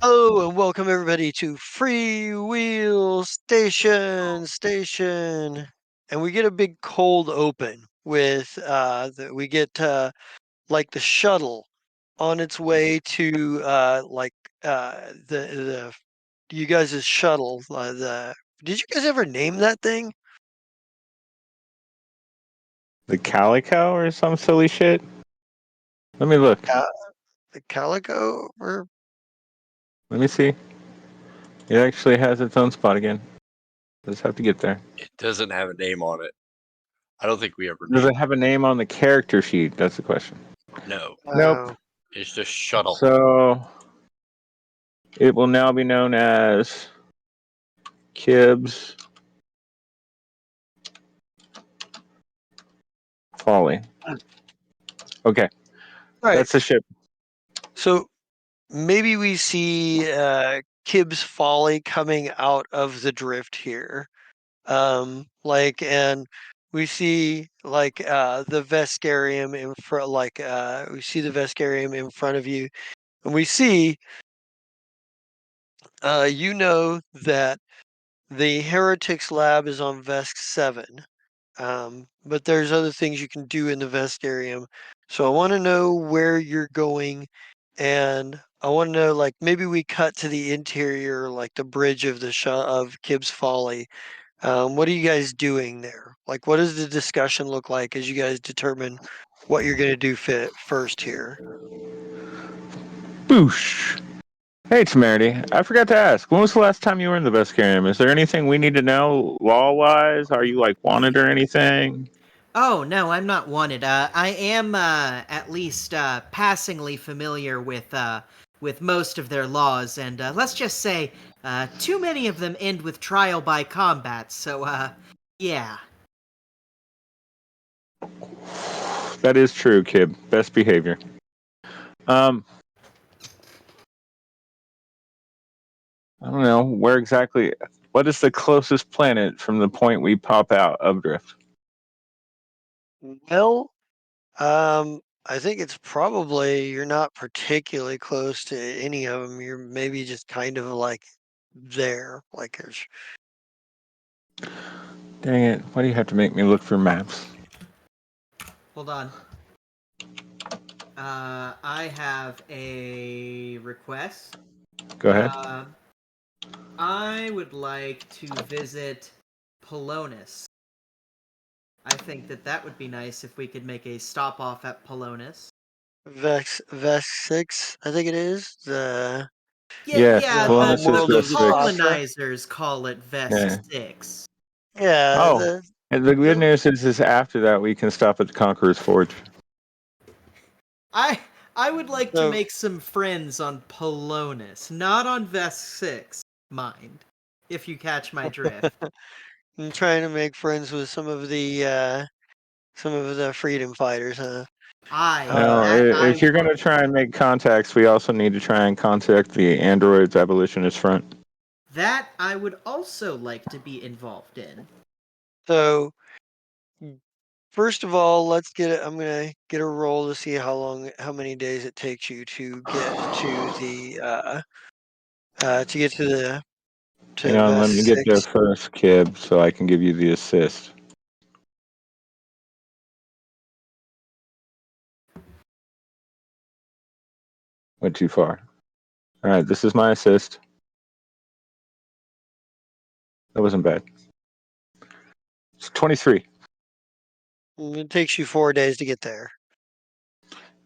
Hello and welcome everybody to Free Wheel Station. And we get a big cold open with we get like the shuttle on its way to the you guys' shuttle. Did you guys ever name that thing? The Calico or some silly shit? Let me look. The Calico or Let me see. It actually has its own spot again. Just have to get there. It doesn't have a name on it. I don't think we ever Does named it have a name on the character sheet? That's the question. it. No, Nope. it's just shuttle. So it will now be known as Kibbs Folly. Okay, All right. that's the ship. So maybe we see Kibbs Folly coming out of the drift here. And we see the Vescarium in front, we see the Vescarium in front of you, and we see you know that the Heretics lab is on Vesk 7. But there's other things you can do in the Vescarium. So I want to know where you're going, and I want to know, like, maybe we cut to the interior, like the bridge of of Kibbs Folly. What are you guys doing there? Like, what does the discussion look like as you guys determine what you're going to do first here? Boosh. Hey, Temerity. I forgot to ask. When was the last time you were in the Vescarium? Is there anything we need to know law-wise? Are you like wanted or anything? Oh, no, I'm not wanted. I am, at least, passingly familiar with most of their laws, and, let's just say, too many of them end with trial by combat, so, yeah. That is true, Kib. Best behavior. I don't know where exactly. What is the closest planet from the point we pop out of drift? Well, I think it's probably you're not particularly close to any of them. You're maybe just kind of like there, like there's. Dang it! Why do you have to make me look for maps? Hold on. I have a request. Go ahead. I would like to visit Polonus. I think that would be nice if we could make a stop off at Polonus. Vex 6, I think it is. Yes, Yeah, The the, home Polonus is the, world the of Vest the 6. Spatra. colonizers call it Yeah. Vesk 6. Yeah, Oh, and the good news is after that we can stop at the Conqueror's Forge. I would like to so make some friends on Polonus, not on Vesk 6, mind, if you catch my drift. I'm trying to make friends with some of the freedom fighters, huh? Now, That I if you're going to would. try and make contacts, we also need to try and contact the Androids Abolitionist Front. That I would also like to be involved in. So first of all, let's get it. I'm gonna get a roll to see how many days it takes you to get to the Hang to on, let Vest me get there 6. first, Kib, so I can give you the assist. Went too far. All right, this is my assist. That wasn't bad. It's 23. It takes you 4 days to get there.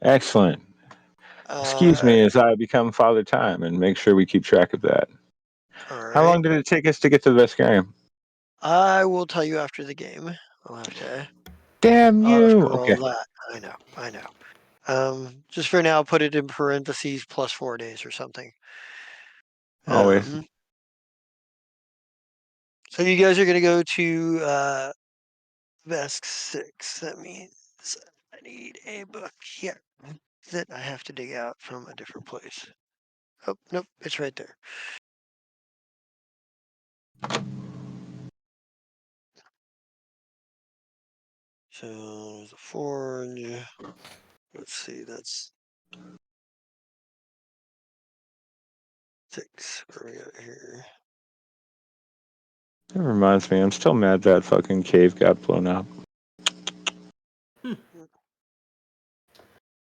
Excellent. Excuse Uh, me as I become Father Time and make sure we keep track of that. all How right. long did it take us to get to the Vescarium? I will tell you after the game. I'll have to. Damn I'll have you! to roll Okay, that. I know. I know. Just for now, put it in parentheses plus 4 days or something. always. Um, So you guys are going to go to Vesk 6. That means I need a book here that I have to dig out from a different place. Oh, nope, it's right there. So there's a forge. Let's see, that's 6. What do we got here? That reminds me, I'm still mad that fucking cave got blown up.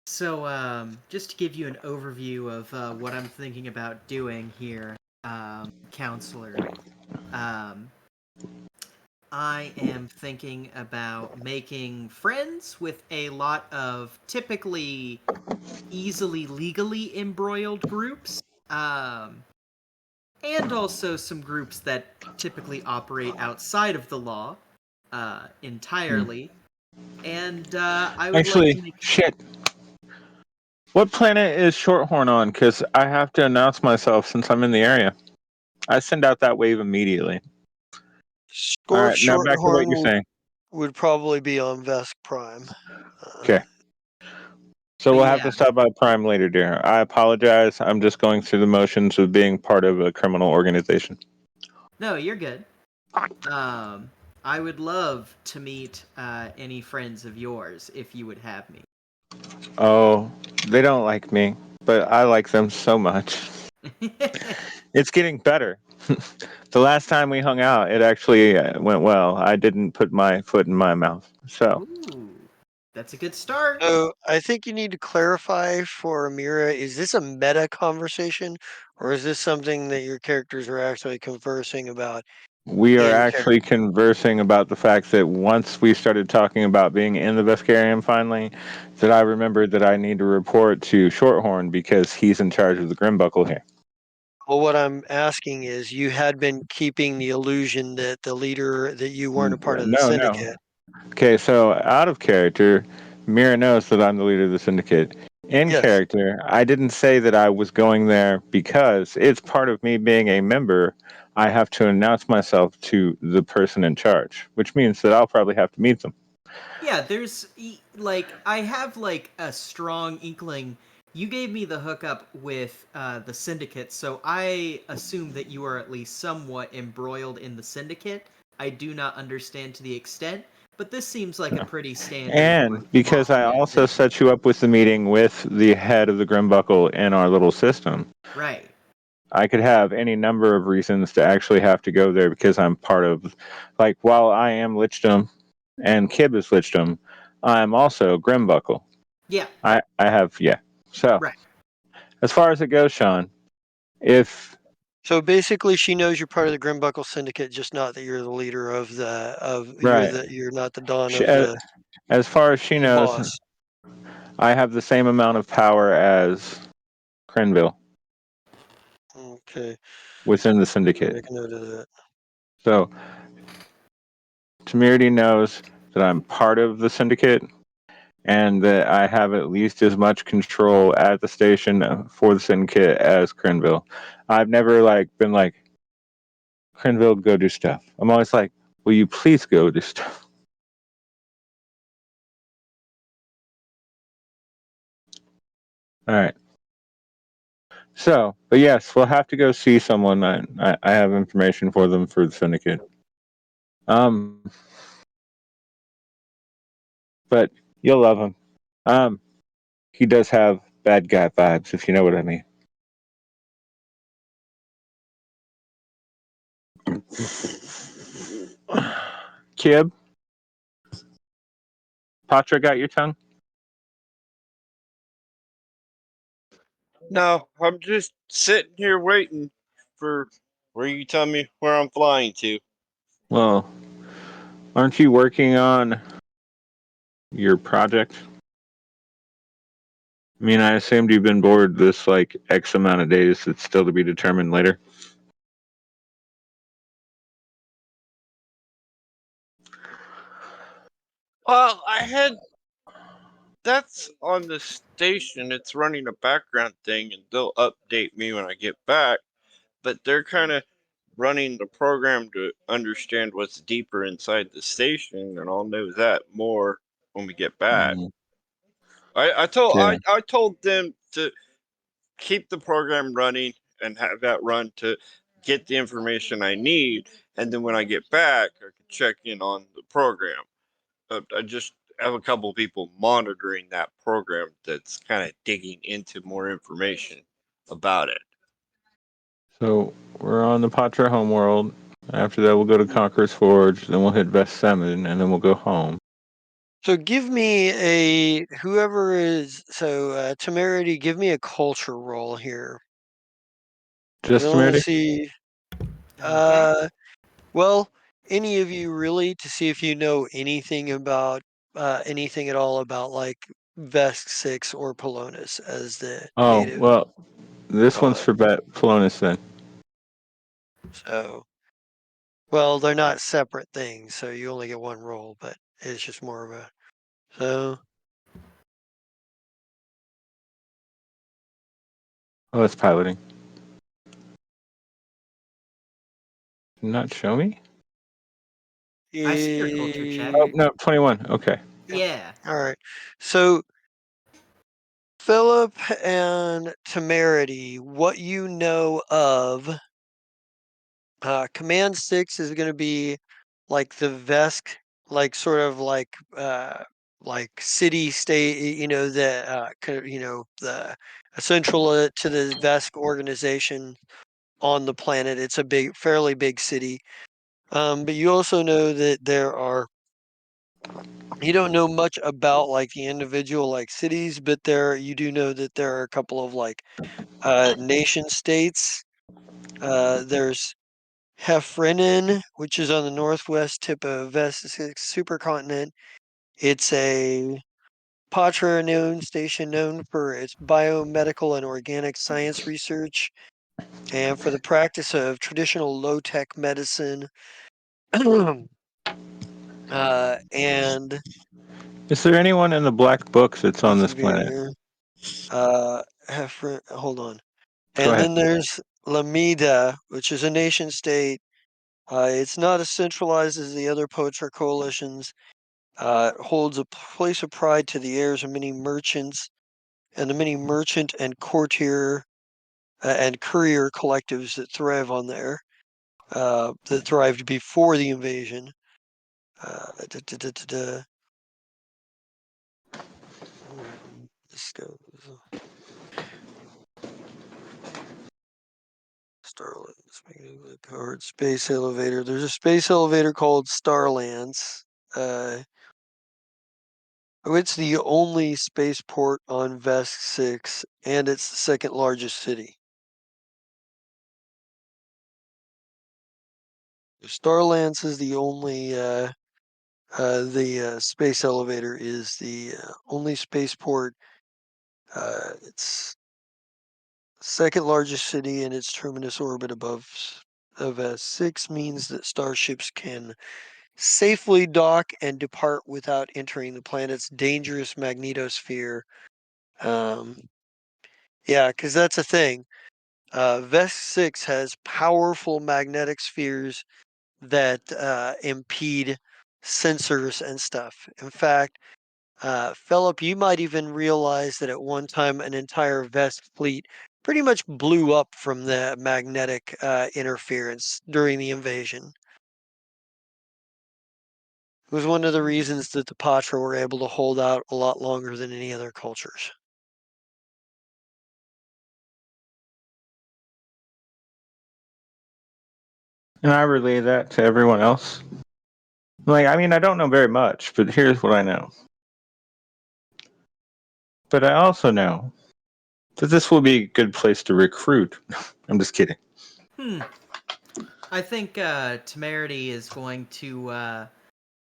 So, just to give you an overview of what I'm thinking about doing here, counselor, um, I am thinking about making friends with a lot of typically easily legally embroiled groups, and also some groups that typically operate outside of the law entirely. And I would like to Actually, make. shit. What planet is Shorthorn on? Because I have to announce myself since I'm in the area. I send out that wave immediately. All right, now back to what you're Shorthorn saying. would probably be on Vesk Prime. Okay. So But we'll have yeah, to stop by Prime later, dear. I apologize. I'm just going through the motions of being part of a criminal organization. no, you're good. I would love to meet any friends of yours if you would have me. Oh, they don't like me, but I like them so much. It's getting better. The last time we hung out, it actually went well. I didn't put my foot in my mouth. So, Ooh, that's a good start. So I think you need to clarify for Amira, is this a meta conversation or is this something that your characters are actually conversing about we are in actually character? conversing about the fact that once we started talking about being in the Vesperium finally, that I remembered that I need to report to Shorthorn because he's in charge of the Grimbuckle here. Well, what I'm asking is you had been keeping the illusion that the leader, that you weren't a part of the No, no. syndicate. Okay, so out of character, Mira knows that I'm the leader of the syndicate. In Yes. character, I didn't say that I was going there because it's part of me being a member. I have to announce myself to the person in charge, which means that I'll probably have to meet them. Yeah, like I have like a strong inkling. You gave me the hookup with the syndicate, so I assume that you are at least somewhat embroiled in the syndicate. I do not understand to the extent, but this seems like a pretty standard like And because I mafia also thing. set you up with the meeting with the head of the Grimbuckle in our little system, Right. I could have any number of reasons to actually have to go there because I'm part of, like, while I am Lichdom and Kib is Lichdom, I'm also Grimbuckle. Yeah. I have, yeah. So, Right. as far as it goes, Sean, if So basically she knows you're part of the Grimbuckle Syndicate, just not that you're the leader of right, you're not the Don she, of as far as she the knows, boss. I have the same amount of power as Crenville Okay. within the I'm gonna syndicate. make a note of that. So, Tamirdi knows that I'm part of the syndicate and that I have at least as much control at the station for the syndicate as Crenville. I've never like been like, Crenville, go do stuff. I'm always like, will you please go do stuff? All right. So, but yes, we'll have to go see someone. I have information for them for the syndicate. Um, but you'll love him. Um, he does have bad guy vibes, if you know what I mean. Kib, Patra got your tongue? No, I'm just sitting here waiting for where you tell me where I'm flying to. Well, aren't you working on your project? I mean, I assumed you've been bored this like X amount of days. It's still to be determined later. Well, I had that's on the station. It's running a background thing, and they'll update me when I get back. But they're kind of running the program to understand what's deeper inside the station, and I'll know that more when we get back. Mm, yeah. I told them to keep the program running and have that run to get the information I need, and then when I get back, I can check in on the program. I just have a couple people monitoring that program that's kind of digging into more information about it. So we're on the Patra homeworld. After that, we'll go to Conqueror's Forge. Then we'll hit Vest 7, and then we'll go home. So give me whoever is Temerity. Give me a culture roll here. I Just want to Temerity? see. Okay. Well, any of you really to see if you know anything about anything at all about like Vesk 6 or Polonus as the Oh, native well, this call one's it. for Polonus then. So, well, they're not separate things, so you only get one roll, but it's just more of a so. Oh, it's piloting. Not show me? I see your culture check. Oh, no, 21. Okay. Yeah. All right. So Philip and Temerity, what you know of Command 6 is going to be like the Vesk, like sort of like city state, the essential to the Vesk organization on the planet. It's a fairly big city. But you also know that you don't know much about like the individual like cities, but you do know that there are a couple of like nation states. There's Hefrenin, which is on the northwest tip of Vesic supercontinent. It's a Patra known station known for its biomedical and organic science research and for the practice of traditional low-tech medicine. And Is there anyone in the black books that's on this planet? Hold on. Go And ahead. then there's Lamida, which is a nation state. It's not as centralized as the other Potra coalitions. Holds a place of pride to the heirs of many merchants and the many merchant and courtier and courier collectives that thrive on there, that thrived before the invasion. Da, da, da, da, da. This goes. Starlands, card space elevator. There's a space elevator called Starlands. It's the only spaceport on Vesk 6, and it's the second largest city. Starlands is the only space elevator is the only spaceport. It's second largest city, and its terminus orbit of S6 means that starships can safely dock and depart without entering the planet's dangerous magnetosphere. Yeah, because that's a thing. Vesk 6 has powerful magnetic spheres that impede sensors and stuff. In fact, Philip, you might even realize that at one time an entire Vesk fleet pretty much blew up from the magnetic interference during the invasion. It was one of the reasons that the Patra were able to hold out a lot longer than any other cultures. And I relay that to everyone else. Like, I mean, I don't know very much, but here's what I know. But I also know that this will be a good place to recruit. I'm just kidding. I think Temerity is going to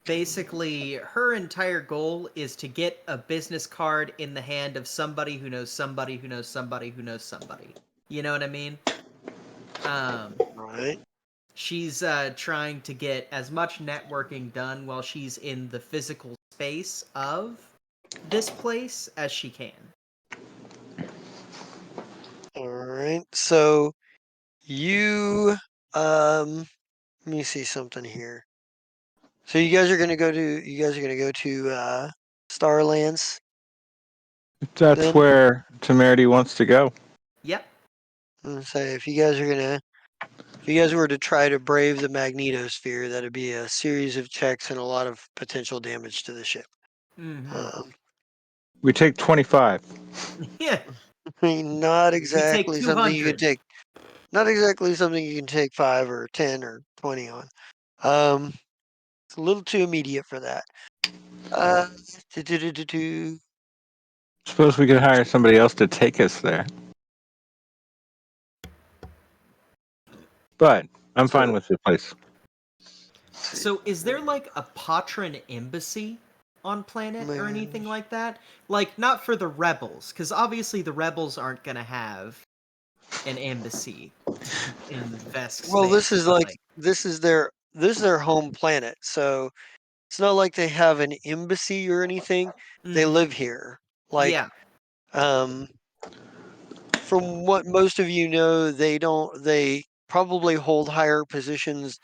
basically her entire goal is to get a business card in the hand of somebody who knows somebody who knows somebody who knows somebody. You know what I mean? Right. She's trying to get as much networking done while she's in the physical space of this place as she can. All right. So you Let me see something here. So you guys are gonna go to Starlands That's then? where Temerity wants to go. Yep. Say if you guys were to try to brave the magnetosphere, that'd be a series of checks and a lot of potential damage to the ship. Mm-hmm. Um, We take 25. Yeah. I mean, not We take exactly something you could 200. take. Not exactly something you can take 5 or 10 or 20 on. Um, it's a little too immediate for that. Uh, do, do, do, do, do. Suppose we could hire somebody else to take us there. But I'm So, fine with the place. let's see. So, is there like a Patron embassy on planet or anything like that? Like, not for the rebels, because obviously the rebels aren't gonna have an embassy in Vesk Well, space. But like, this is their home planet, so it's not like they have an embassy or anything. They mm-hmm. live here. Like, Yeah. um, from what most of you know, they probably hold higher positions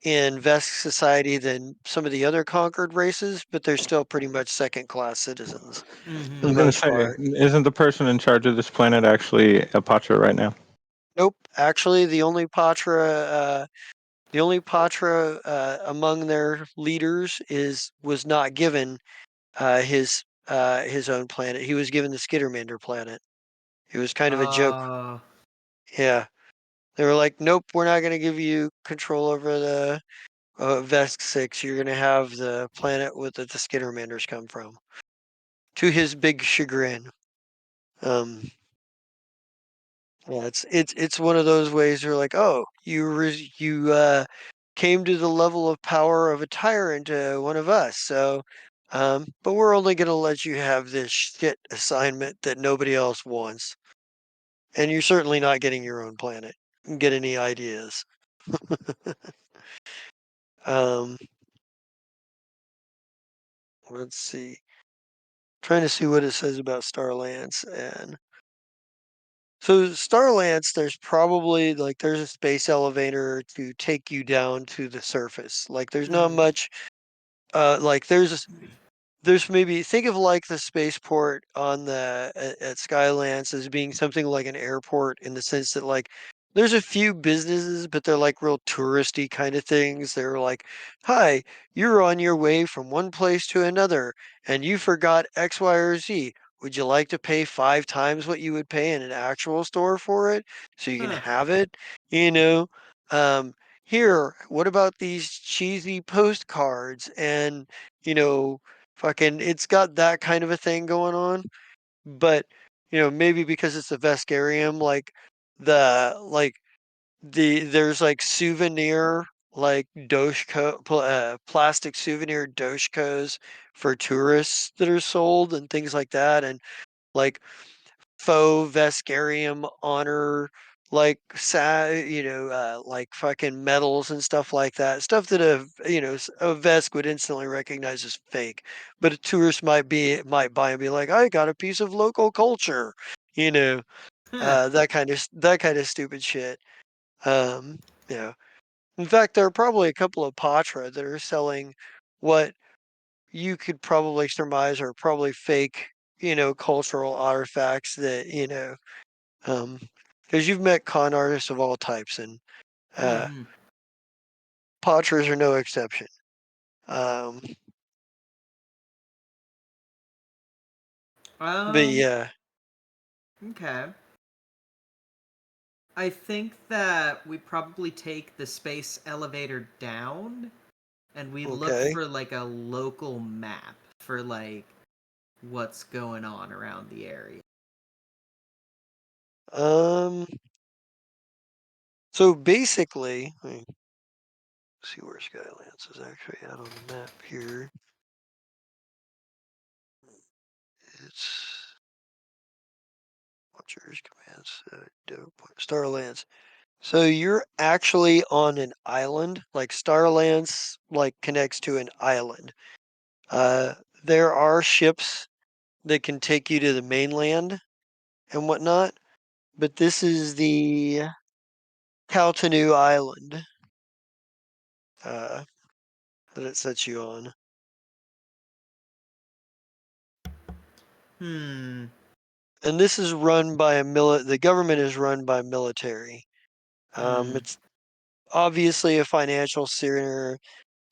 in Vesk society than some of the other conquered races, but they're still pretty much second class citizens I for the was Mm-hmm. gonna most say, part. isn't the person in charge of this planet actually a Patra right now? Nope. Actually, the only Patra among their leaders was not given his own planet. He was given the Skittermander planet. It was kind of a joke. Yeah, they were like, "Nope, we're not going to give you control over the Vesk 6. You're going to have the planet with the Skittermanders come from." To his big chagrin. Um, yeah, it's one of those ways where like, oh, you came to the level of power of a tyrant, one of us. So, but we're only gonna let you have this shit assignment that nobody else wants, and you're certainly not getting your own planet. Get any ideas? um, let's see. Trying to see what it says about Starlance and so Starlance, there's probably like there's a space elevator to take you down to the surface. Like there's not Mm-hmm. much like there's maybe think of like the spaceport on the at Skylance as being something like an airport in the sense that like there's a few businesses, but they're like real touristy kind of things. They're like, "Hi, you're on your way from one place to another, and you forgot X, Y, or Z. Would you like to pay 5 times what you would pay in an actual store for it, so you can Huh. have it?" You know, um, here, what about these cheesy postcards and you know fucking it's got that kind of a thing going on, but maybe because it's a Vescarium, there's like souvenir like plastic souvenir doshkos for tourists that are sold and things like that, and like faux Vescarium honor like fucking medals and stuff like that. Stuff that a Vesk would instantly recognize as fake. But a tourist might buy and be like, I got a piece of local culture, you know, Huh. that kind of stupid shit. Um, yeah. In fact, there are probably a couple of Patra that are selling what you could probably surmise are probably fake, cultural artifacts that, because you've met con artists of all types, and uh, Mm-hmm. Patras are no exception. Um, but Um. yeah, Okay. I think that we probably take the space elevator down and we look okay. for like a local map for like what's going on around the area. Um, so basically, let me see where Skylands is actually at on the map here. It's Watchers Commands Starlands. So you're actually on an island, like Starlands, like connects to an island. Uh, there are ships that can take you to the mainland and whatnot, but this is the Caltanu Island that it sets you on. Hmm. And this is run by the government is run by military. It's obviously a financial center.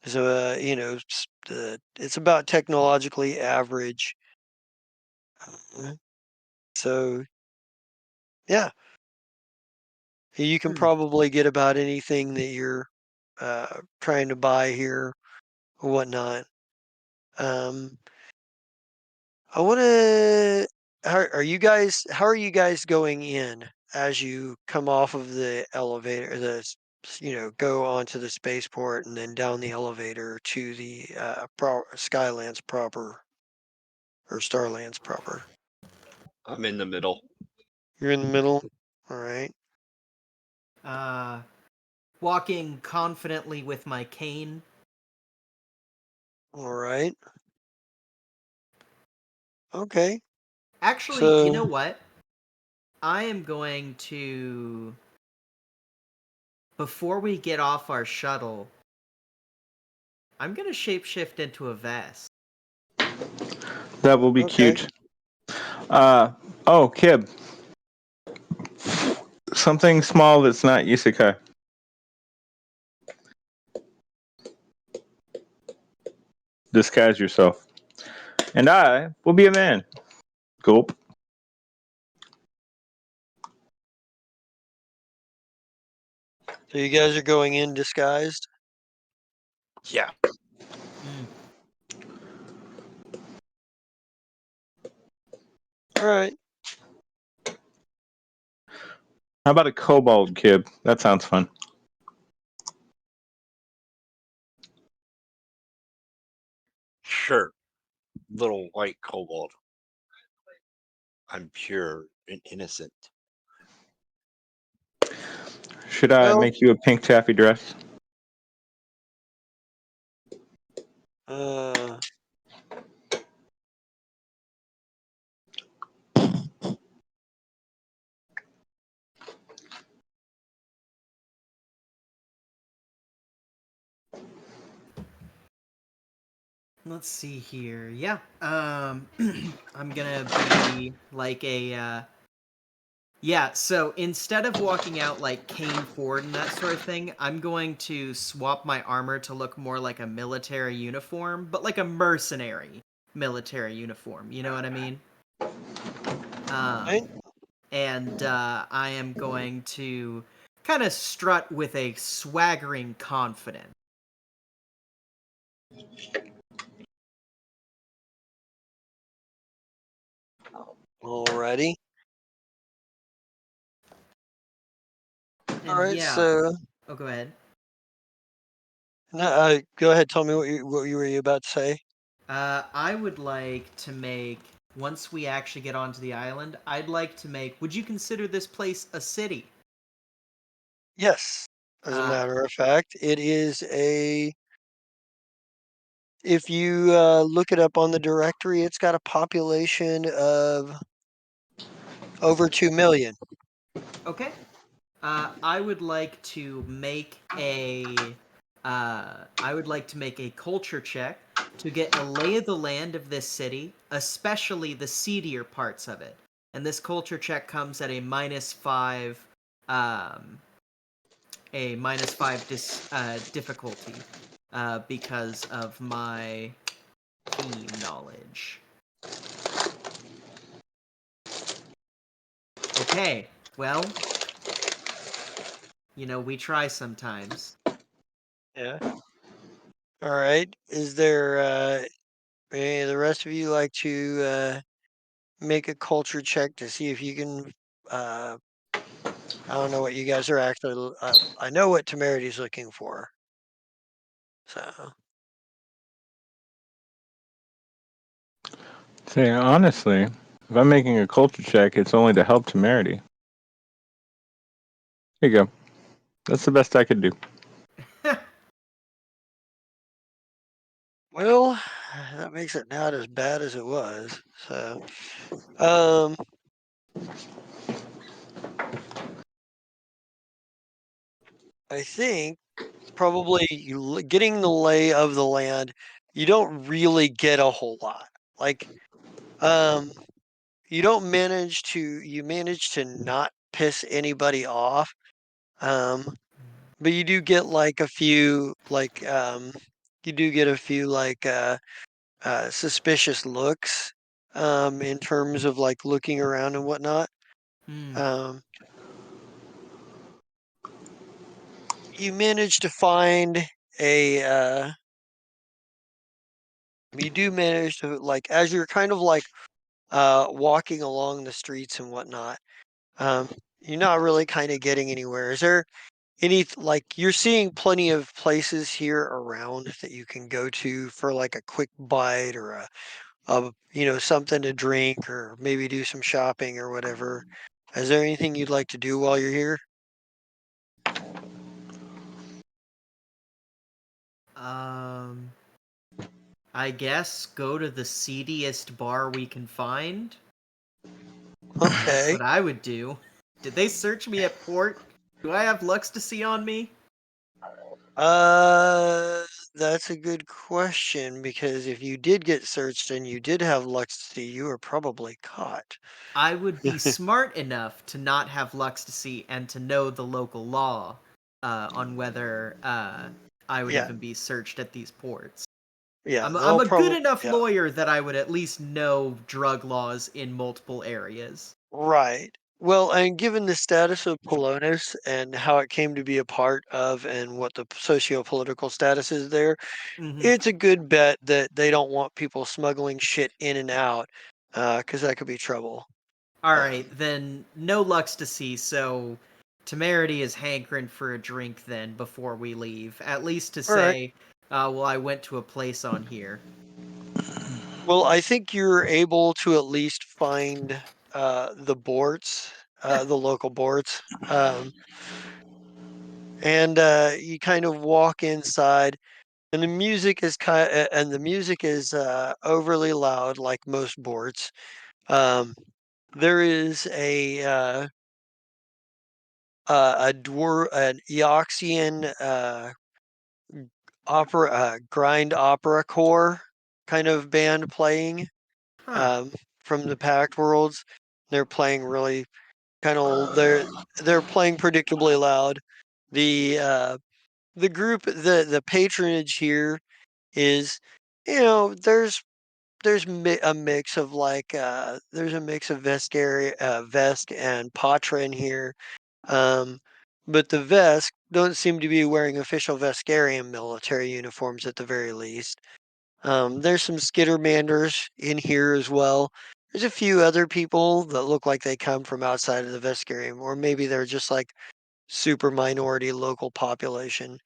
So, it's about technologically average. So, yeah, you can probably get about anything that you're trying to buy here or whatnot. I want to. How are you guys? How are you guys going in as you come off of the elevator? Go onto the spaceport and then down the elevator to the Skylands proper or Starlands proper. I'm in the middle. You're in the middle. All right. Walking confidently with my cane. All right. Okay. Actually, you know So what? I am going to, before we get off our shuttle, I'm going to shapeshift into a vest. That will be okay. cute. Kib. Something small that's not isekai. Disguise yourself. And I will be a man. Gulp. So you guys are going in disguised. Yeah. All right. How about a kobold, Kib? That sounds fun. Sure. Little white kobold. I'm pure and innocent. Should I Well, make you a pink taffy dress? uh, Let's see here. Yeah. I'm gonna be like yeah, so instead of walking out like cane forward and that sort of thing, I'm going to swap my armor to look more like a military uniform, but like a mercenary military uniform. You know what I mean? right. And I am going to kind of strut with a swaggering confidence. Alrighty. All And right. yeah, So oh, go ahead. no, go ahead. Tell me what you were about to say. I would like to make, once we actually get onto the island, I'd like to make, would you consider this place a city? Yes. As a Uh, matter of fact, it is a. If you look it up on the directory, it's got a population of over 2 million. okay. I would like to make a I would like to make a culture check to get a lay of the land of this city, especially the seedier parts of it. And this culture check comes at um, a -5 difficulty, because of my theme knowledge. Okay, well, we try sometimes. Yeah. All right. Is there any of the rest of you like to make a culture check to see if you can? I don't know what you guys are actually. I know what Temerity's looking for. So Say, honestly, if I'm making a culture check, it's only to help temerity. Here you go. That's the best I could do. well, that makes it not as bad as it was. So um, I think probably getting the lay of the land. You don't really get a whole lot. Like, um, you manage to not piss anybody off. But you do get like a few you do get a few suspicious looks in terms of like looking around and whatnot. Hmm. Um, you manage to find a you do manage to like as you're kind of like walking along the streets and whatnot. Um, you're not really kind of getting anywhere. Is there any like you're seeing plenty of places here around that you can go to for like a quick bite or something to drink or maybe do some shopping or whatever. Is there anything you'd like to do while you're here? Um, I guess go to the seediest bar we can find. That's Okay. what I would do. Did they search me at port? Do I have Lux to see on me? Uh, that's a good question because if you did get searched and you did have Lux to you were probably caught. I would be smart enough to not have Lux to see and to know the local law on whether I would Yeah, even be searched at these ports. yeah, I'm they'll a good probably enough yeah. lawyer that I would at least know drug laws in multiple areas. Right. Well, and given the status of Polonus and how it came to be a part of and what the socio-political status is there, Hmm. it's a good bet that they don't want people smuggling shit in and out, because that could be trouble. All right, Um, then no Lux to see, so Temerity is hankering for a drink then before we leave. At least to all right. say, well, I went to a place on here. Well, I think you're able to at least find the boards, the local boards, and you kind of walk inside. And the music is overly loud, like most boards. There is an Eoxian grind opera core kind of band playing Huh. um, from the Pact Worlds. They're playing really kind of they're playing predictably loud. The the patronage here is there's a mix of there's a mix of Vesk and Patra in here. Um, but the Vesk don't seem to be wearing official Veskarian military uniforms at the very least. There's some Skittermanders in here as well. There's a few other people that look like they come from outside of the Veskarian, or maybe they're just like super minority local population.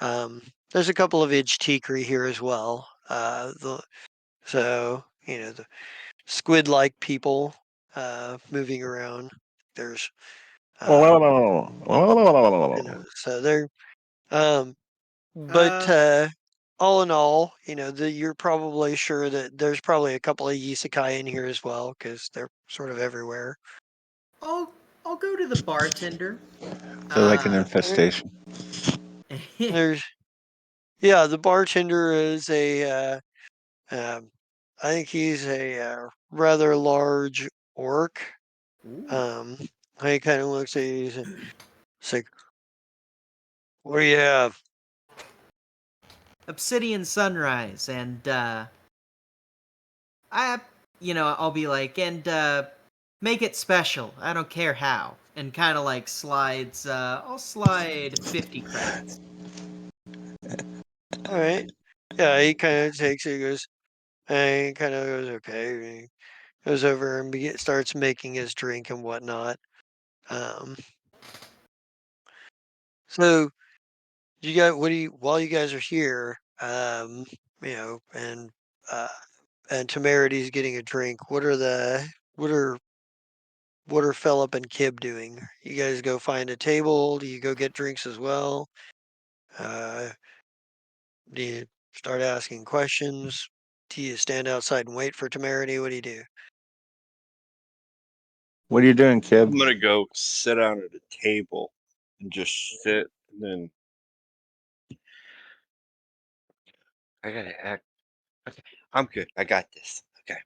There's a couple of Ijtikri here as well. So, the squid-like people moving around. There's, um, so they're, um, but Uh, all in all, you're probably sure that there's probably a couple of Isekai in here as well because they're sort of everywhere. I'll I'll go to the bartender. They're like an Uh, There- infestation. There's, yeah, the bartender is um, I think he's a rather large orc. Ooh. Um, he kind of looks at you. He's like, "What do you have?" Obsidian Sunrise, and I, I'll be like, and make it special. I don't care how, and kind of like slides. I'll slide 50 credits. All right. Yeah, he kind of takes it. He goes, and he kind of goes, "Okay." And he goes over and starts making his drink and whatnot. Um, so you got what do you while you guys are here, and uh, Temerity's getting a drink. What are what are Philip and Kib doing? You guys go find a table? Do you go get drinks as well? Uh, do you start asking questions? Do you stand outside and wait for Temerity? What do you do? What are you doing, Kib? I'm gonna go sit down at a table and just sit And then I gotta act. Okay, I'm good. I got this. Okay,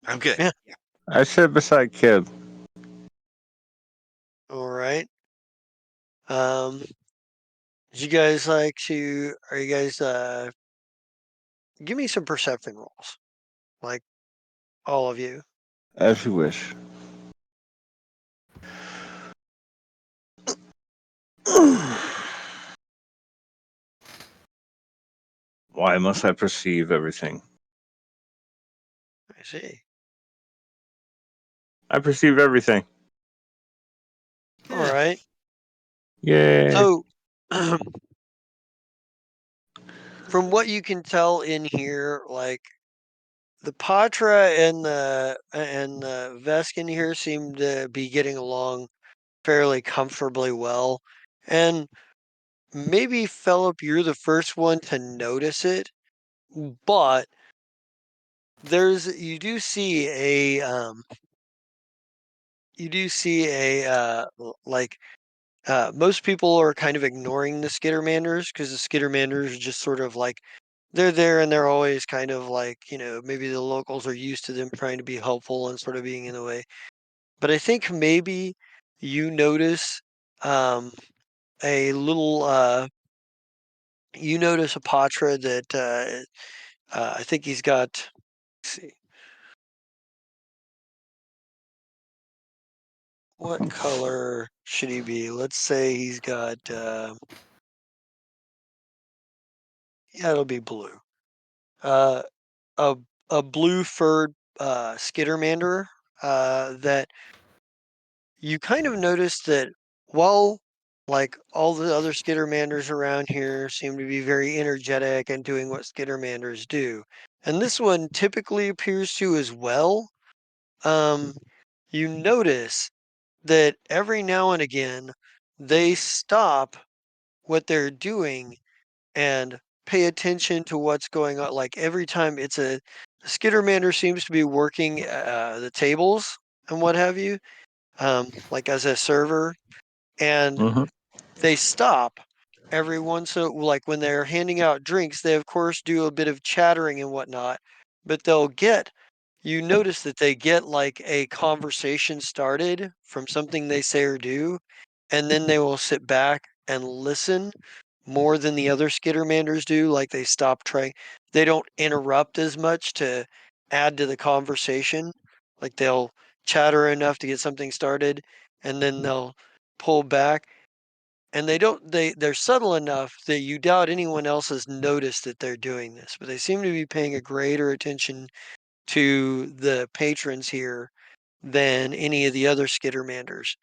I'm good. Yeah. Yeah. I sit beside Kib. All right. Um, do you guys like to? Are you guys? Give me some perception rolls, like all of you. As you wish. Why must I perceive everything? I see. I perceive everything. All right. Yay. So, from what you can tell in here, like the Patra and the Vesk in here seem to be getting along fairly comfortably well, and maybe Philip, you're the first one to notice it, but you do see like most people are kind of ignoring the Skittermanders because the Skittermanders are just sort of like they're there and they're always kind of like, maybe the locals are used to them trying to be helpful and sort of being in the way. But I think maybe you notice um, a little, you notice a Patra that I think he's got, let's see, what color should he be? Let's say he's got, yeah, it'll be blue. Uh, a, a blue furred Skittermander that you kind of notice that while like all the other Skittermanders around here seem to be very energetic and doing what Skittermanders do, and this one typically appears to as well, um, you notice that every now and again they stop what they're doing and pay attention to what's going on. Like every time Skittermander seems to be working the tables and what have you, like as a server, and Mm-hmm. they stop every once in like when they're handing out drinks, they of course do a bit of chattering and whatnot, but you notice that they get like a conversation started from something they say or do, and then they will sit back and listen more than the other Skittermanders do. Like they don't interrupt as much to add to the conversation. Like they'll chatter enough to get something started, and then they'll pull back. And they're subtle enough that you doubt anyone else has noticed that they're doing this, but they seem to be paying a greater attention to the patrons here than any of the other Skittermanders.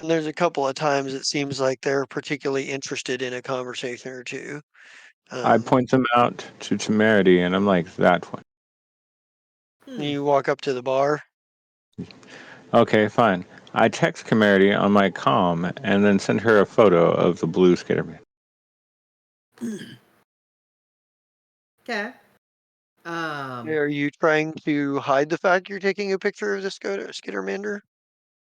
And there's a couple of times it seems like they're particularly interested in a conversation or two. I point them out to Temerity, and I'm like, that one. You walk up to the bar. Okay, fine. I text Temerity on my comm and then send her a photo of the blue Skitterman. Okay. Are you trying to hide the fact you're taking a picture of the Skittermander?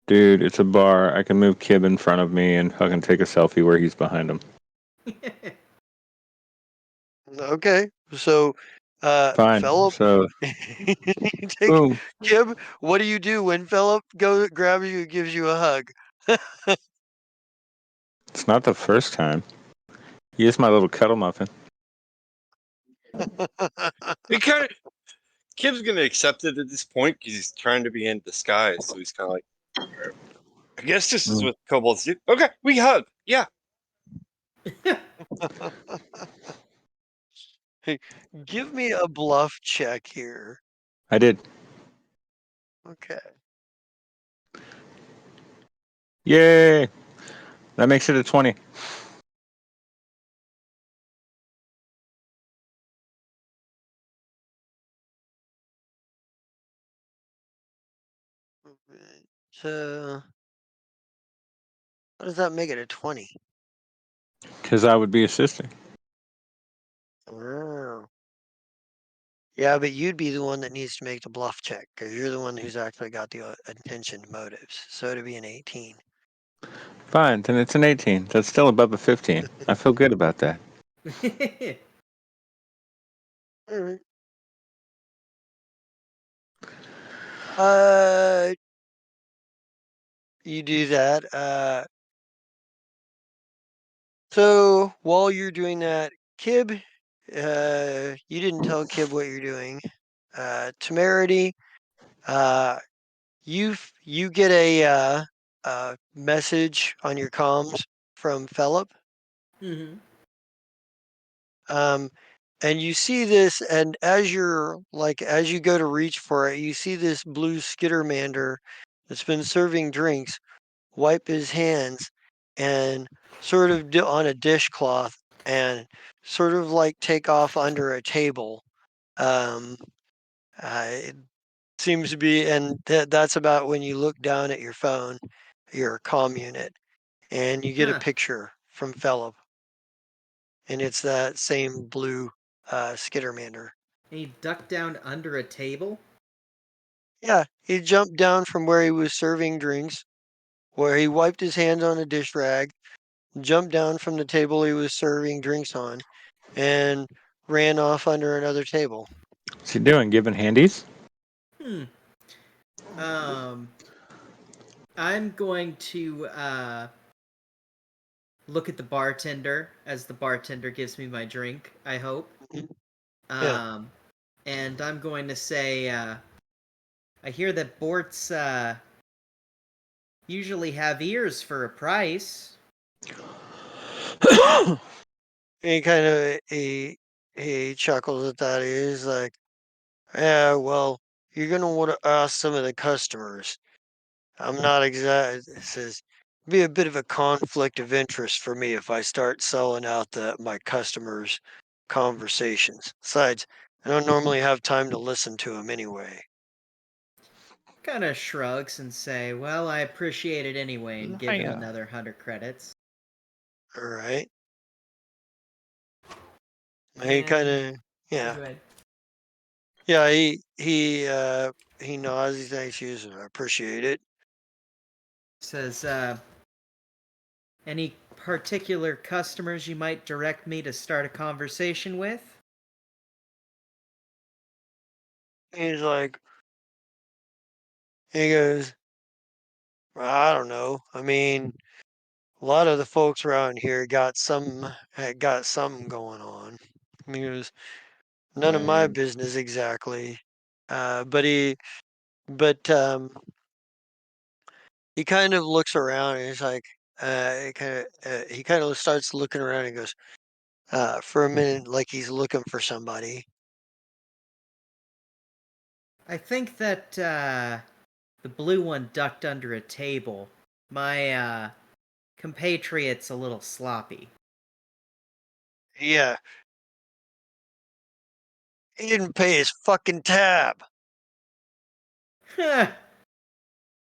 Dude, it's a bar. I can move Kib in front of me and fucking take a selfie where he's behind him. Okay, so Fine. Philip, So, you take boom. Kib. What do you do when Philip grabs you and gives you a hug? It's not the first time. He is my little kettle muffin. He kind of Kib's gonna accept it at this point because he's trying to be in disguise. So he's kind of like, I guess this is Mm. what kobolds do. Okay, we hug. Yeah. Hey, give me a bluff check here. I did. Okay. Yay! That makes it a 20. So, how does that make it a 20? Because I would be assisting. Oh. Yeah, but you'd be the one that needs to make the bluff check because you're the one who's actually got the intention motives. So it'd be an 18. Fine, then it's an 18. That's still above a 15. I feel good about that. All right. Uh, you do that. So while you're doing that, Kib, you didn't tell Kib what you're doing. Temerity, uh, you get a message on your comms from Philip. Hmm. And you see this, and as you go to reach for it, you see this blue skittermander that's been serving drinks wipe his hands and sort of on a dishcloth and sort of like take off under a table. Um, it seems to be, and that's about when you look down at your phone, your comm unit, and you get a Huh. picture from Philip, and it's that same blue skittermander. And he ducked down under a table? Yeah, he jumped down from where he was serving drinks, where he wiped his hands on a dish rag, jumped down from the table he was serving drinks on, and ran off under another table. What's he doing? Giving handies? Hmm. Um, I'm going to look at the bartender as the bartender gives me my drink, I hope. Mhm. Yeah, Um, and I'm going to say, I hear that Borts usually have ears for a price. he kind of he chuckles at that. He's like, "Yeah, well, you're gonna want to ask some of the customers. I'm not exact." It says, "Be a bit of a conflict of interest for me if I start selling out my customers' conversations. Besides, I don't normally have time to listen to them anyway." Kind of shrugs and say, "Well, I appreciate it anyway," and give him Hiya. another 100 credits. All right. He kind And of, yeah, go ahead. yeah. He nods. He thanks you. So I appreciate it. Says, "Any particular customers you might direct me to start a conversation with?" He's like, he goes, I don't know. I mean, a lot of the folks around here got something going on. He goes, none of my business exactly. But he kind of looks around and he's like, he kind of starts looking around and goes, for a minute, like he's looking for somebody. I think that the blue one ducked under a table. My compatriot's a little sloppy. Yeah, he didn't pay his fucking tab. Huh.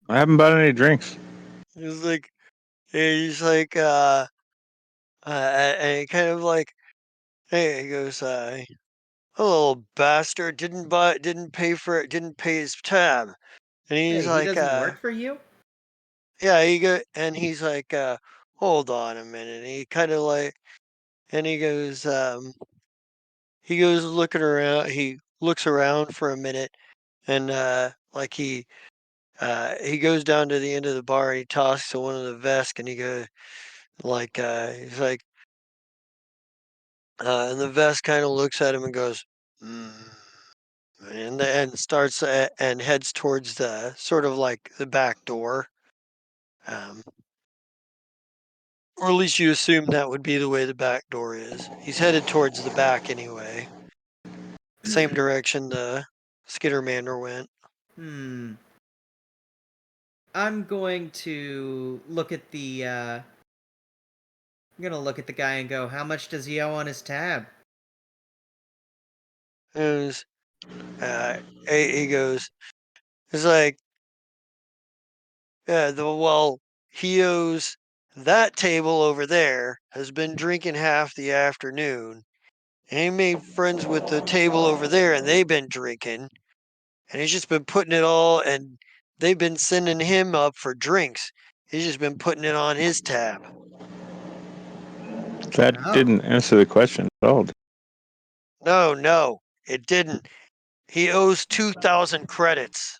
I haven't bought any drinks. He's like, he's like, and he kind of like, hey, he goes, a little bastard didn't pay for it, didn't pay his tab. And he's Hey, he like, doesn't work for you? yeah, and he's like, hold on a minute. And he kind of like, and he goes looking around, he looks around for a minute and, like he goes down to the end of the bar and he talks to one of the vests and he goes, like, he's like, and the vest kind of looks at him and goes, mm. And starts and heads towards the sort of like the back door. Um, or at least you assume that would be the way the back door is. He's headed towards the back anyway. Same direction the Skittermander went. Hmm. I'm going to look at the I'm gonna look at the guy and go, how much does he owe on his tab? And he goes, it's like, well, he owes that table over there has been drinking half the afternoon and he made friends with the table over there, and they've been drinking, and he's just been putting it all, and they've been sending him up for drinks. He's just been putting it on his tab. That Oh. didn't answer the question at all. No, it didn't. He owes 2,000 credits.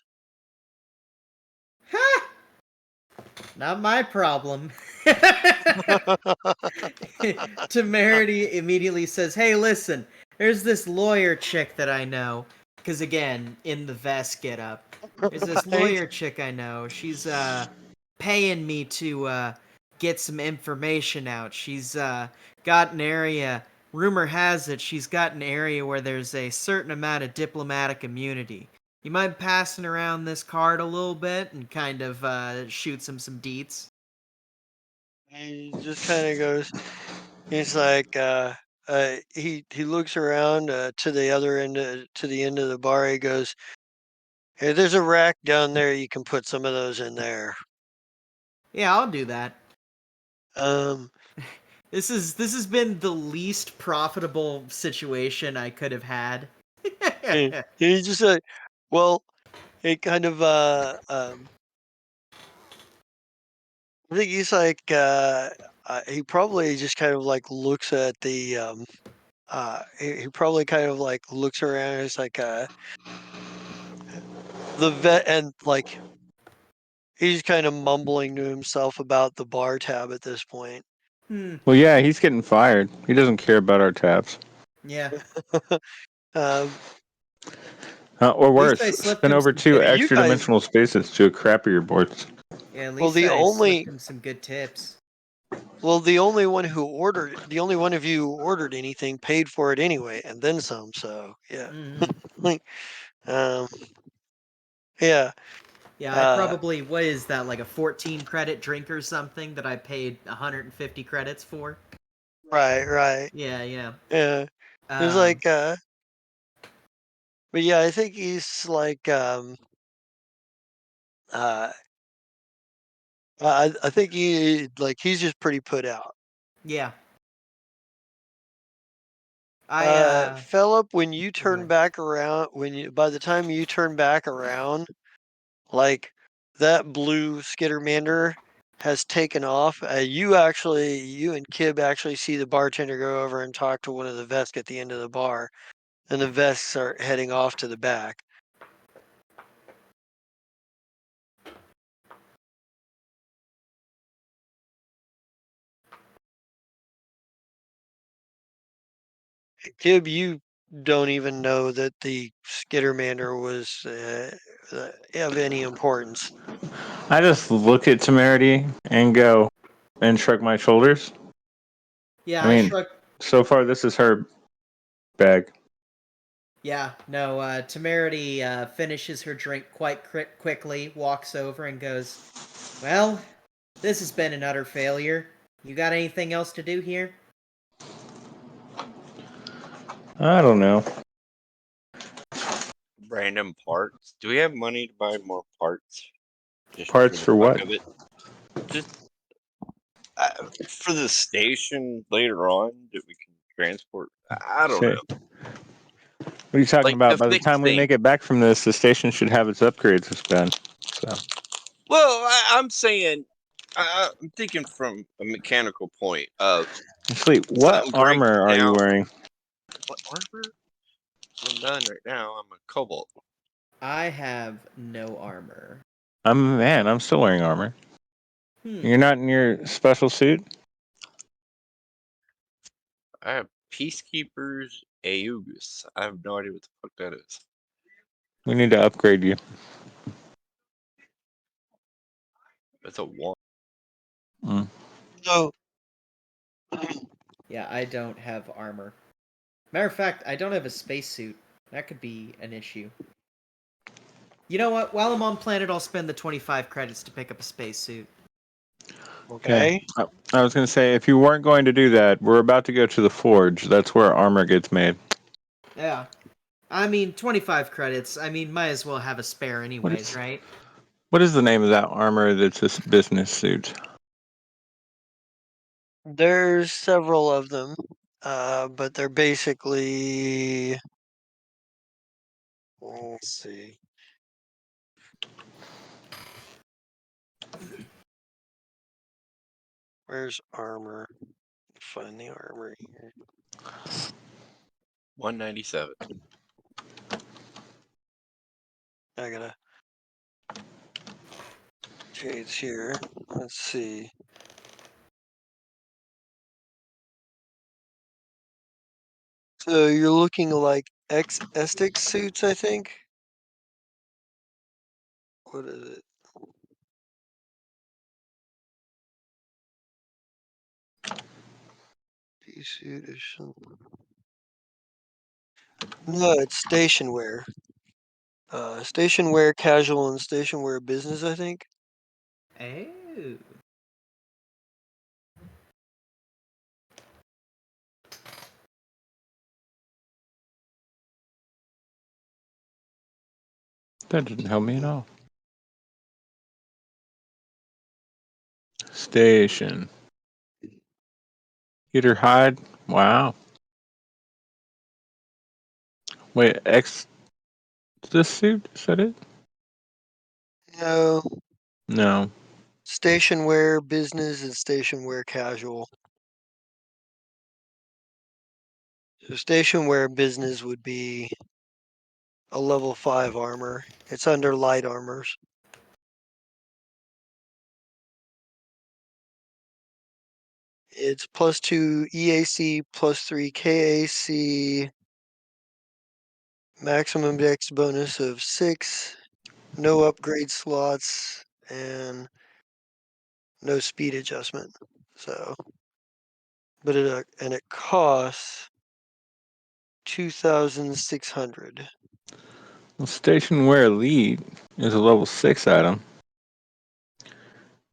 Ha! Not my problem. Temerity immediately says, "Hey, listen, there's this lawyer chick that I know." Because again, in the vest get up, there's this Right? lawyer chick I know. She's paying me to get some information out. She's got an area. Rumor has it she's got an area where there's a certain amount of diplomatic immunity. You mind passing around this card a little bit and kind of shoots him some deets? He just kind of goes, he's like, he looks around to the other end, to the end of the bar. He goes, "Hey, there's a rack down there. You can put some of those in there." Yeah, I'll do that. Um, This has been the least profitable situation I could have had. and he's just like, well, it kind of, I think he's like, he probably just kind of like looks at the, he probably kind of like looks around. And it's like, the vet, and like he's kind of mumbling to himself about the bar tab at this point. Well, yeah, he's getting fired. He doesn't care about our tabs. Yeah. Um, Or least worse, I slipped spin him over some two tips. you extra guys, dimensional spaces to a crappier board. Yeah, at well, least the I slipped only, him some good tips. well, the only one of you who ordered anything paid for it anyway, and then some. So yeah, Mm-hmm. like, um, yeah, Yeah, I uh, probably, what is that, like a 14 credit drink or something that I paid 150 credits for? right, Yeah, yeah. yeah. It's Um, like, but yeah, I think he's like, uh, I think he's just pretty put out. yeah. I Philip, when you oh, go turn ahead. back around, by the time you turn back around, like that blue Skittermander has taken off. You and Kib actually see the bartender go over and talk to one of the Vesk at the end of the bar, and the Vesks are heading off to the back. Kib, you don't even know that the Skittermander was of any importance. I just look at Temerity and go and shrug my shoulders. Yeah, I I mean, shrug. so far this is her bag. Yeah, no, Temerity finishes her drink quite quickly, walks over and goes, "Well, this has been an utter failure. You got anything else to do here?" I don't know. Random parts. Do we have money to buy more parts? Just for Parts the for fuck what? of it. Just for the station later on that we can transport. I don't Say, know. what are you talking Like about? to By the fix time we things. make it back from this, the station should have its upgrades to spend. So, Well, I'm saying, I'm thinking from a mechanical point of actually, what something breaks armor are you down. wearing? What armor? Well, none right now. I'm a cobalt. I have no armor. I'm still wearing armor. Hmm. You're not in your special suit? I have Peacekeepers Aegis. I have no idea what the fuck that is. We need to upgrade you. That's a one. Mm. So, Yeah, I don't have armor. Matter of fact, I don't have a spacesuit. That could be an issue. You know what? While I'm on planet, I'll spend the 25 credits to pick up a spacesuit. Okay. okay. I was going to say, if you weren't going to do that, we're about to go to the forge. That's where armor gets made. Yeah. I mean, 25 credits. I mean, might as well have a spare What anyways, is right? what is the name of that armor that's a business suit? There's several of them. but they're basically. Let's see. Where's armor? Find the armor here. 197. I gotta. Trades here. Let's see. So you're looking like Estic suits, I think. What is it? D-suit or something. No, it's station wear. Station wear casual and station wear business, I think. Oh. That didn't help me at all. Station. Peter Hyde. Wow. Wait, this suit? Is that it? No, No. station wear business and station wear casual. So station wear business would be a level 5 armor. It's under light armors. It's +2 EAC, +3 KAC, maximum dex bonus of 6, no upgrade slots, and no speed adjustment. So, but it costs 2,600. Well, Station Wear Elite is a level 6 item.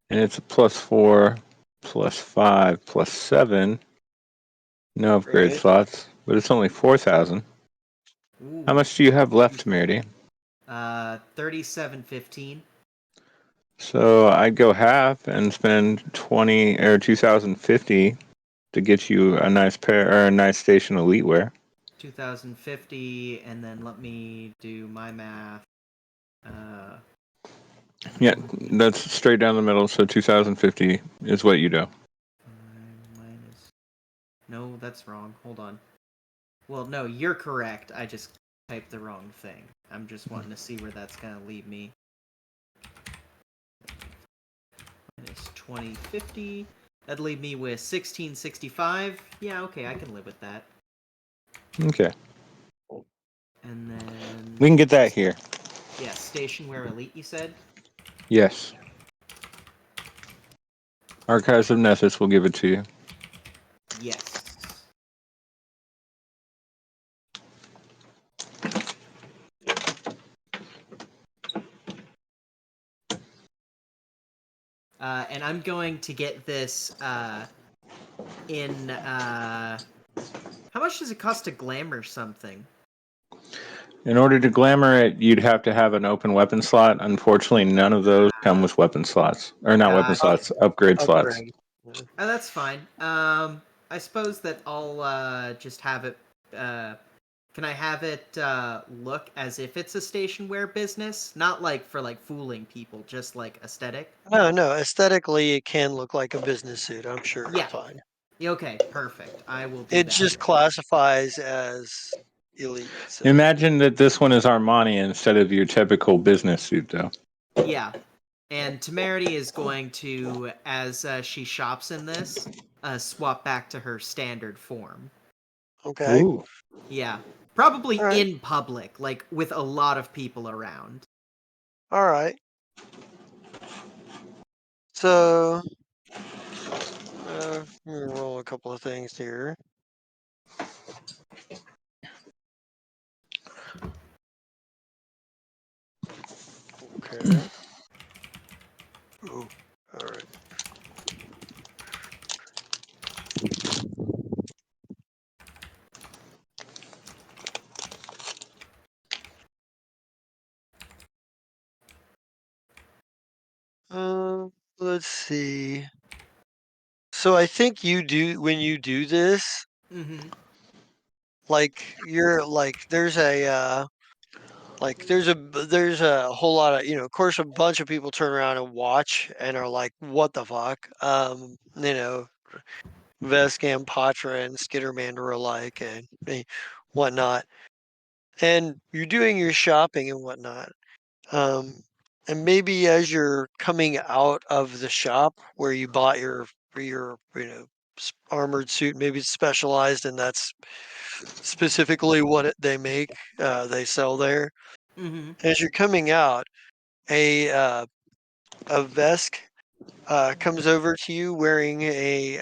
And it's a +4, +5, +7. No upgrade Right. slots, but it's only 4,000. Ooh. How much do you have left, Merity? 3715. So I'd go half and spend 20 or 2,050 to get you a nice pair or a nice Station Elite wear. 2050, and then let me do my math. Yeah, that's straight down the middle. So 2,050 is what you do. Minus. No, that's wrong. Hold on. Well, no, you're correct. I just typed the wrong thing. I'm just wanting to see where that's gonna leave me. Minus 2050. That'd leave me with 1665. Yeah, okay, I can live with that. Okay, And then we can get that here. yeah, Station Wear Elite. You said. Yes. Archives of Nessus will give it to you. Yes. And I'm going to get this in. How much does it cost to glamour something? In order to glamour it, you'd have to have an open weapon slot. Unfortunately, none of those come with weapon slots. Or not weapon Got slots, upgrade slots. Upgrade. Oh, that's fine. I suppose that I'll just have it. Can I have it look as if it's a station wear business? Not like for like fooling people, just like aesthetic. No, aesthetically it can look like a business suit. I'm sure it's Yeah. fine. Okay, perfect. I will do It that. just classifies as elite. So. Imagine that this one is Armani instead of your typical business suit, though. Yeah. And Temerity is going to, as she shops in this, swap back to her standard form. Okay. Ooh. Yeah. Probably All right. in public, like with a lot of people around. All right. So, I'm gonna roll a couple of things here. Okay. Ooh. All right. Let's see. So I think you do when you do this, Mm-hmm. Like you're like there's a whole lot of of course a bunch of people turn around and watch and are like, what the fuck? Vescam, Patra, and Skitterman are alike and whatnot. And you're doing your shopping and whatnot. Um, and maybe as you're coming out of the shop where you bought your armored suit, maybe it's specialized and that's specifically what they make, they sell there. Mm-hmm. As you're coming out, a Vesk comes over to you wearing a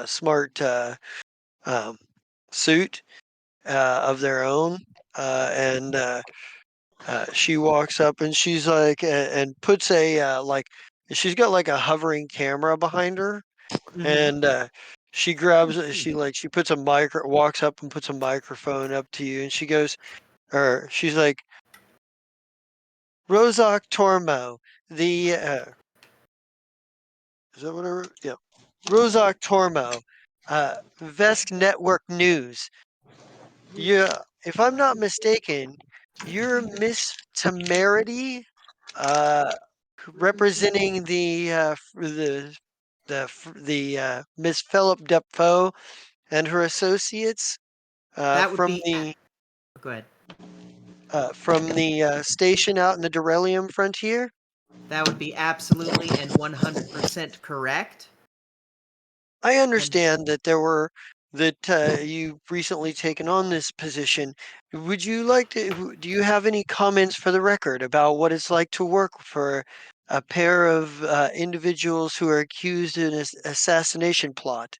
smart um, suit of their own, and she walks up and she's like, and puts she's got like a hovering camera behind her, Mm-hmm. and she grabs it. She puts walks up and puts a microphone up to you, and she's like, Rozak Tormo, the is that what I wrote? Yeah, Rozak Tormo, Vesk Network News. Yeah, if I'm not mistaken, you're Miss Temerity, uh, representing the Miss Philip Defoe and her associates That would be. Go ahead. from the station out in the Durelium frontier. That would be absolutely and 100% correct. I And understand that you've recently taken on this position. Would you like to? Do you have any comments for the record about what it's like to work for a pair of individuals who are accused in an assassination plot?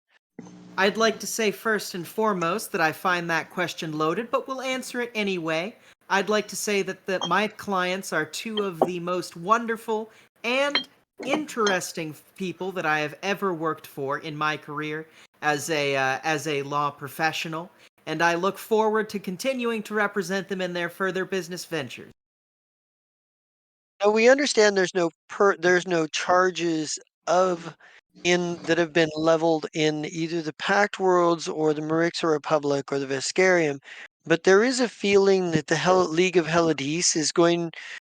I'd like to say first and foremost that I find that question loaded, but we'll answer it anyway. I'd like to say that my clients are two of the most wonderful and interesting people that I have ever worked for in my career as a law professional, and I look forward to continuing to represent them in their further business ventures. Now we understand there's no charges of in that have been leveled in either the Pact Worlds or the Marixa Republic or the Vesperium, but there is a feeling that the League of Helidis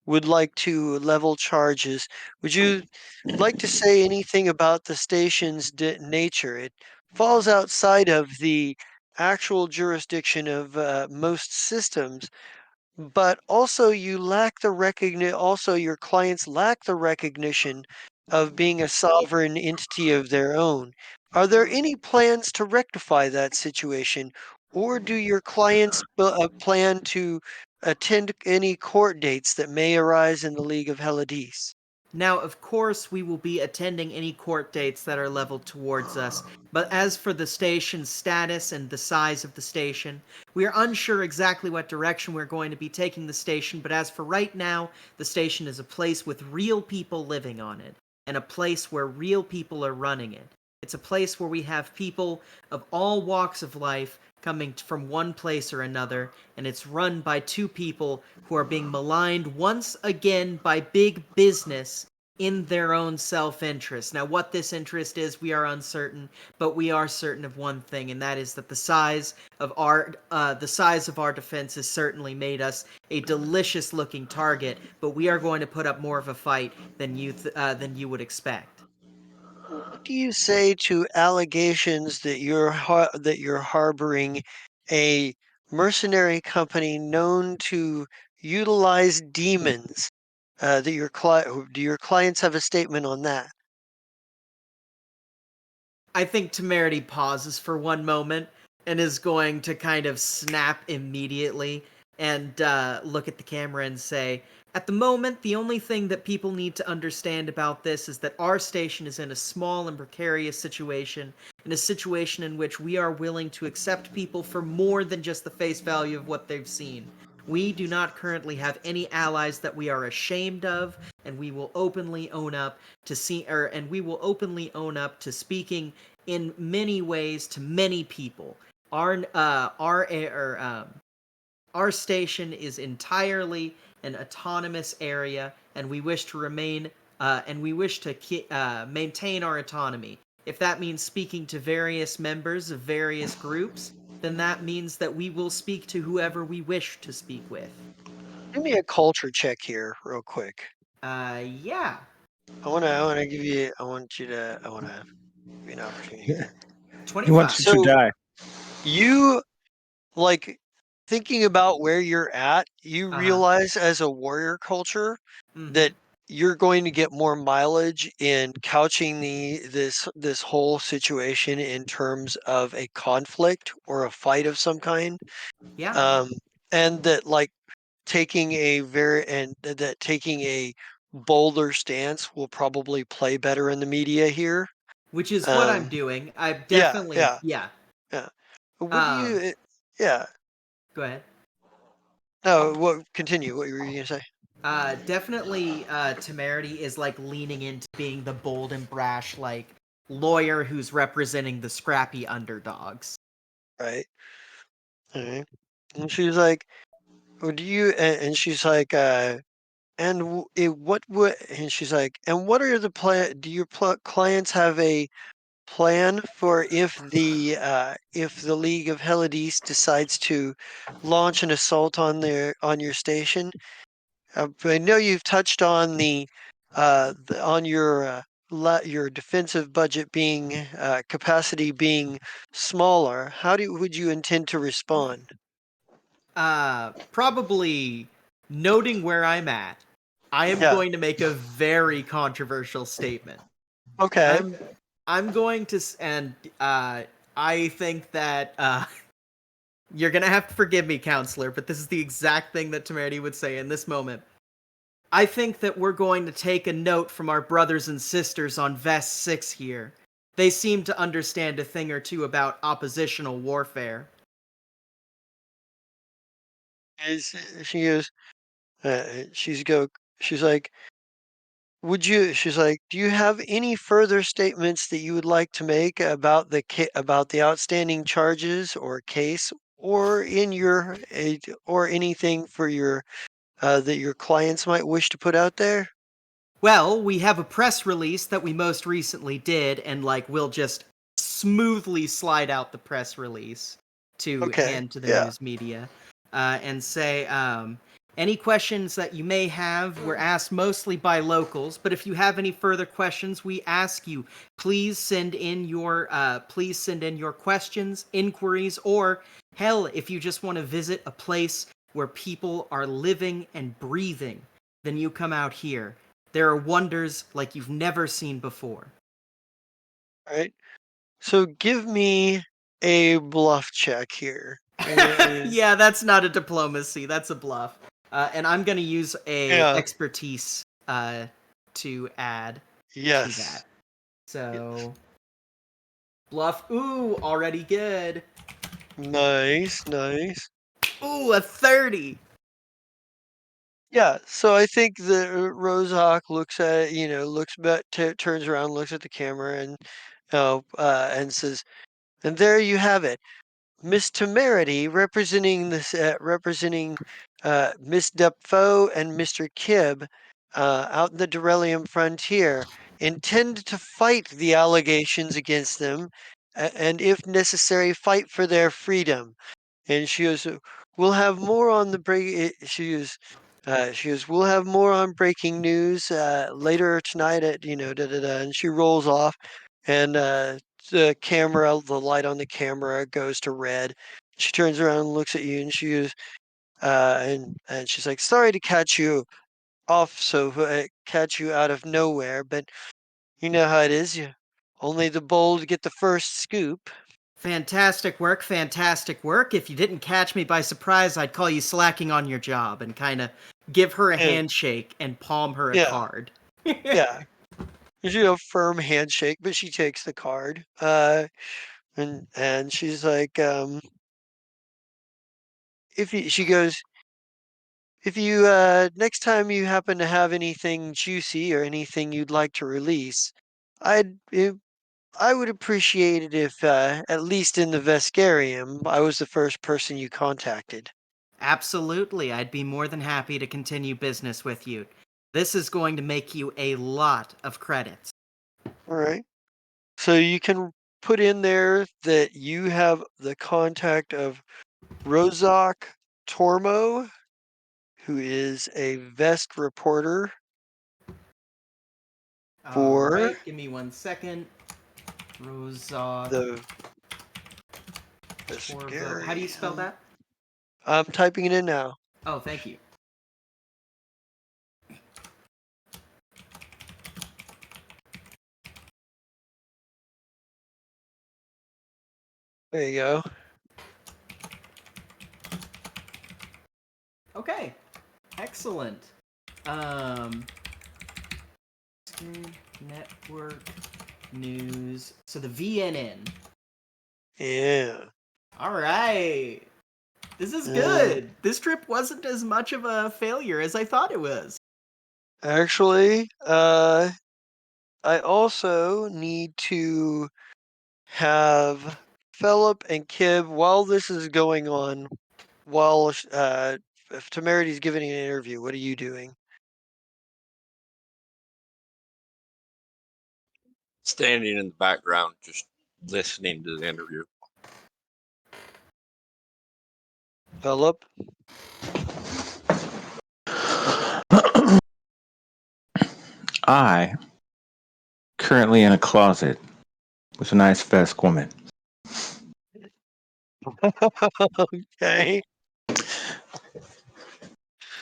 would like to level charges. Would you like to say anything about the station's nature? It falls outside of the actual jurisdiction of most systems, but also your clients lack the recognition of being a sovereign entity of their own. Are there any plans to rectify that situation, or do your clients plan to attend any court dates that may arise in the League of Helidis? Now, of course, we will be attending any court dates that are leveled towards us, but as for the station's status and the size of the station, we are unsure exactly what direction we're going to be taking the station, but as for right now, the station is a place with real people living on it, and a place where real people are running it. It's a place where we have people of all walks of life coming from one place or another, and it's run by two people who are being maligned once again by big business in their own self-interest. Now, what this interest is, we are uncertain, but we are certain of one thing, and that is that the size of our defense has certainly made us a delicious-looking target. But we are going to put up more of a fight than you would expect. What do you say to allegations that you're harboring a mercenary company known to utilize demons? Do your clients have a statement on that? I think Temerity pauses for one moment and is going to kind of snap immediately and look at the camera and say, at the moment, the only thing that people need to understand about this is that our station is in a small and precarious situation, in a situation in which we are willing to accept people for more than just the face value of what they've seen. We do not currently have any allies that we are ashamed of, and we will openly own up to speaking in many ways to many people. Our station is entirely an autonomous area, and we wish to maintain our autonomy. If that means speaking to various members of various groups, then that means that we will speak to whoever we wish to speak with. Give me a culture check here, real quick. Yeah. I wanna give you. I want you to. I wanna give you an opportunity here. He wants 25. you to So die. you like thinking about where you're at. You Uh-huh. realize as a warrior culture Mm-hmm. that you're going to get more mileage in couching this whole situation in terms of a conflict or a fight of some kind. Yeah. Um, and that like taking a bolder stance will probably play better in the media here. Which is what I'm Um, doing. I yeah, definitely, yeah, yeah. yeah. What do Um, you? Yeah. Go ahead. No. What? Continue. What were you gonna say? Definitely, Temerity is like leaning into being the bold and brash, like lawyer who's representing the scrappy underdogs. Right. All right. And she's like, "What do you?" And she's like, what would?" And she's like, "And what are the plan? Do your clients have a plan for if the League of Helades decides to launch an assault on your station? I know you've touched on on your defensive budget being capacity being smaller. Would you intend to respond?" Probably noting where I'm at, I am Yeah. going to make a very controversial statement. Okay. I'm going to, and I think that you're gonna have to forgive me, counselor, but this is the exact thing that Temerity would say in this moment. I think that we're going to take a note from our brothers and sisters on Vest 6 here. They seem to understand a thing or two about oppositional warfare. Is she goes? She's go. She's like, "Would you?" She's like, "Do you have any further statements that you would like to make about about the outstanding charges or case, or or anything for your that your clients might wish to put out there?" Well, we have a press release that we most recently did, and like we'll just smoothly slide out the press release to Okay. hand to the Yeah. news media, and say any questions that you may have were asked mostly by locals. But if you have any further questions, we ask you please send in your questions, inquiries, or hell, if you just want to visit a place where people are living and breathing, then you come out here. There are wonders like you've never seen before. All right. So give me a bluff check here. Yeah, that's not a diplomacy. That's a bluff. And I'm going to use a Yeah. expertise to add to Yes. that. So bluff. Ooh, already good. Nice. Nice. Ooh, a 30. Yeah, so I think the Rozak looks at looks back, turns around, looks at the camera, and says, "And there you have it, Miss Temerity representing Miss Defoe and Mr. Kibb out in the Durelium frontier, intend to fight the allegations against them, and if necessary, fight for their freedom." And she goes, "We'll have more on the break." She goes, "We'll have more on breaking news later tonight at da da da." And she rolls off, and the light on the camera goes to red. She turns around and looks at you, and she goes, and she's like, "Sorry to catch you out of nowhere, but you know how it is. Only the bold get the first scoop." Fantastic work, fantastic work. If you didn't catch me by surprise, I'd call you slacking on your job and kind of give her a And handshake and palm her a yeah, card. yeah. Firm handshake, but she takes the card. And she's like, she goes, "If you next time you happen to have anything juicy or anything you'd like to release, I'd eh, I would appreciate it if at least in the Vescarium, I was the first person you contacted." Absolutely, I'd be more than happy to continue business with you. This is going to make you a lot of credits. All right. So you can put in there that you have the contact of Rozak Tormo, who is a Vest reporter All for right, give me 1 second. Rozog the Torvo. How do you spell Veskarium. that? I'm typing it in now. Oh, thank you. There you go. Okay, excellent. Network news. So the VNN. Yeah. All right. This is Uh, good. This trip wasn't as much of a failure as I thought it was. Actually, I also need to have Philip and Kib while this is going on. While if Temerity's giving an interview, what are you doing? Standing in the background, just listening to the interview. Philip? I currently in a closet with a nice Vesk woman. Okay.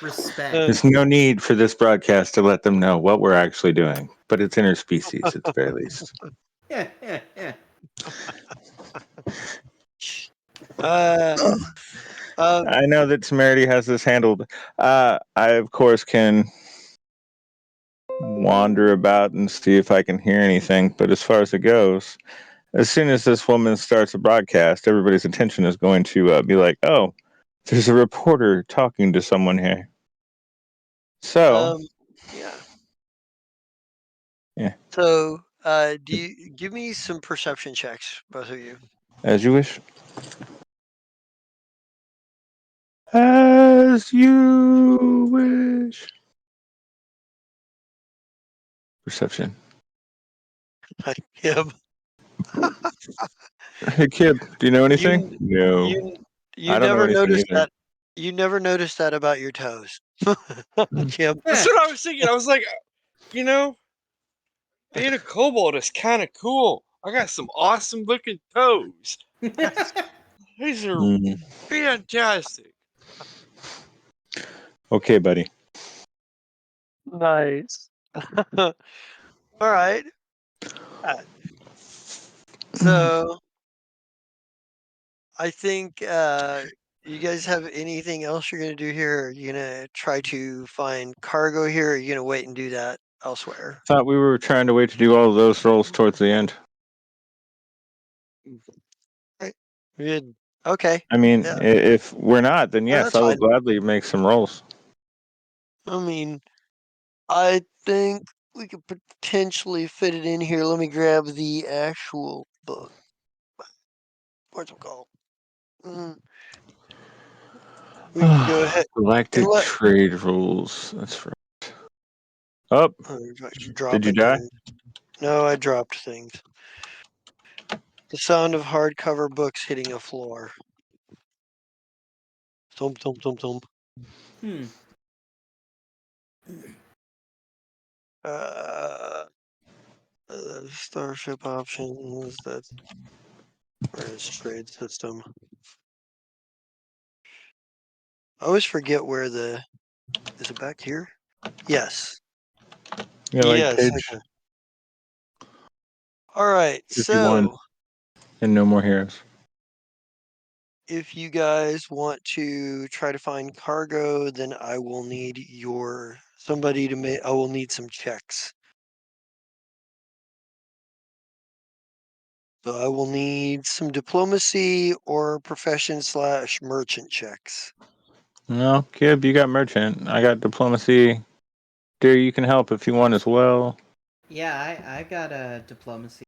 Respect. There's no need for this broadcast to let them know what we're actually doing, but it's interspecies at the very least. Yeah, yeah, yeah. Uh, I know that Temerity has this handled. I, of course, can wander about and see if I can hear anything, but as far as it goes, as soon as this woman starts a broadcast, everybody's attention is going to be like, oh, there's a reporter talking to someone here. So, yeah. Yeah. So, do you give me some perception checks, both of you? as you wish. As you wish. Perception. Kib. Hey, Kib, do you know anything? You No. you I don't know never anything noticed either. that. You never noticed that about your toes, Kib. That's what I was thinking. I was like, you know, being a kobold is kind of cool. I got some awesome looking toes. These are Mm. fantastic. Okay, buddy. Nice. All right. So I think you guys have anything else you're gonna do here? Are you gonna try to find cargo here? Or are you gonna wait and do that elsewhere? Thought we were trying to wait to do all of those rolls towards the end. Right. Good. Okay. I mean, Yeah, if we're not, then yes, that's I will fine. gladly make some rolls. I mean, I think we could potentially fit it in here. Let me grab the actual book. What's it called? Mm, we can go ahead and Galactic let. trade rules. That's right. Oh, Oh, if I should did drop you it die? then. No, I dropped things. The sound of hardcover books hitting a floor. Thump, thump, thump, thump. Hmm. Uh, Starship options. That's where is trade system. I always forget where the. Is it back here? Yes. Yeah, like Yes. page Okay. All right. 51 So and no more heroes. if you guys want to try to find cargo, then I will need your somebody to make. I will need some checks. So I will need some diplomacy or profession/merchant checks. No, Kib, you got merchant. I got diplomacy. Dear, you can help if you want as well. Yeah, I got a diplomacy.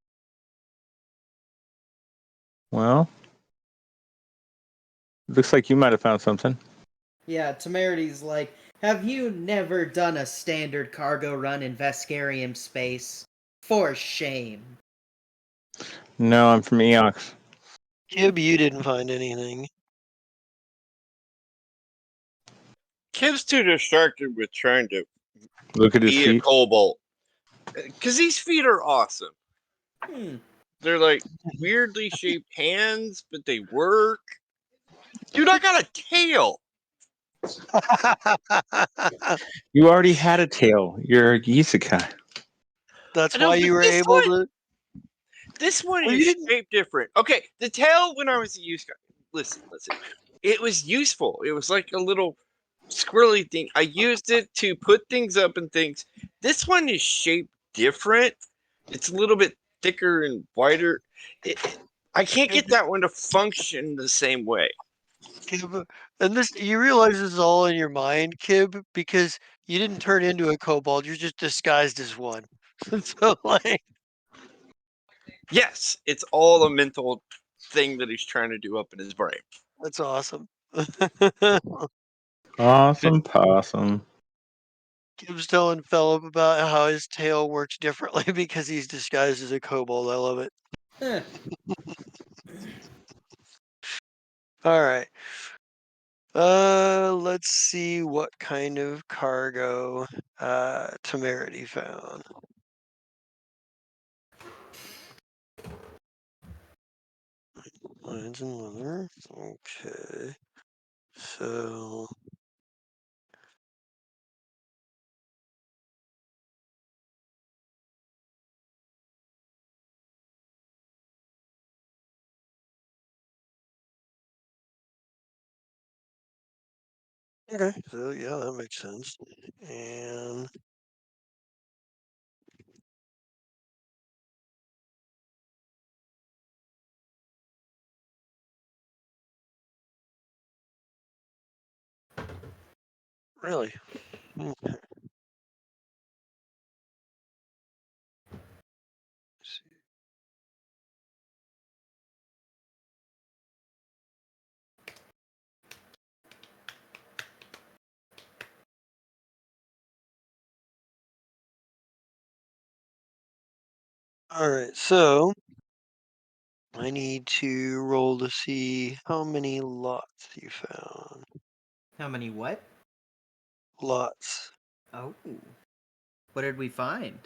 Well, looks like you might have found something. Yeah, Temerity's like, have you never done a standard cargo run in Veskarium space? For shame. No, I'm from Eox. Kib, you didn't find anything. Kid's too distracted with trying to Look at his be a feet. kobold. Because these feet are awesome. They're like weirdly shaped hands, but they work. Dude, I got a tail. You already had a tail. You're a isekai. That's I know, why but you were able to. this one Well, is you didn't. shaped different. Okay, the tail when I was a youth guy. Listen. It was useful. It was like a little squirrely thing. I used it to put things up and things. This one is shaped different. It's a little bit thicker and wider. I can't Kib, get that one to function the same way. Kib, and this you realize this is all in your mind, Kib, because you didn't turn into a kobold. You're just disguised as one. So like, Yes, it's all a mental thing that he's trying to do up in his brain. that's awesome. Awesome possum. Kib's telling Philip about how his tail works differently because he's disguised as a kobold. I love it. Eh. All right. Let's see what kind of cargo Temerity found. Lines and leather. Okay. So okay. So yeah, that makes sense. And really. Okay. Let's see. All right. So I need to roll to see how many lots you found. How many what? Lots. Oh. What did we find?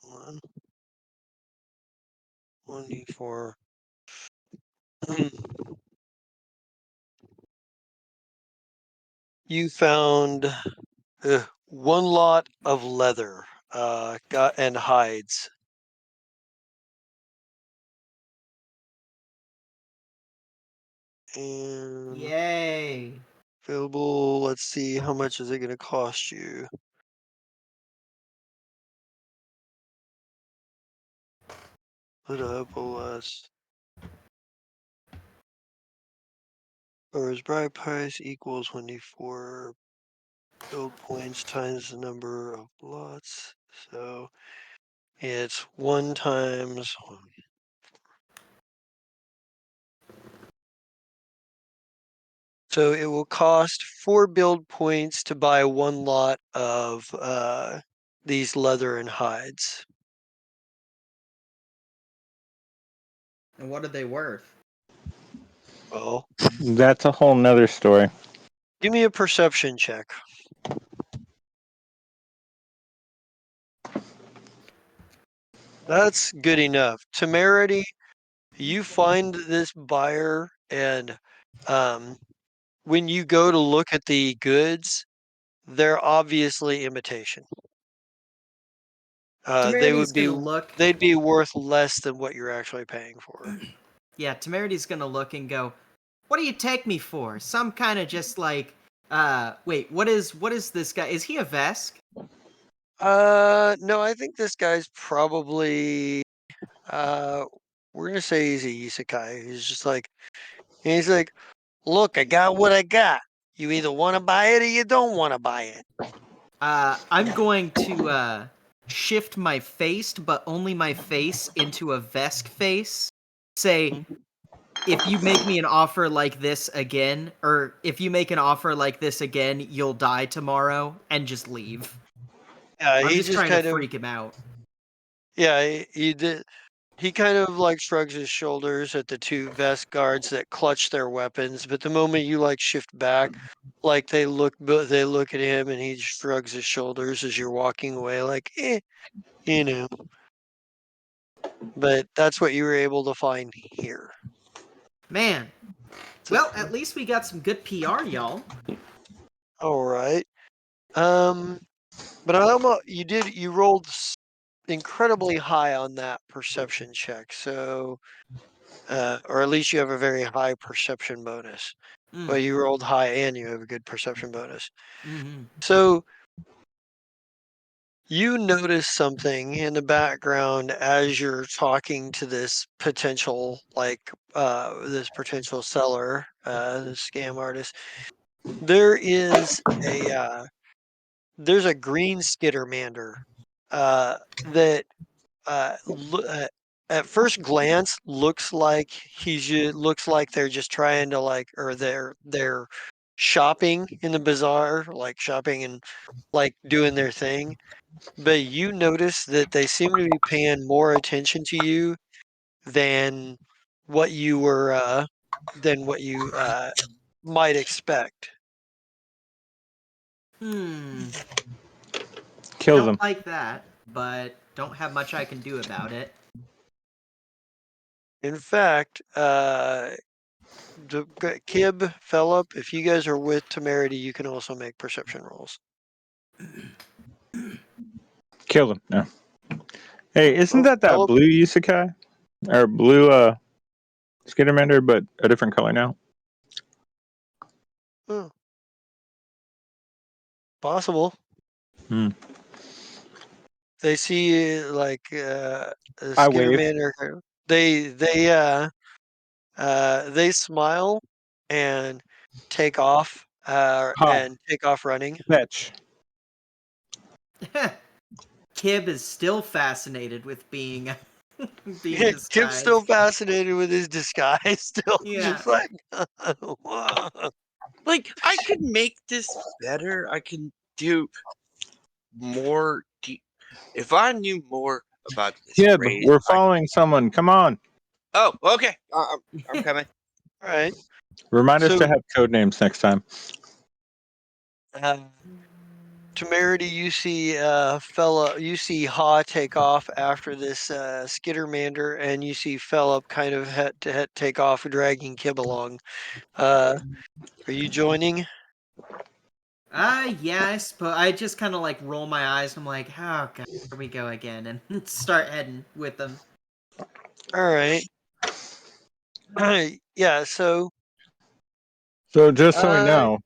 One. 1d4. You found one lot of leather got and hides. And Yay. available, let's see, how much is it going to cost you? Put up OS. Or is bright price equals 24 build points times the number of lots. So it's 1 times 1. So it will cost 4 build points to buy 1 lot of these leather and hides. And what are they worth? Well, That's a whole nother story. give me a perception check. That's good enough. Temerity, you find this buyer, and when you go to look at the goods, they're obviously imitation. They Temerity's would be gonna look. they'd be worth less than what you're actually paying for. Yeah, Temerity's gonna look and go, "What do you take me for? Some kind of just like, wait, what is this guy? Is he a Vesk?" No, I think this guy's probably uh we're gonna say he's a isekai. He's like, look, I got what I got. You either want to buy it or you don't want to buy it. I'm going to shift my face, but only my face, into a Vesk face. Say, if you make me an offer like this again, or if you make an offer like this again, you'll die tomorrow, and just leave. Yeah, I'm he just just trying to kind of freak him out. Yeah, he did. He kind of like shrugs his shoulders at the two vest guards that clutch their weapons, but the moment you like shift back, like they look at him and he shrugs his shoulders as you're walking away, like, you know. But that's what you were able to find here. Man. So, Well, at least we got some good PR, y'all. all right. But you rolled incredibly high on that perception check, so or at least you have a very high perception bonus. Well, you rolled high and you have a good perception bonus. Mm-hmm. So you notice something in the background as you're talking to this potential seller, this scam artist. There is there's a green skittermander that at first glance looks like they're just trying to or they're shopping in the bazaar, like shopping and like doing their thing. But you notice that they seem to be paying more attention to you than what you were than what you might expect. Kills Don't him. like that, but don't have much I can do about it. In fact, Kib, Philip, if you guys are with Temerity, you can also make perception rolls. Kills him. No. Hey, isn't Oh, that Philip? blue Isekai? Or blue Skittermander, but a different color now? Oh, possible. Hmm. They see like I wave. Skitterman or they smile and take off Ha. running. Fetch. Kib is still fascinated with being being Kim's still disguised. fascinated with his disguise, still Yeah. just like whoa. Like, I could make this better. I can do more. If I knew more about this Kib, race, we're following someone. Come on. Oh, okay. I'm coming. All right. Remind us to So have code names next time. Temerity, you see Ha take off after this Skittermander, and you see Philip kind of take off, dragging Kib along. Are you joining? Yeah, I suppose. I just kind of like roll my eyes. I'm like, oh god, here we go again, and start heading with them. All right. Yeah. So, So just so we uh, know,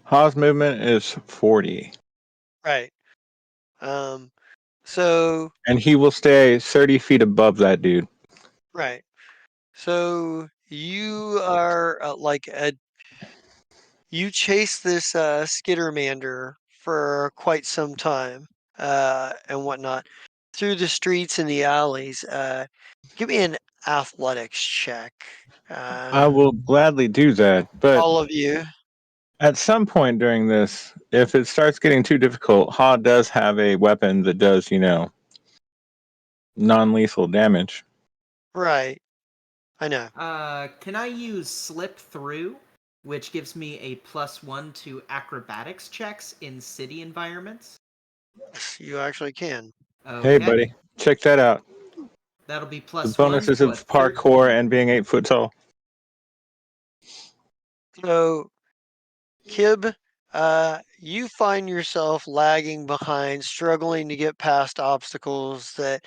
Ha's movement is 40. right. So And he will stay 30 feet above that dude. right. So you are you chase this Skittermander for quite some time and whatnot through the streets and the alleys. Give me an athletics check. I will gladly do that, but All of you. at some point during this, if it starts getting too difficult, Ha does have a weapon that does, non-lethal damage. Right. I know. Can I use slip through, which gives me a +1 to acrobatics checks in city environments? Yes, you actually can. Hey, Okay, buddy, check that out. that'll be The +1, bonuses so of a parkour 13. and being 8 foot tall. So, Kib, you find yourself lagging behind, struggling to get past obstacles that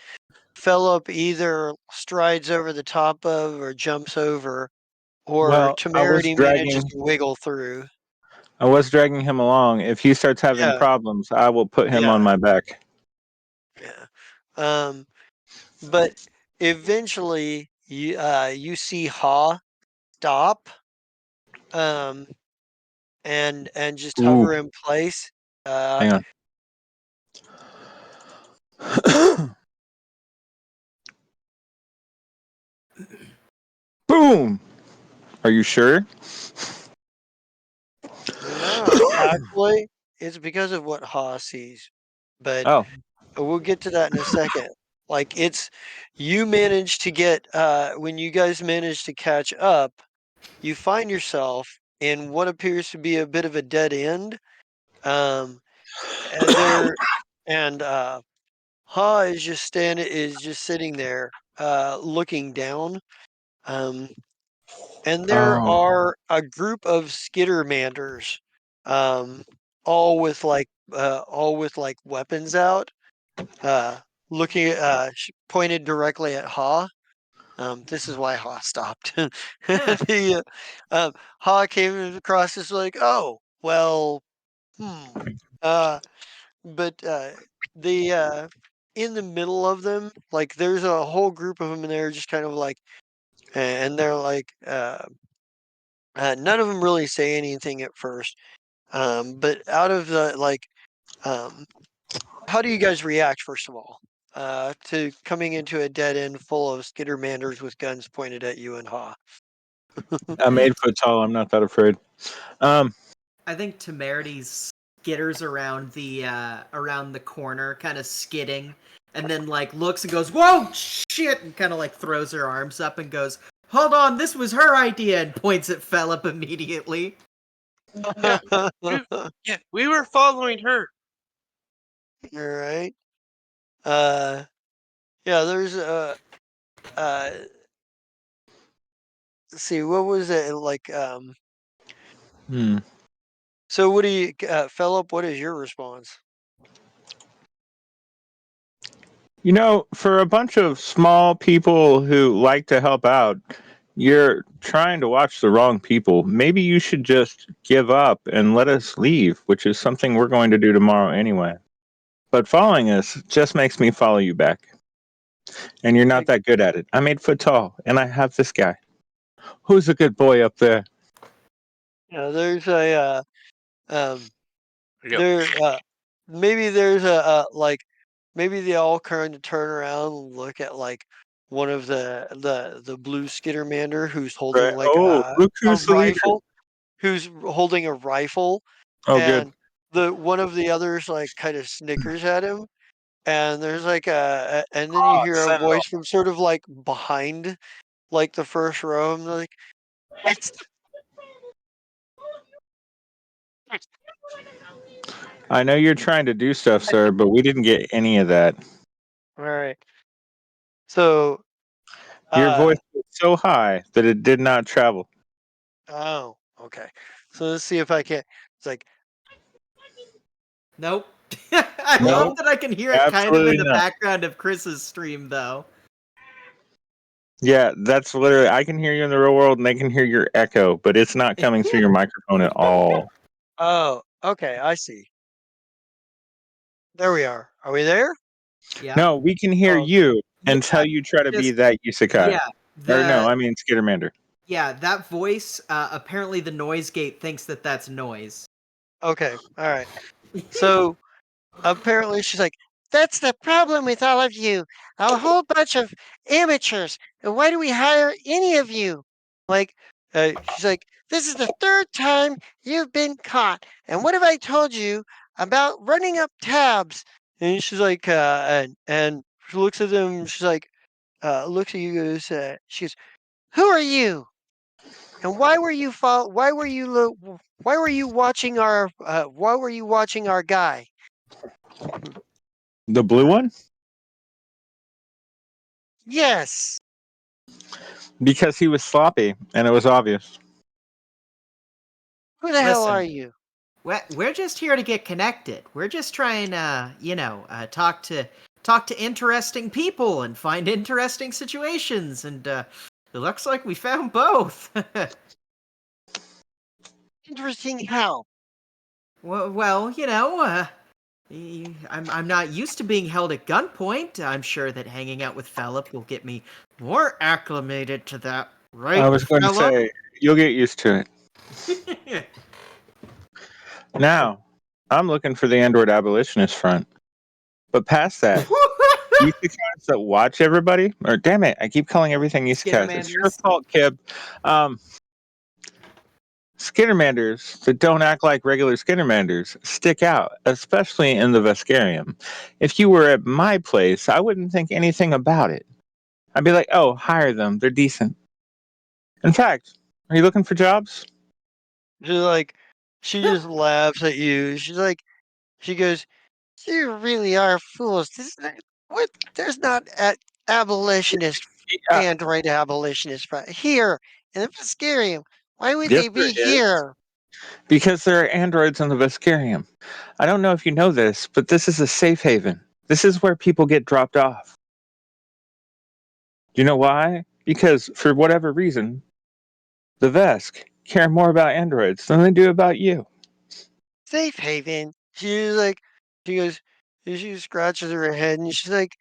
Philip either strides over the top of or jumps over, or Well, Temerity manages to wiggle through. I was dragging him along. If he starts having Yeah, problems, I will put him on yeah, my back. yeah. But eventually, you see Ha stop, um, and just Ooh, hover in place. Uh, hang on. Boom. Are you sure? no, actually, it's because of what Ha sees. But Oh, we'll get to that in a second. Like you manage to get when you guys manage to catch up, you find yourself in what appears to be a bit of a dead end. And there and Ha is just sitting there looking down. And there Oh, are a group of skittermanders, um, all with like weapons out, looking pointed directly at Ha. This is why Ha stopped. Huh. the Ha came across as like, oh well, hmm. Uh, but the in the middle of them, like there's a whole group of them, and they're just kind of like, and they're like, none of them really say anything at first. But out of the um, how do you guys react first of all to coming into a dead end full of skittermanders with guns pointed at you and Ha? I'm 8 foot tall. I'm not that afraid. I think Temerity skitters around the corner, kind of skidding, and then like looks and goes, "Whoa, shit!" and kind of like throws her arms up and goes, "Hold on, this was her idea," and points at Philip immediately. Yeah, we were following her. All right. Uh, yeah. There's uh, let's see. What was it like? Hmm. So what do you, Philip? What is your response? You know, for a bunch of small people who like to help out, you're trying to watch the wrong people. Maybe you should just give up and let us leave, which is something we're going to do tomorrow anyway. But following us just makes me follow you back. And you're not Like, that good at it. I'm 8 foot tall, and I have this guy. Who's a good boy up there? there's a um, Yep. there maybe there's like maybe they all kind of turn around and look at like one of the blue skittermander who's holding Right. like Oh, look a who's the leader. rifle, who's holding a rifle, Oh, good. and the one of the others like kind of snickers at him, and there's like and then you Oh, hear a Sentinel. voice from sort of like behind like the first row, and they're like, it's I know you're trying to do stuff, sir, but we didn't get any of that. all right. So Your uh voice was so high that it did not travel. oh, okay. So let's see if I can. It's like, Nope. I love No, that I can hear it kind of in absolutely the not. background of Chris's stream, though. Yeah, that's literally. I can hear you in the real world, and they can hear your echo, but it's not coming through your microphone at all. oh, okay, I see. There we are. Are we there? Yeah. No, we can hear Oh, you Yeah. until you try to be Just that Isekai. yeah. Or no, The I mean Skittermander. Yeah, that voice, apparently the noise gate thinks that that's noise. okay. All right. So apparently she's like, that's the problem with all of you. A whole bunch of amateurs. And why do we hire any of you? Like, she's like, this is the third time you've been caught. And what have I told you about running up tabs? And she's like, and she looks at them. She's like, looks at you guys. She goes, who are you? And why were you watching our guy? The blue Uh, one? yes. Because he was sloppy, and it was obvious. Who the hell are Listen, you? we're just here to get connected. We're just trying to, talk to interesting people and find interesting situations, and it looks like we found both. Interesting how? well, I'm not used to being held at gunpoint. I'm sure that hanging out with Philip will get me more acclimated to that, I right, was going to Philip? say, you'll get used to it. Now, I'm looking for the Android Abolitionist Front. But past that, isekais that watch everybody, or damn it, I keep calling everything isekais. It's your Skittermanders. fault, Kib. Um, Skinnermanders that don't act like regular Skinnermanders stick out, especially in the Veskarium. If you were at my place, I wouldn't think anything about it. I'd be like, oh, hire them. They're decent. In fact, are you looking for jobs? She's like, she just laughs at you. She goes, "You really are fools. What? There's not abolitionist Yeah. android abolitionist here in the Fiscarium. Why would Yes, they there be is. here?" Because there are androids in the Veskarium. I don't know if you know this, but this is a safe haven. This is where people get dropped off. Do you know why? Because, for whatever reason, the Vesk care more about androids than they do about you. Safe haven. She's like, she goes, she scratches her head and she's like,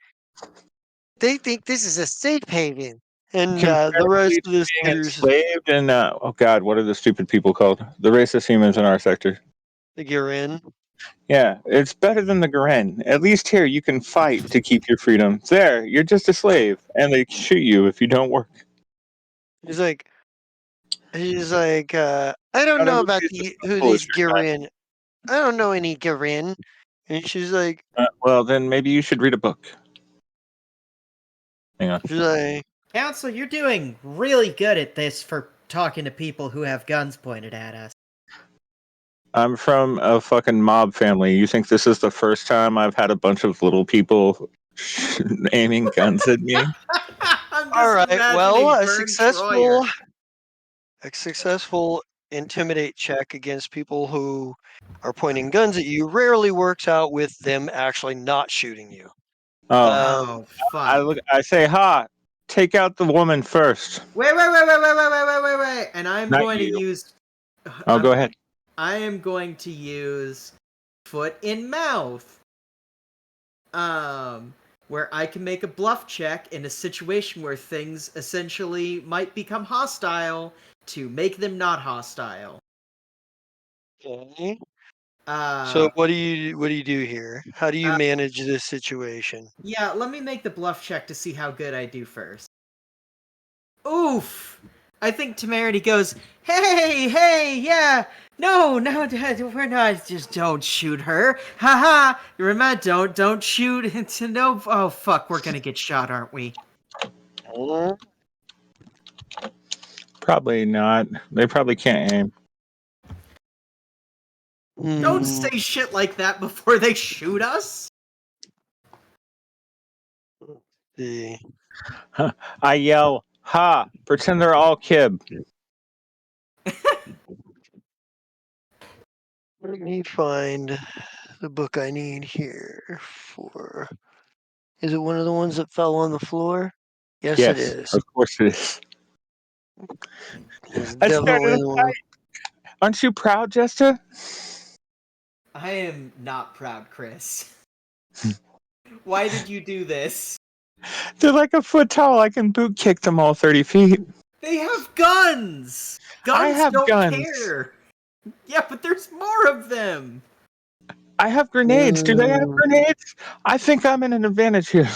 they think this is a safe haven. And the rest Comparatively of the to being senators, enslaved and, oh god, what are the stupid people called? The racist humans in our sector. the Girin. Yeah, it's better than the Garen. At least here you can fight to keep your freedom. There, you're just a slave, and they shoot you if you don't work. He's like, I don't Not know everybody about is as who simple these as your kind. Girin. I don't know any Girin. And Well, then maybe you should read a book. Hang on. she's like, Council, you're doing really good at this for talking to people who have guns pointed at us. I'm from a fucking mob family. You think this is the first time I've had a bunch of little people aiming guns at me? I'm all just right, well, imagining Vern Troyer. a successful intimidate check against people who are pointing guns at you rarely works out with them actually not shooting you. Oh, Oh, fuck. I say, ha! Take out the woman first. Wait. And I'm Not going to you. use Oh, go ahead. I am going to use foot in mouth. Where I can make a bluff check in a situation where things essentially might become hostile to make them not hostile. Okay. So Uh, what do you do here? How do you uh, manage this situation? yeah, let me make the bluff check to see how good I do first. Oof! I think Temerity goes, hey, yeah, no, we're not, just don't shoot her. Haha, remember, don't shoot into no, oh fuck, we're gonna get shot, aren't we? Probably not. They probably can't aim. Don't Hmm. say shit like that before they shoot us! See. I yell, ha! Pretend they're all Kib. Let me find the book I need here for. Is it one of the ones that fell on the floor? Yes, it Yes, is. of course it is. It's I started definitely a the one. fight. Aren't you proud, Jester? I am not proud, Chris. Why did you do this? They're like a foot tall. I can boot kick them all 30 feet. They have guns! I Guns have don't guns. care! Yeah, but there's more of them! I have grenades. Do they have grenades? I think I'm in an advantage here.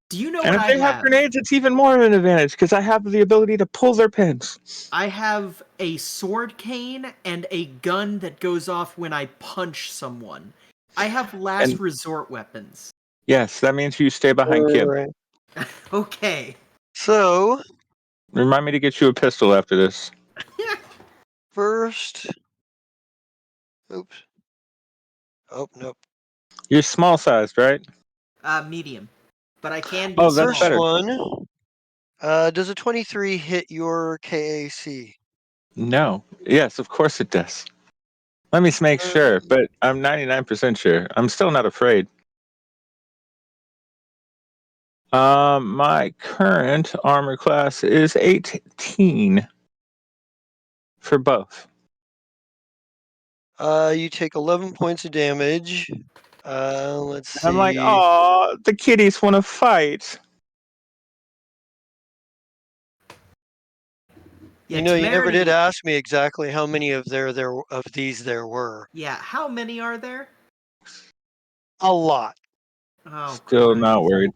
Do you know And what if I they have have? grenades, it's even more of an advantage because I have the ability to pull their pins. I have a sword cane and a gun that goes off when I punch someone. I have last And resort weapons. yes, that means you stay behind Kib. Right. Okay. So Remind me to get you a pistol after this. first, oops. Oh nope. You're small sized, right? Medium. But I can be Oh, that's First better. small. one. Does a 23 hit your KAC? No. Yes, of course it does. Let me make sure, but I'm 99% sure. I'm still not afraid. My current armor class is 18 for both. You take 11 points of damage. Let's And I'm like, see. oh, the kitties want to fight. Yeah, You never did temerity. ask me exactly how many of these there were. Yeah, how many are there? A lot. Oh, Still Christ. not worried.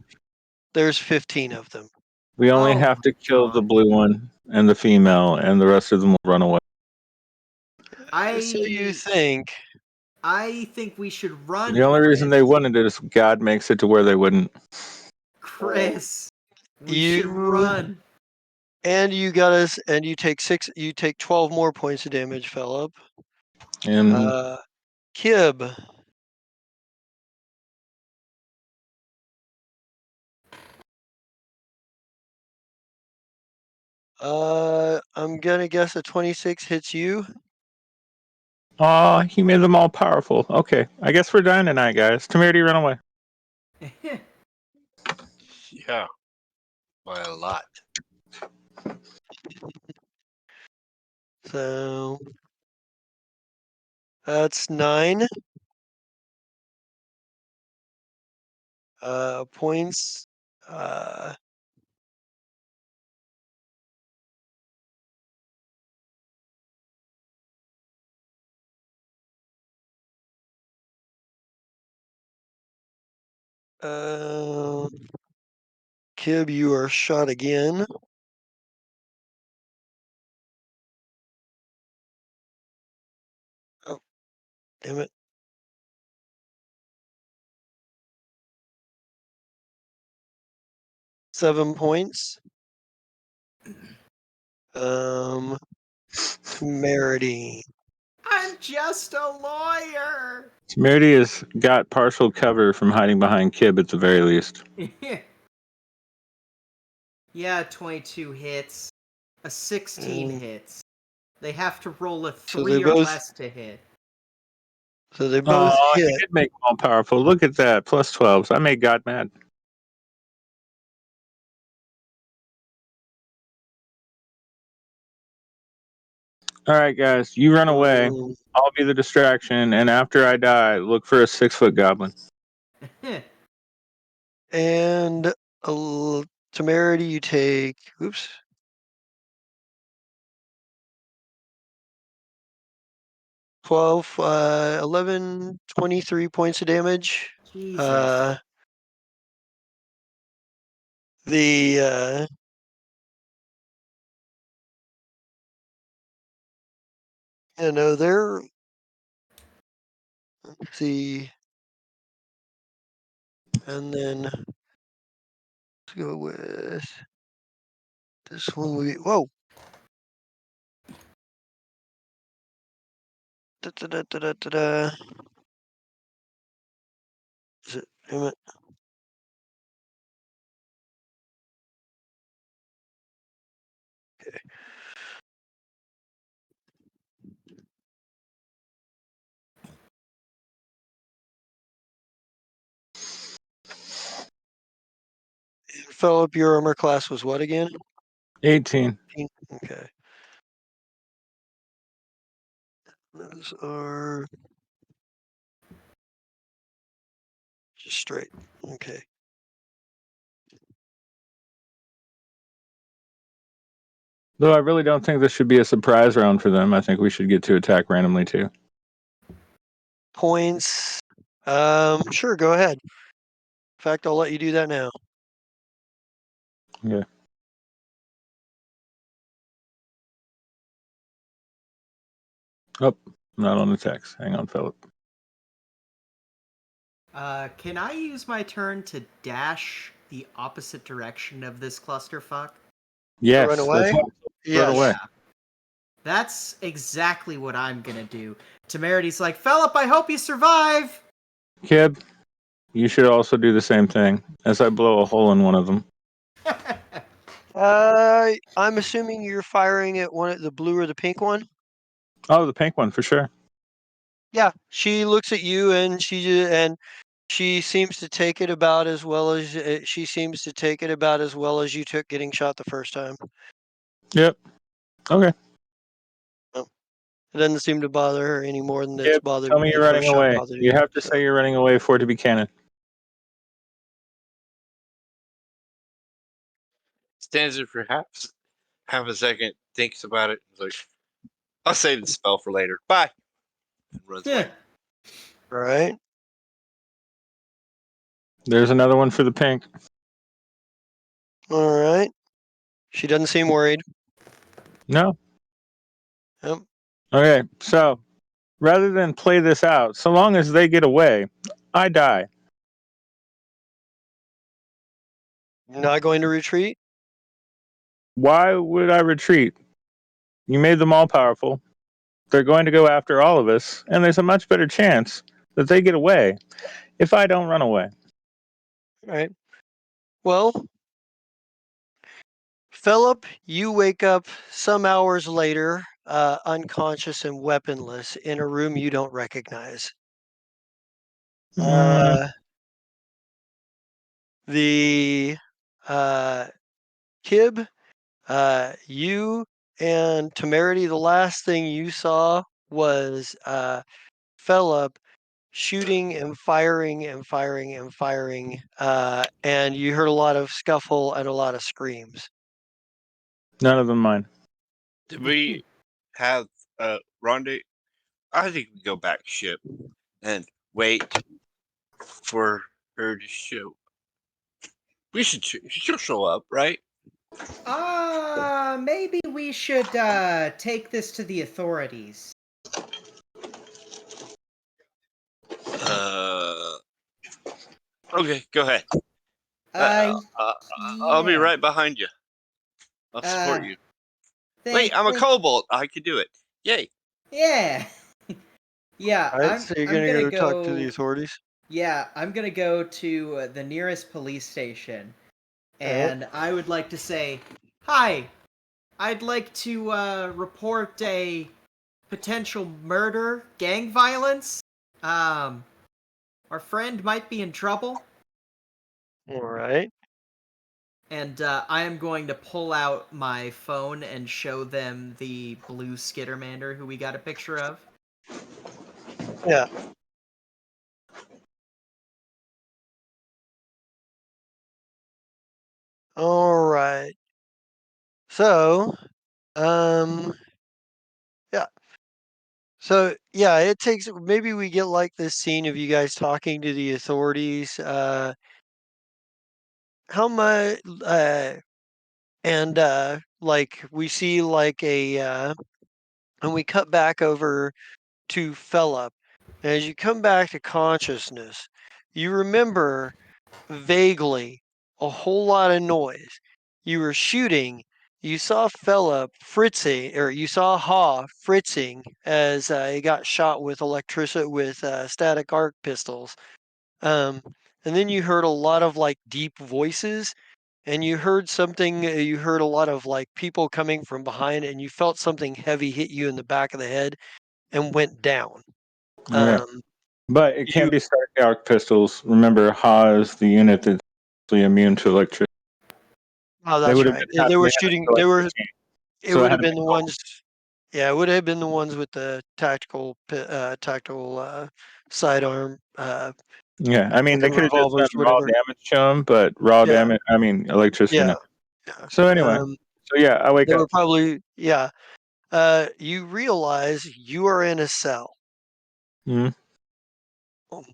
There's 15 of them. We only Oh, have to kill the God. blue one and the female, and the rest of them will run away. So you I think. I think we should run. The only reason Chris. they wouldn't is God makes it to where they wouldn't. Chris, we should You run. and you got us, and you take 12 more points of damage, Philip. And Kib. I'm gonna guess a 26 hits you. oh, he made them all powerful. Okay, I guess we're done tonight, guys. Temerity, run away. Yeah, by a lot. So that's 9 points. Uh, uh, Kib, you are shot again. Oh, damn it. Seven points. Temerity. I'm just a lawyer. Temerity has got partial cover from hiding behind Kib at the very least. Yeah, 22 hits. A 16 Mm. hits. They have to roll a So they 3 or both less to hit. Oh, he hit. did make them all powerful. Look at that. Plus 12s. I made God mad. All right, guys, you run away. Um, I'll be the distraction, and after I die, look for a 6-foot goblin. and Temerity, you take. Oops. Twelve, 11, 23 points of damage. Jesus. The they're, let's see, and then let's go with this one. Whoa. Da, da, da, da, da, da, da. Is it? Damn it. Okay. Philip, your armor class was what again? 18. Okay. Those are just straight. Okay. Though I really don't think this should be a surprise round for them. I think we should get to attack randomly too. Points. Sure, go ahead. In fact, I'll let you do that now. Yeah. Oh, not on the text. Hang on, Philip. Can I use my turn to dash the opposite direction of this clusterfuck? Yes, run that's away? why. Yes. Run away. That's exactly what I'm gonna do. Temerity's like, Philip, I hope you survive! Kib, you should also do the same thing as I blow a hole in one of them. I'm assuming you're firing at the blue or the pink one. Oh, the pink one for sure. Yeah, she looks at you and she seems to take it about as well as you took getting shot the first time. Yep. Okay. It doesn't seem to bother her any more than it's Kib, bothered tell me the you're running first shot away. bothered You you. have to So. say you're running away for it to be canon. Stands there for half a second, thinks about it. It's like, I'll save the spell for later. Bye. And runs away. Right. There's another one for the pink. All right. She doesn't seem worried. No. Yep. Okay, so rather than play this out, so long as they get away, I die. Not going to retreat? Why would I retreat? You made them all powerful. They're going to go after all of us, and there's a much better chance that they get away if I don't run away. Right. Well, Philip, you wake up some hours later, unconscious and weaponless in a room you don't recognize. Mm, The Kib, you and Temerity, the last thing you saw was Philip shooting and firing and firing and firing, and you heard a lot of scuffle and a lot of screams. none of them mine. Did we have a rendezvous? I think we go back ship and wait for her to show. We should. She'll show up, right? Maybe we should take this to the authorities. Uh. Okay, go ahead. Uh, I'll be yeah. right behind you. I'll support Uh, you. Wait, thank, I'm a thank, kobold. I can do it. Yay! yeah. Yeah, All right, so you're I'm gonna gonna go talk to the go. authorities. Yeah, I'm gonna go to the nearest police station, All right. and I would like to say, "Hi, I'd like to report a potential murder, gang violence. Um, our friend might be in trouble." All right. And I am going to pull out my phone and show them the blue Skittermander who we got a picture of. Yeah. All right. So, yeah. So, yeah, it takes maybe we get like this scene of you guys talking to the authorities. How much and like we see like and we cut back over to Philip. And as you come back to consciousness, you remember vaguely a whole lot of noise. You were shooting. You saw Philip fritzing, or you saw Ha fritzing as he got shot with electricity with static arc pistols. Um, and then you heard a lot of like deep voices, and you heard something. You heard a lot of like people coming from behind, and you felt something heavy hit you in the back of the head and went down. Okay. Um, But it you can't be static arc pistols. Remember, Ha is the unit that's actually immune to electricity. oh, They that's would have right. been They were tapping shooting. into They were. electricity. It So it would had have to been be the cold. ones. Yeah, it would have been the ones with the tactical sidearm, Yeah, I mean, like a they could have just done revolvers, raw whatever. damage to them, but raw Yeah, damage, I mean, electricity, yeah, no. yeah. So anyway, Um, so yeah, I wake they were up. probably yeah. You realize you are in a cell, Mm, um,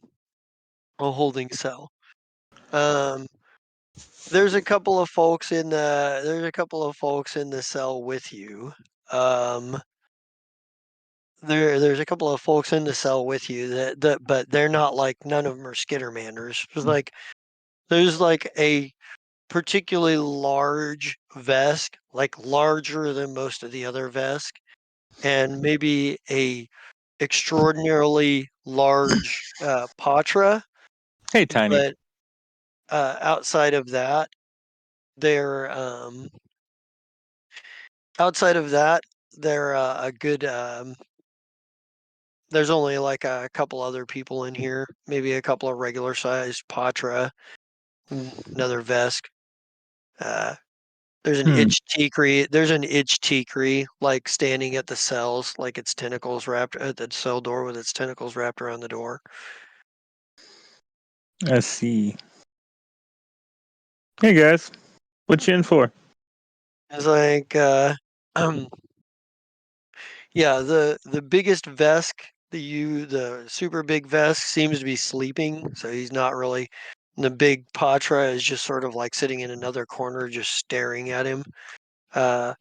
a holding cell. Um, there's a couple of folks in the cell with you. Um, there's a couple of folks in the cell with you but they're not like none of them are skittermanders. There's like a particularly large Vesk, like larger than most of the other Vesk, and maybe a extraordinarily large Patra. hey, Tiny. But outside of that, they're outside of that, they're a good. There's only like a couple other people in here, maybe a couple of regular sized Patra, another Vesk. Uh, There's an Hmm, itch tikri. There's an itch tikri like standing at the cells, like its tentacles wrapped at the cell door with its tentacles wrapped around the door. let's see. Hey, guys. What you in for? It's like, yeah, the biggest Vesk, the super big Vesk seems to be sleeping, so he's not really. And the big Patra is just sort of like sitting in another corner, just staring at him. Uh,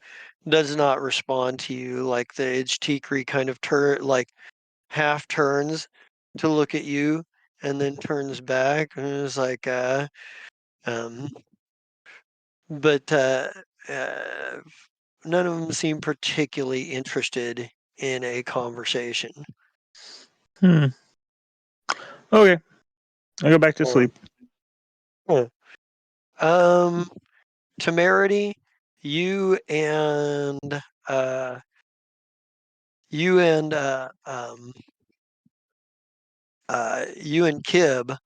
does not respond to you. Like the Ijtikri kind of half turns to look at you and then turns back and is like, um, but none of them seem particularly interested in a conversation. Okay, I go back to Or, sleep. Temerity, you and you and you and Kib,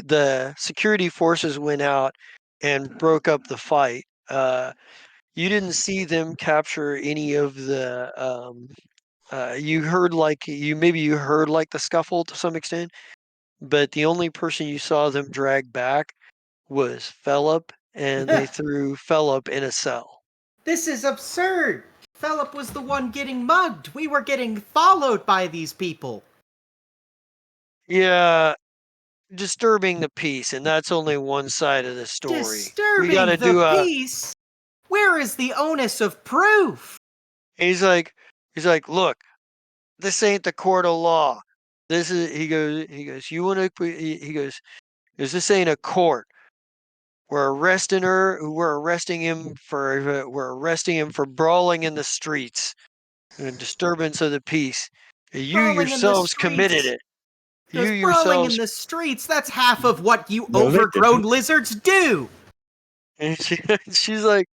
the security forces went out and broke up the fight. You didn't see them capture any of the. You heard you heard like the scuffle to some extent, but the only person you saw them drag back was Philip, and they threw Philip in a cell. This is absurd! Philip was the one getting mugged. We were getting followed by these people. Yeah, disturbing the peace, and that's only one side of the story. We got Disturbing to the do a. peace? Where is the onus of proof? He's like, look, this ain't the court of law. This is. He goes. You want to? He goes. This ain't a court. We're arresting her. We're arresting him for. We're arresting him for brawling in the streets and disturbance of the peace. You Brawling in the yourselves committed streets. it. You Because brawling in yourselves. the streets, that's half of what you No, they overgrown didn't. lizards do! And she's like,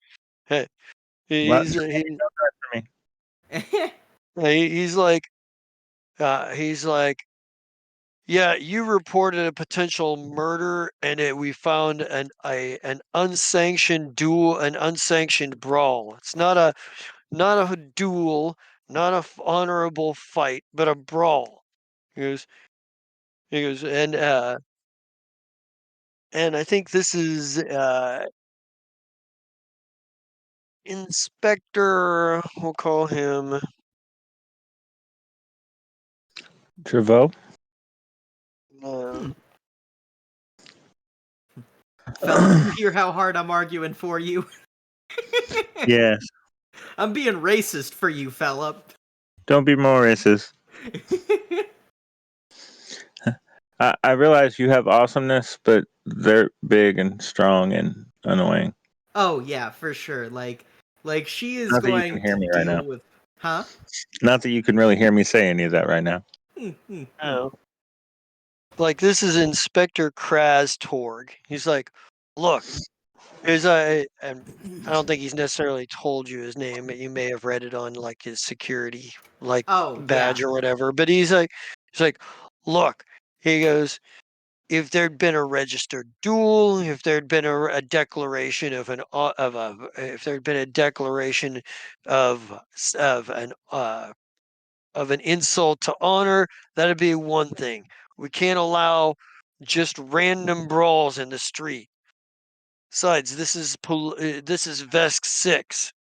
hey, What? he's he, For me. he's like, he's like, yeah, you reported a potential murder, and we found an unsanctioned duel, an unsanctioned brawl. It's not a duel, not a honorable fight, but a brawl. He goes, and I think this is Inspector. We'll call him. Trevor. Philip, you hear how hard I'm arguing for you? Yes. I'm being racist for you, Philip. Don't be more racist. I realize you have awesomeness, but they're big and strong and annoying. Oh yeah, for sure. Like she is Not that you can going hear to me right now. deal with, huh? Not that you can really hear me say any of that right now. Oh. Like this is Inspector Kraz Torg. He's like, look, and I don't think he's necessarily told you his name, but you may have read it on like his security Oh yeah. badge or whatever. But he's like, look, he goes, if there'd been a registered duel, if there'd been a declaration if there'd been a declaration of of an insult to honor, that'd be one thing. We can't allow just random brawls in the street. Besides, this is Vesk 6.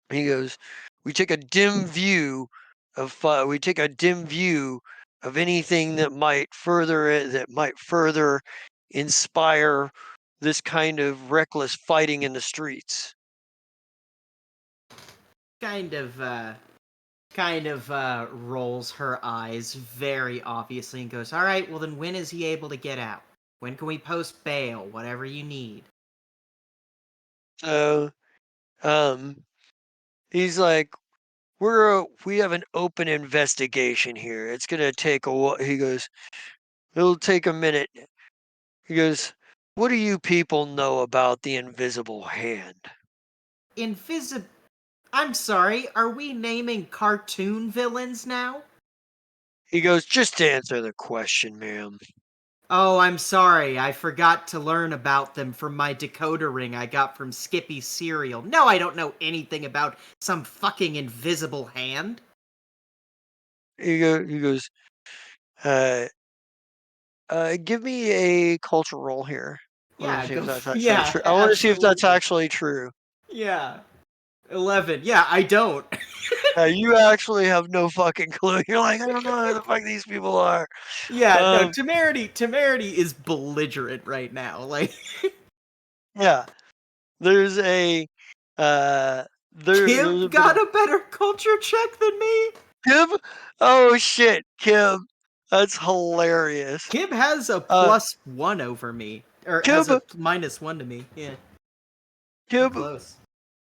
He goes, we take a dim view of anything that might further inspire this kind of reckless fighting in the streets. Kind of rolls her eyes very obviously and goes, all right, well then when is he able to get out? When can we post bail? Whatever you need. So, he's like, we have an open investigation here. It's gonna take a while. He goes, it'll take a minute. He goes, what do you people know about the invisible hand? I'm sorry, are we naming cartoon villains now? He goes, just answer the question, ma'am. Oh, I'm sorry. I forgot to learn about them from my decoder ring I got from Skippy's cereal. No, I don't know anything about some fucking invisible hand. He goes, uh, give me a culture roll here. I want Yeah, to see if that's actually yeah, true. I want to see if that's absolutely. actually true. Yeah. 11. Yeah, I don't. You actually have no fucking clue. You're like, I don't know who the fuck these people are. Yeah, no, Temerity is belligerent right now. Like, Yeah. there's a there's a Kib bit got of a better culture check than me. Kib. Oh shit, Kib. That's hilarious. Kib has a Uh, +1 over me, or has Kib, a -1 to me. Yeah, we're Kib, close.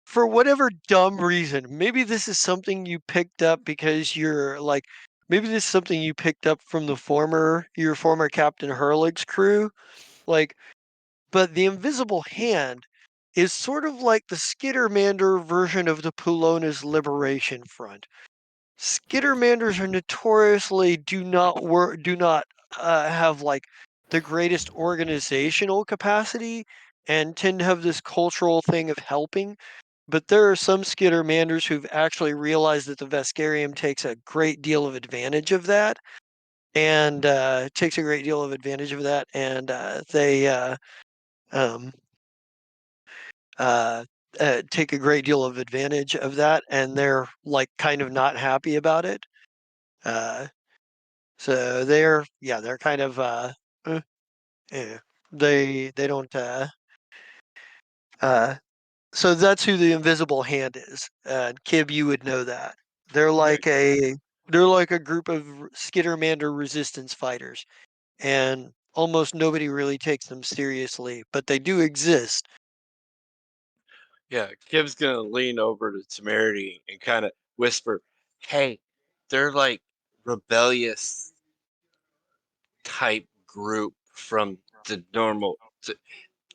for whatever dumb reason, maybe this is something you picked up because you're like, maybe this is something you picked up from your former Captain Hurlig's crew. Like, but the invisible hand is sort of like the Skittermander version of the Pulona's Liberation Front. Skittermanders are notoriously do not have like the greatest organizational capacity and tend to have this cultural thing of helping. But there are some Skittermanders who've actually realized that the Veskarium takes a great deal of advantage of that, and they um, uh, take a great deal of advantage of that, and they're like kind of not happy about it. Uh, so they're kind of uh, eh, they don't uh, so that's who the invisible hand is. Kib, you would know that. They're Okay. like a they're like a group of Skittermander resistance fighters, and almost nobody really takes them seriously, but they do exist. Yeah, Kim's gonna lean over to Temerity and kind of whisper, "Hey, they're like rebellious type group from the normal.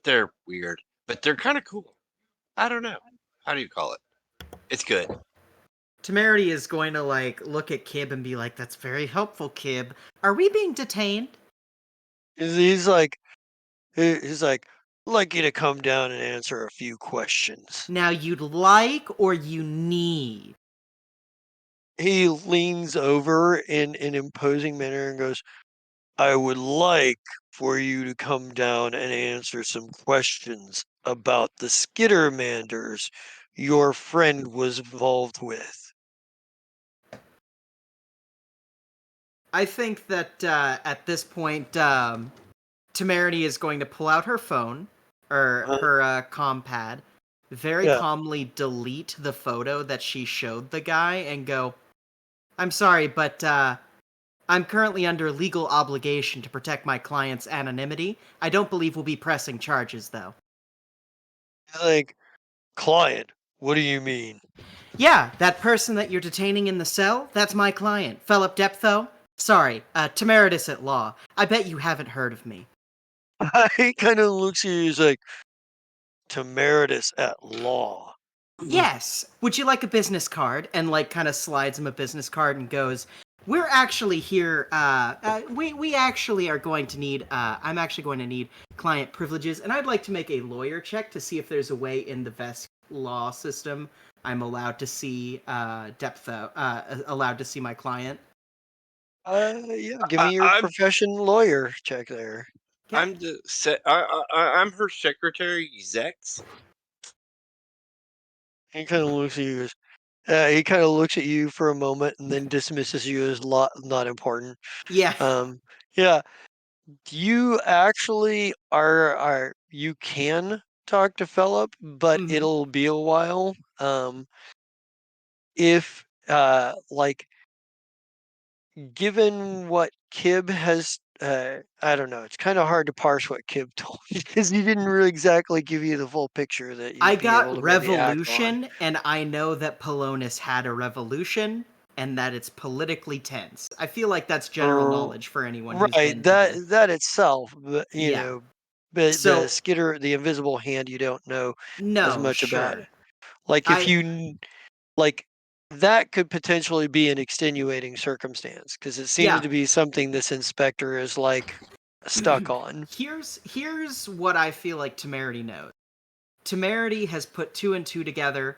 They're weird, but they're kind of cool. I don't know. How do you call it? It's good." Temerity is going to like look at Kib and be like, "That's very helpful, Kib. Are we being detained?" He's like he's like you to come down and answer a few questions. Now you'd like or you need? He leans over in an imposing manner and goes, I would like for you to come down and answer some questions about the Skittermanders your friend was involved with. I think that at this point, Temerity is going to pull out her phone or Uh, her compad, very yeah. calmly delete the photo that she showed the guy, and go, "I'm sorry, but I'm currently under legal obligation to protect my client's anonymity. I don't believe we'll be pressing charges, though." Like, client, what do you mean? Yeah, that person that you're detaining in the cell, that's my client, Philip Deptho. Sorry, Temeritus at law. I bet you haven't heard of me. He kind of looks at you, he's like, Temeritus at law. Yes. Would you like a business card? And like kind of slides him a business card and goes, "We're actually here. We actually are going to need. I'm actually going to need client privileges, and I'd like to make a lawyer check to see if there's a way in the Vesk law system I'm allowed to see allowed to see my client." Yeah, give me I, your I'm profession lawyer check there. Okay. I'm her secretary, Zex. He kind of looks at you, he kind of looks at you for a moment and then dismisses you as not important. Yeah. Um, yeah, you actually you can talk to Philip, but Mhm. it'll be a while. If like given what Kib has I don't know, it's kind of hard to parse what Kib told you because he didn't really exactly give you the full picture that I you'd be able got to maybe act on. revolution, and I know that Polonus had a revolution, and that it's politically tense. I feel like that's general R- knowledge for anyone who's Right, been to the. that itself, but Yeah. but the So, skitter, the invisible hand, you don't know as no, much about. sure. Like if I. like that could potentially be an extenuating circumstance because it seems Yeah. to be something this inspector is like stuck on. Here's what I feel like Temerity knows. Temerity has put two and two together.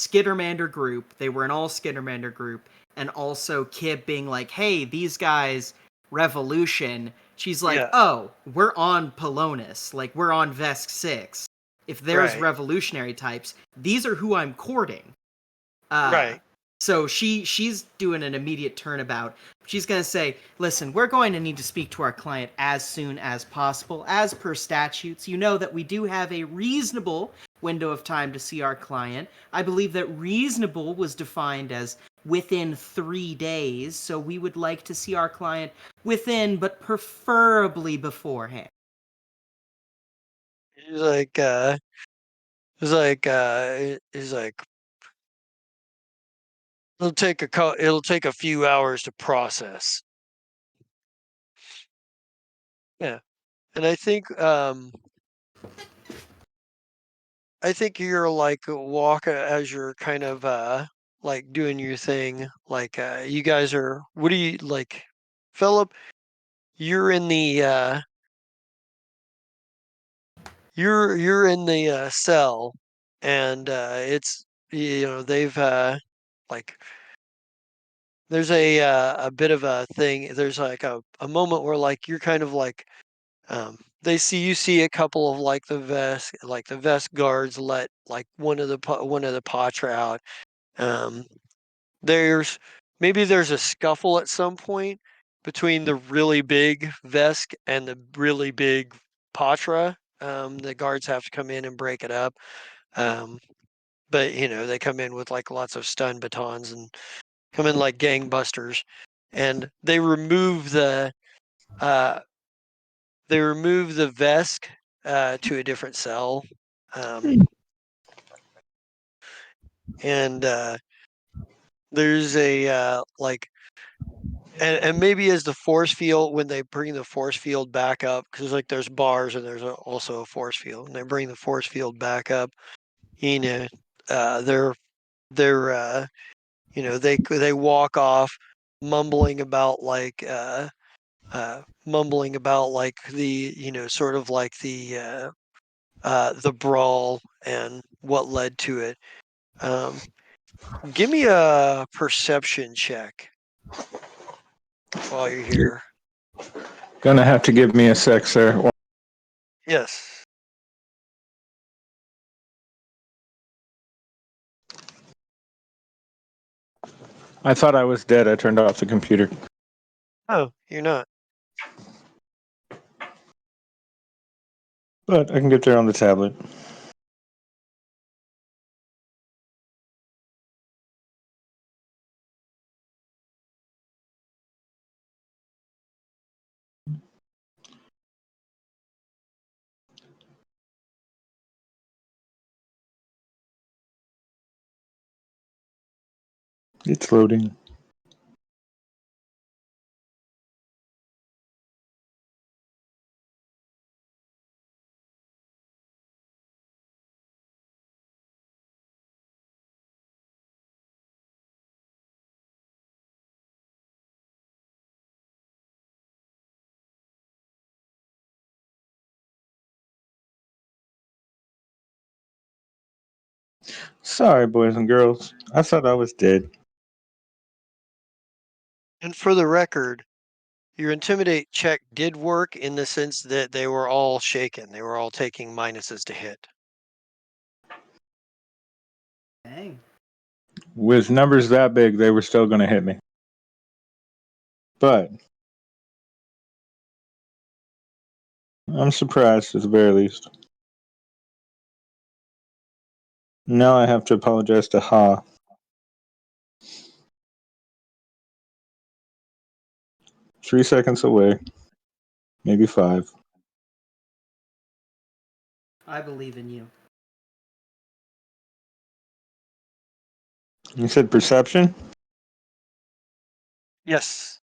Skittermander group. They were an all Skittermander group, and also Kib being like, "Hey, these guys, revolution." She's like, Yeah, "Oh, we're on Polonus. Like we're on Vesk 6. If there's right, revolutionary types, these are who I'm courting." Uh, right. so she's doing an immediate turnabout. She's going to say, "Listen, we're going to need to speak to our client as soon as possible. As per statutes, you know that we do have a reasonable window of time to see our client. I believe that reasonable was defined as within 3 days, so we would like to see our client within, but preferably beforehand. He's like, he's like, it'll take a few hours to process. Yeah, and I think you're like walk as you're kind of like doing your thing. Like you guys are. What do you like, Philip? You're in the you're in the cell, and it's they've like there's a bit of a thing. There's like a moment where like you're kind of like they see a couple of like the vest guards let like one of the Patra out. Um, there's maybe there's a scuffle at some point between the really big Vesk and the really big Patra. The guards have to come in and break it up. Um, but they come in with like lots of stun batons and come in like gangbusters, and uh, they remove the Vesk to a different cell, and there's a like and maybe as the force field when they bring the force field back up because like there's bars and there's also a force field and they bring the force field back up, you know they're they walk off mumbling about like the sort of like the brawl and what led to it. Give me a perception check while you're You're here. gonna have to give me a sec, sir. Yes. I thought I was dead. I turned off the computer. Oh, you're not. But I can get there on the tablet. It's loading. Sorry, boys and girls. I thought I was dead. And for the record, your intimidate check did work in the sense that they were all shaken. They were all taking minuses to hit. Dang. With numbers that big, they were still going to hit me. But I'm surprised at the very least. Now I have to apologize to Ha. 3 seconds away. Maybe 5. I believe in you. You said perception? Yes.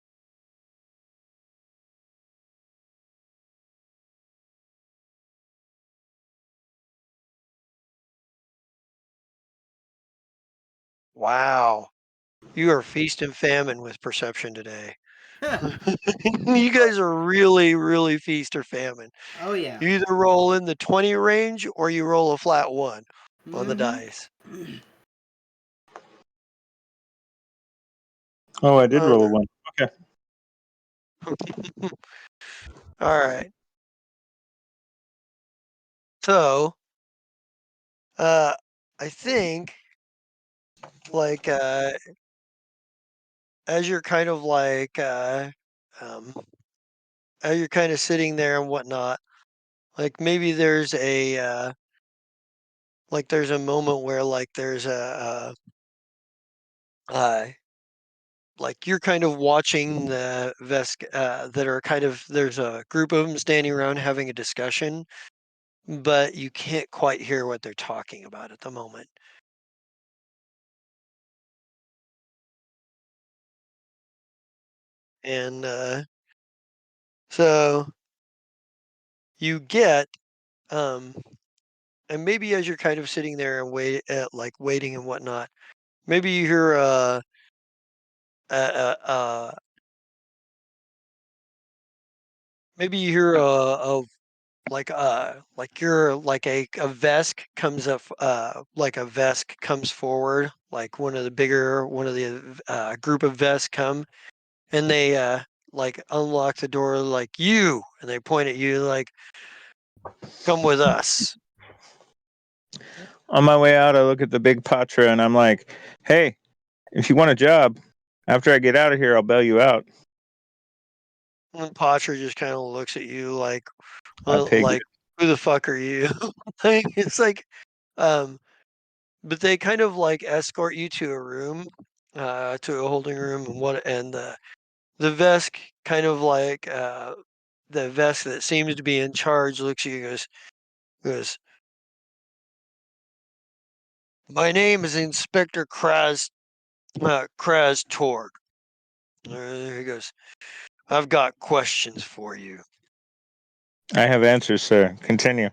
Wow. You are feast and famine with perception today. You guys are really, really feast or famine. Oh yeah. You either roll in the 20 range or you roll a flat 1 on the Mm-hmm. dice. Oh, I did Uh, roll a 1. Okay. all right. So, uh, I think like as you're kind of like um, as you're kind of sitting there and whatnot, like maybe there's a like there's a moment where like there's like you're kind of watching the Vesk that are kind of there's a group of them standing around having a discussion, but you can't quite hear what they're talking about at the moment. And so you get um and maybe as you're kind of sitting there and like waiting and whatnot, maybe you hear a, a, a maybe you hear a like you're like a Vesk comes up like a Vesk comes forward, like one of the group of Vesk come and they like unlock the door like you and they point at you like come with us. On my way out, I look at the big Patra and I'm like, hey, if you want a job, after I get out of here, I'll bail you out. And Potter just kind of looks at you I pig. like who the fuck are you? Like, it's like um but they kind of like escort you to a room, to a holding room and what and the Vesk kind of like the Vesk that seems to be in charge looks at you and goes, my name is Inspector Kraz Torg. There he goes. I've got questions for you. I have answers, sir. Continue.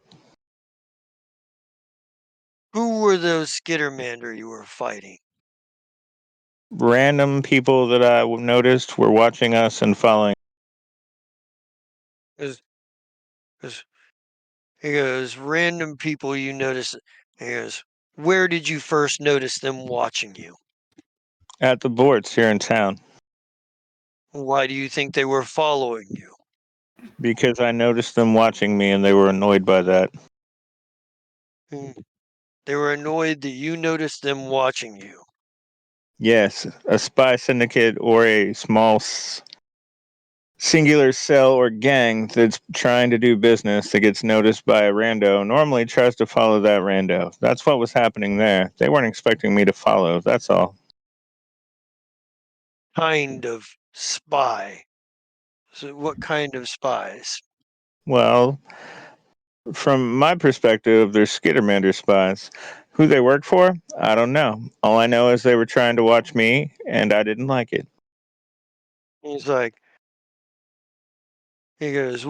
Who were those Skittermander you were fighting? Random people that I noticed were watching us and following. Goes, goes, he goes, random people you notice. He goes, where did you first notice them watching you? At the boards here in town. Why do you think they were following you? Because I noticed them watching me and they were annoyed by that. Hmm. They were annoyed that you noticed them watching you. Yes, a spy syndicate or a small singular cell or gang that's trying to do business that gets noticed by a rando normally tries to follow that rando. That's what was happening there. They weren't expecting me to follow, that's all. Kind of spy. So what kind of spies? Well, from my perspective, they're Skittermander spies. Who they work for, I don't know. All I know is they were trying to watch me, and I didn't like it. He's like, he goes,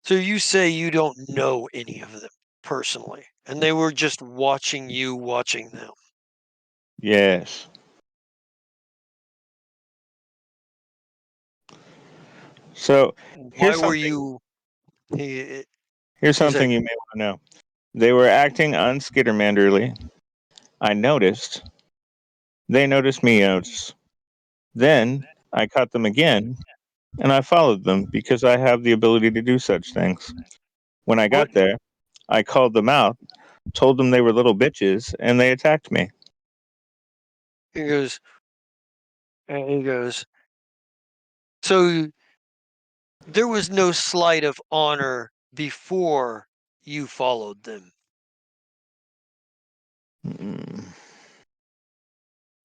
so you say you don't know any of them personally, and they were just watching you watching them. Yes. So Why here's were something. you? He, Here's he's something like, you may want to know. They were acting unskittermanderly. I noticed. They noticed me. Then I caught them again, and I followed them because I have the ability to do such things. When I what? got there, I called them out, told them they were little bitches, and they attacked me. He goes, and he goes. So there was no slight of honor before you followed them. Mm.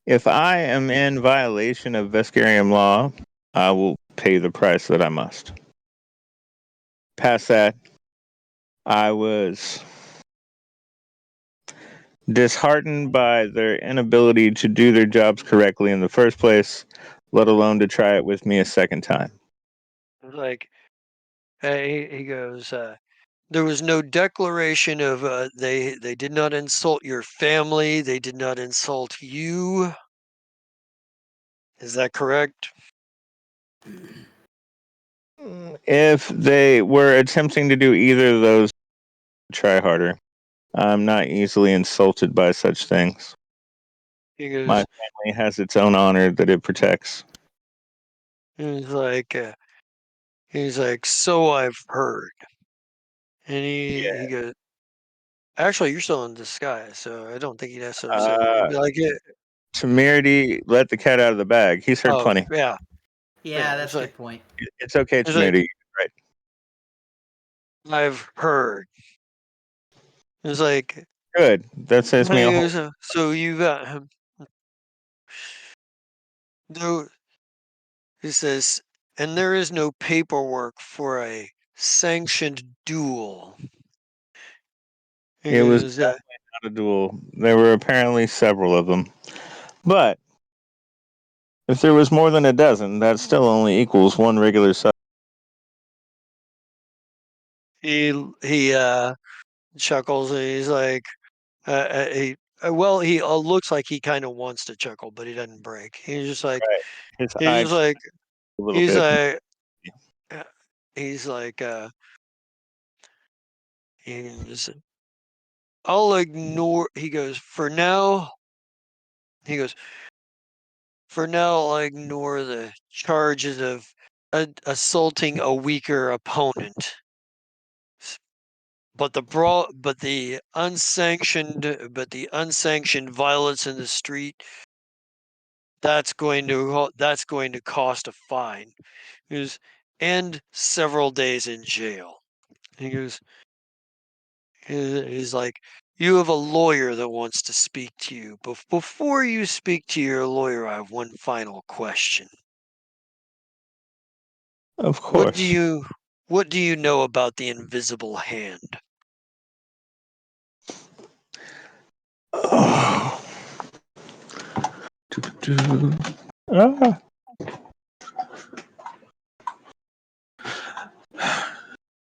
If I am in violation of Vescarium law, I will pay the price that I must. Past that, I was disheartened by their inability to do their jobs correctly in the first place, let alone to try it with me a second time. Like, he goes, there was no declaration of they did not insult your family, they did not insult you. Is that correct? If they were attempting to do either of those, try harder. I'm not easily insulted by such things. He My goes, family has its own honor that it protects. he's like, uh, he's like, so I've heard. And he goes, actually, you're still in disguise, so I don't think he'd necessarily say that. He'd Uh, be like, Temerity let the cat out of the bag. He's heard oh, plenty. yeah, Yeah, yeah. It's that's a like, good point. It's okay, it's like, Temerity. Right. I've heard. It's like, Good. That saves me a whole. so you got no. He says, and there is no paperwork for a sanctioned duel. He It was goes, not a duel. There were apparently several of them. But if there was more than a dozen, that still only equals one regular size. he chuckles and he's like, he looks like he kind of wants to chuckle, but he doesn't break. His He's eye just twitched like, a little he's bit. like, uh, he's like, he's, I'll ignore. He goes, for now. He goes, for now, I'll ignore the charges of assaulting a weaker opponent. But the unsanctioned violence in the street, that's going to cost a fine. He goes, and several days in jail. He goes, he's like, you have a lawyer that wants to speak to you. But before you speak to your lawyer, I have one final question. Of What do course. you know about the invisible hand? Oh. Ah.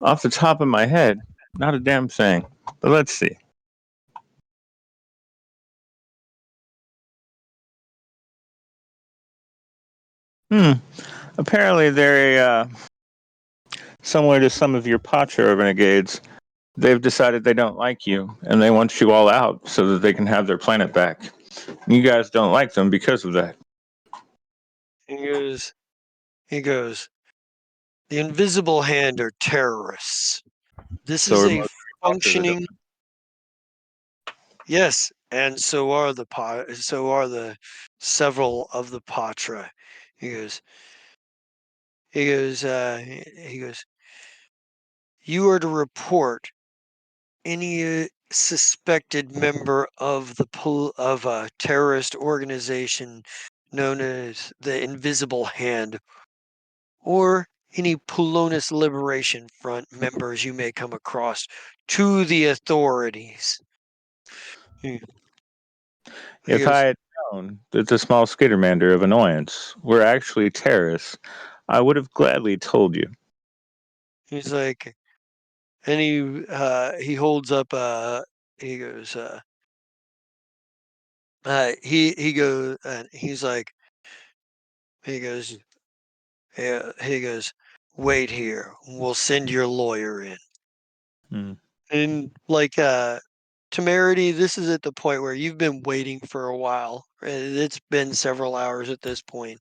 Off the top of my head, not a damn thing. But let's see. Apparently, they're similar to some of your Pacha renegades. They've decided they don't like you, and they want you all out so that they can have their planet back. You guys don't like them because of that. He goes, the invisible hand are terrorists. This So is are a most Pacha that don't. functioning, yes, and so are the several of the Patra. He goes, he goes, you are to report any suspected member of of a terrorist organization known as the Invisible Hand, or any Polonus Liberation Front members you may come across, to the authorities. He, he If I goes, had known that the small skittermander of annoyance were actually terrorists, I would have gladly told you. he's like, and he holds up. He goes. He goes. He's like. He goes. He goes. Wait here. We'll send your lawyer in. Hmm. And like Temerity, this is at the point where you've been waiting for a while. It's been several hours at this point.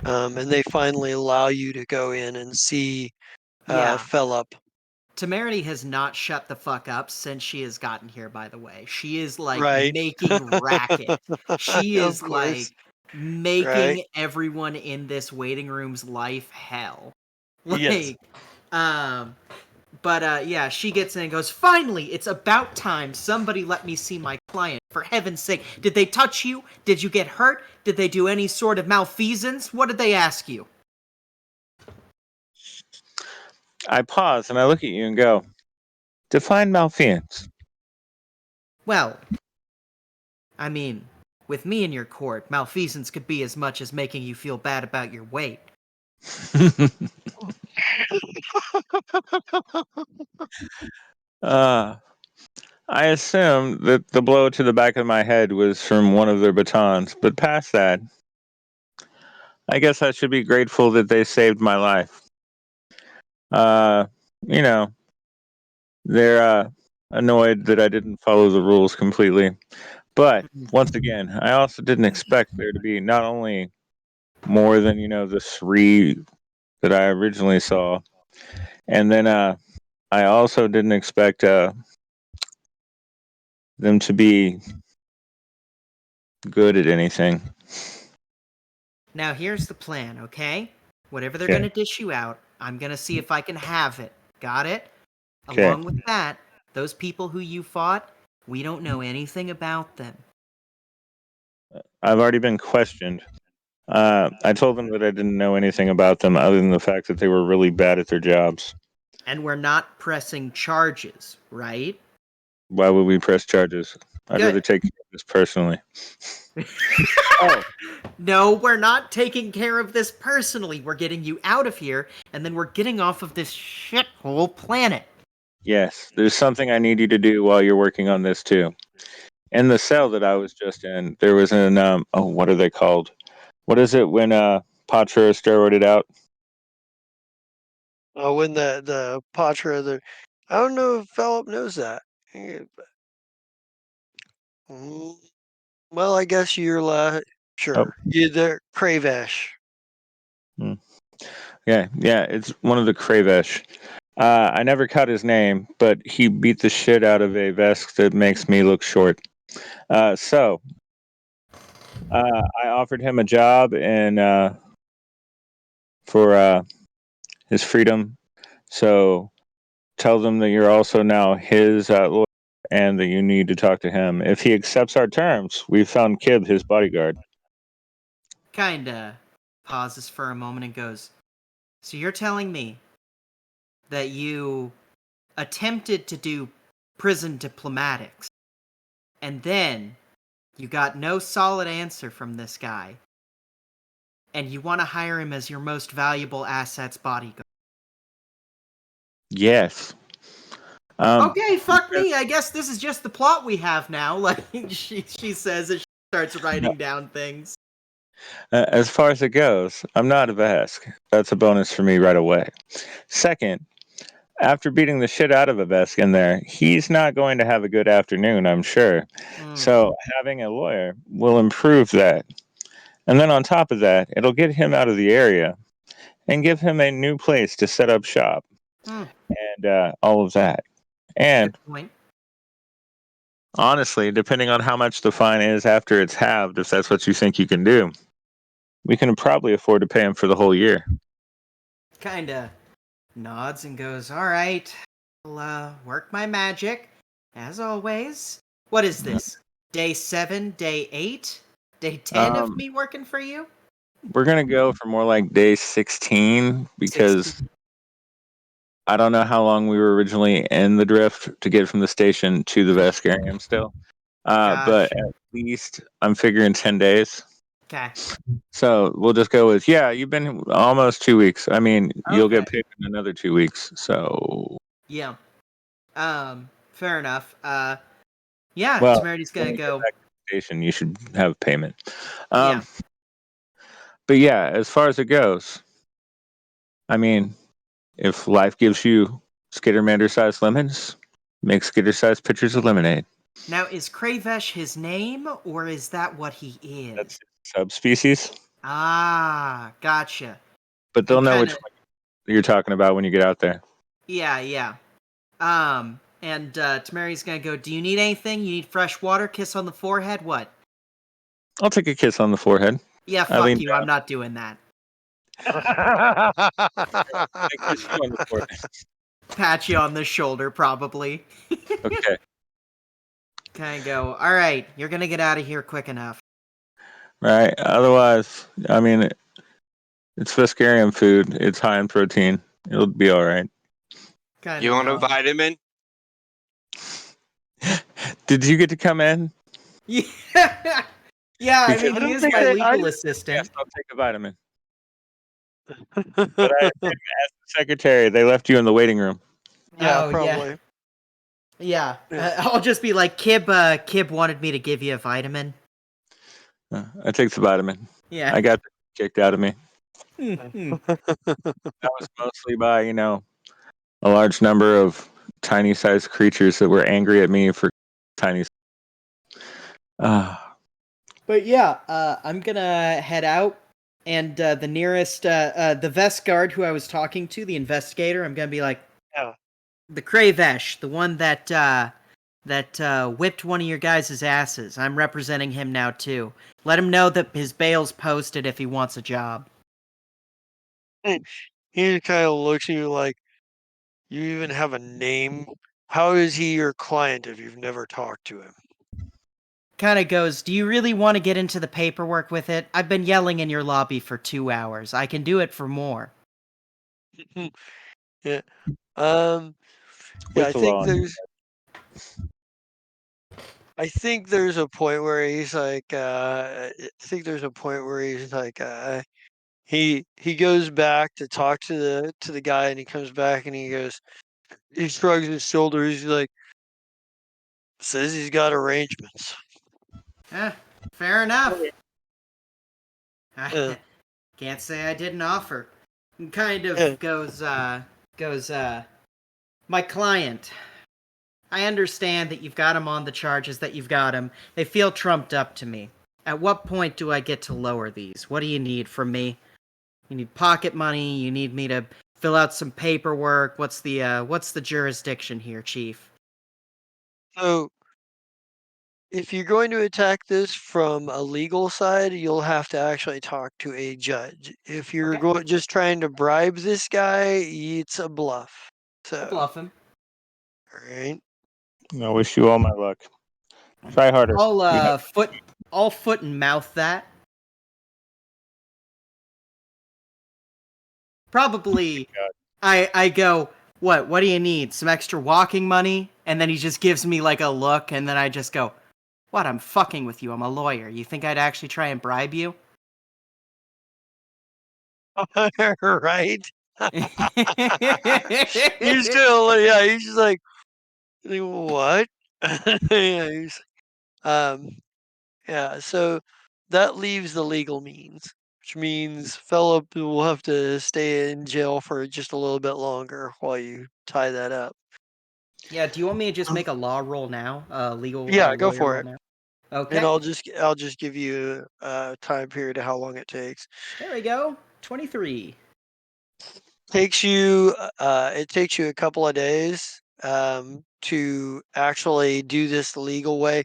And they finally allow you to go in and see Yeah. Fellup. Temerity has not shut the fuck up since she has gotten here, by the way. She is like Right. making racket. She Of is course. like Right. making everyone in this waiting room's life hell. Yes. Like, um, but yeah, she gets in and goes, finally, it's about time somebody let me see my client. For heaven's sake, did they touch you? Did you get hurt? Did they do any sort of malfeasance? What did they ask you? I pause and I look at you and go, define malfeasance. Well, I mean, with me in your court, malfeasance could be as much as making you feel bad about your weight. uh, I assume that the blow to the back of my head was from one of their batons, but past that, I guess I should be grateful that they saved my life. Uh, you know, they're annoyed that I didn't follow the rules completely. But once again, I also didn't expect there to be not only more than, the three that I originally saw, and then I also didn't expect them to be good at anything. Now, here's the plan, okay? Whatever they're Okay. gonna dish you out, I'm gonna see if I can have it. Got it? Okay. Along with that, Those people who you fought, we don't know anything about them. I've already been questioned. I told them that I didn't know anything about them other than the fact that they were really bad at their jobs. And we're not pressing charges, right? Why would we press charges? I'd Good. rather take care of this personally. Oh, No, we're not taking care of this personally. We're getting you out of here, and then we're getting off of this shithole planet. yes. There's something I need you to do while you're working on this too. In the cell that I was just in, there was an what are they called? What is it when Patra is steroided out? When the Patra, I don't know if Philip knows that. Mm, Well, I guess you're Oh, sure. You're the Kravesh. hmm. Yeah, it's one of the Kravesh. I never caught his name, but he beat the shit out of a Vesk that makes me look short. So I offered him a job and for his freedom. So tell them that you're also now his lawyer and that you need to talk to him. If he accepts our terms, we've found Kib his bodyguard. Kinda pauses for a moment and goes, "So you're telling me that you attempted to do prison diplomatics, and then you got no solid answer from this guy, and you want to hire him as your most valuable asset's bodyguard?" Yes. Okay, fuck me. I guess this is just the plot we have now. Like she says as she starts writing down things. As far as it goes, I'm not a Vesk. That's a bonus for me right away. Second, after beating the shit out of a Vesk in there, he's not going to have a good afternoon, I'm sure. So having a lawyer will improve that. And then on top of that, it'll get him out of the area and give him a new place to set up shop and all of that. And Good point. honestly, depending on how much the fine is after it's halved, if that's what you think you can do, we can probably afford to pay him for the whole year. Kinda nods and goes, "All right, I'll work my magic as always." What is this? Day 7, day 8, day 10 of Um, me working for you? we're gonna go for more like day 16 because 16. I don't know how long we were originally in the drift to get from the station to the Veskarium still. But Gotcha. at least I'm figuring 10 days. Okay. So we'll just go with, yeah, you've been almost 2 weeks. I mean, you'll Okay. get paid in another 2 weeks. So, Yeah. Fair enough. Yeah, well, Temerity's when gonna you get go. back to the station, you should have payment. Yeah. Um, but yeah, as far as it goes, I mean, if life gives you Skittermander-sized lemons, make Skitter-sized pitchers of lemonade. Now, is Kravesh his name, or is that what he is? That's subspecies, Ah, gotcha. but I'm they'll know kind which of. one you're talking about when you get out there. Yeah. And Temerity's gonna go, "Do you need anything? You need fresh water? Kiss on the forehead? What?" I'll take a kiss on the forehead. Yeah, I fuck lean you. I'm not doing that. down and kiss you on the forehead. Pat you on the shoulder, probably. Okay. Kind of go, "All right, you're gonna get out of here quick enough." Right. Otherwise, I mean, it's Vesperian food. It's high in protein. It'll be all right. Kind You of want a nod. vitamin? Did you get to come in? Yeah. Yeah, I mean, Because I he don't is think my they. legal yes, assistant. I'll take a vitamin. But I asked the secretary. They left you in the waiting room. Yeah, Oh, yeah. probably. Yeah. Yeah. I'll just be like, Kib wanted me to give you a vitamin. I take the vitamin. Yeah. I got kicked out of me. Hmm. That was mostly by, a large number of tiny sized creatures that were angry at me for tiny. But yeah, I'm gonna head out, and the nearest, the vest guard who I was talking to, the investigator, I'm gonna be like, Yeah. the Kravesh, the one that whipped one of your guys' asses. I'm representing him now too. Let him know that his bail's posted if he wants a job. He kind of looks at you like, you even have a name? How is he your client if you've never talked to him? Kind of goes, do you really want to get into the paperwork with it? I've been yelling in your lobby for 2 hours. I can do it for more. Yeah. Yeah, With the law. I think there's a point where he's like, he goes back to talk to the guy, and he comes back and he shrugs his shoulders. He's like, says he's got arrangements. Fair enough. Yeah, Can't say I didn't offer. Kind yeah. of my client. I understand that you've got him on the charges that you've got him. They feel trumped up to me. At what point do I get to lower these? What do you need from me? You need pocket money? You need me to fill out some paperwork? What's the jurisdiction here, Chief? So if you're going to attack this from a legal side, you'll have to actually talk to a judge. If you're Okay. just trying to bribe this guy, it's a bluff. I'll So, bluff him. all right. I wish you all my luck. Try harder. I'll You have foot and mouth that. Probably I go, what do you need? Some extra walking money? And then he just gives me like a look, and then I just go, what, I'm fucking with you, I'm a lawyer. You think I'd actually try and bribe you? Right? He's still, yeah, he's just like, what? Yeah, um, yeah, so that leaves the legal means, which means Philip will have to stay in jail for just a little bit longer while you tie that up. Yeah, do you want me to just make a law roll now? Legal Yeah, go lawyer for roll it. now? And Okay. I'll just give you a time period of how long it takes. There we go. 23. It takes you a couple of days to actually do this the legal way.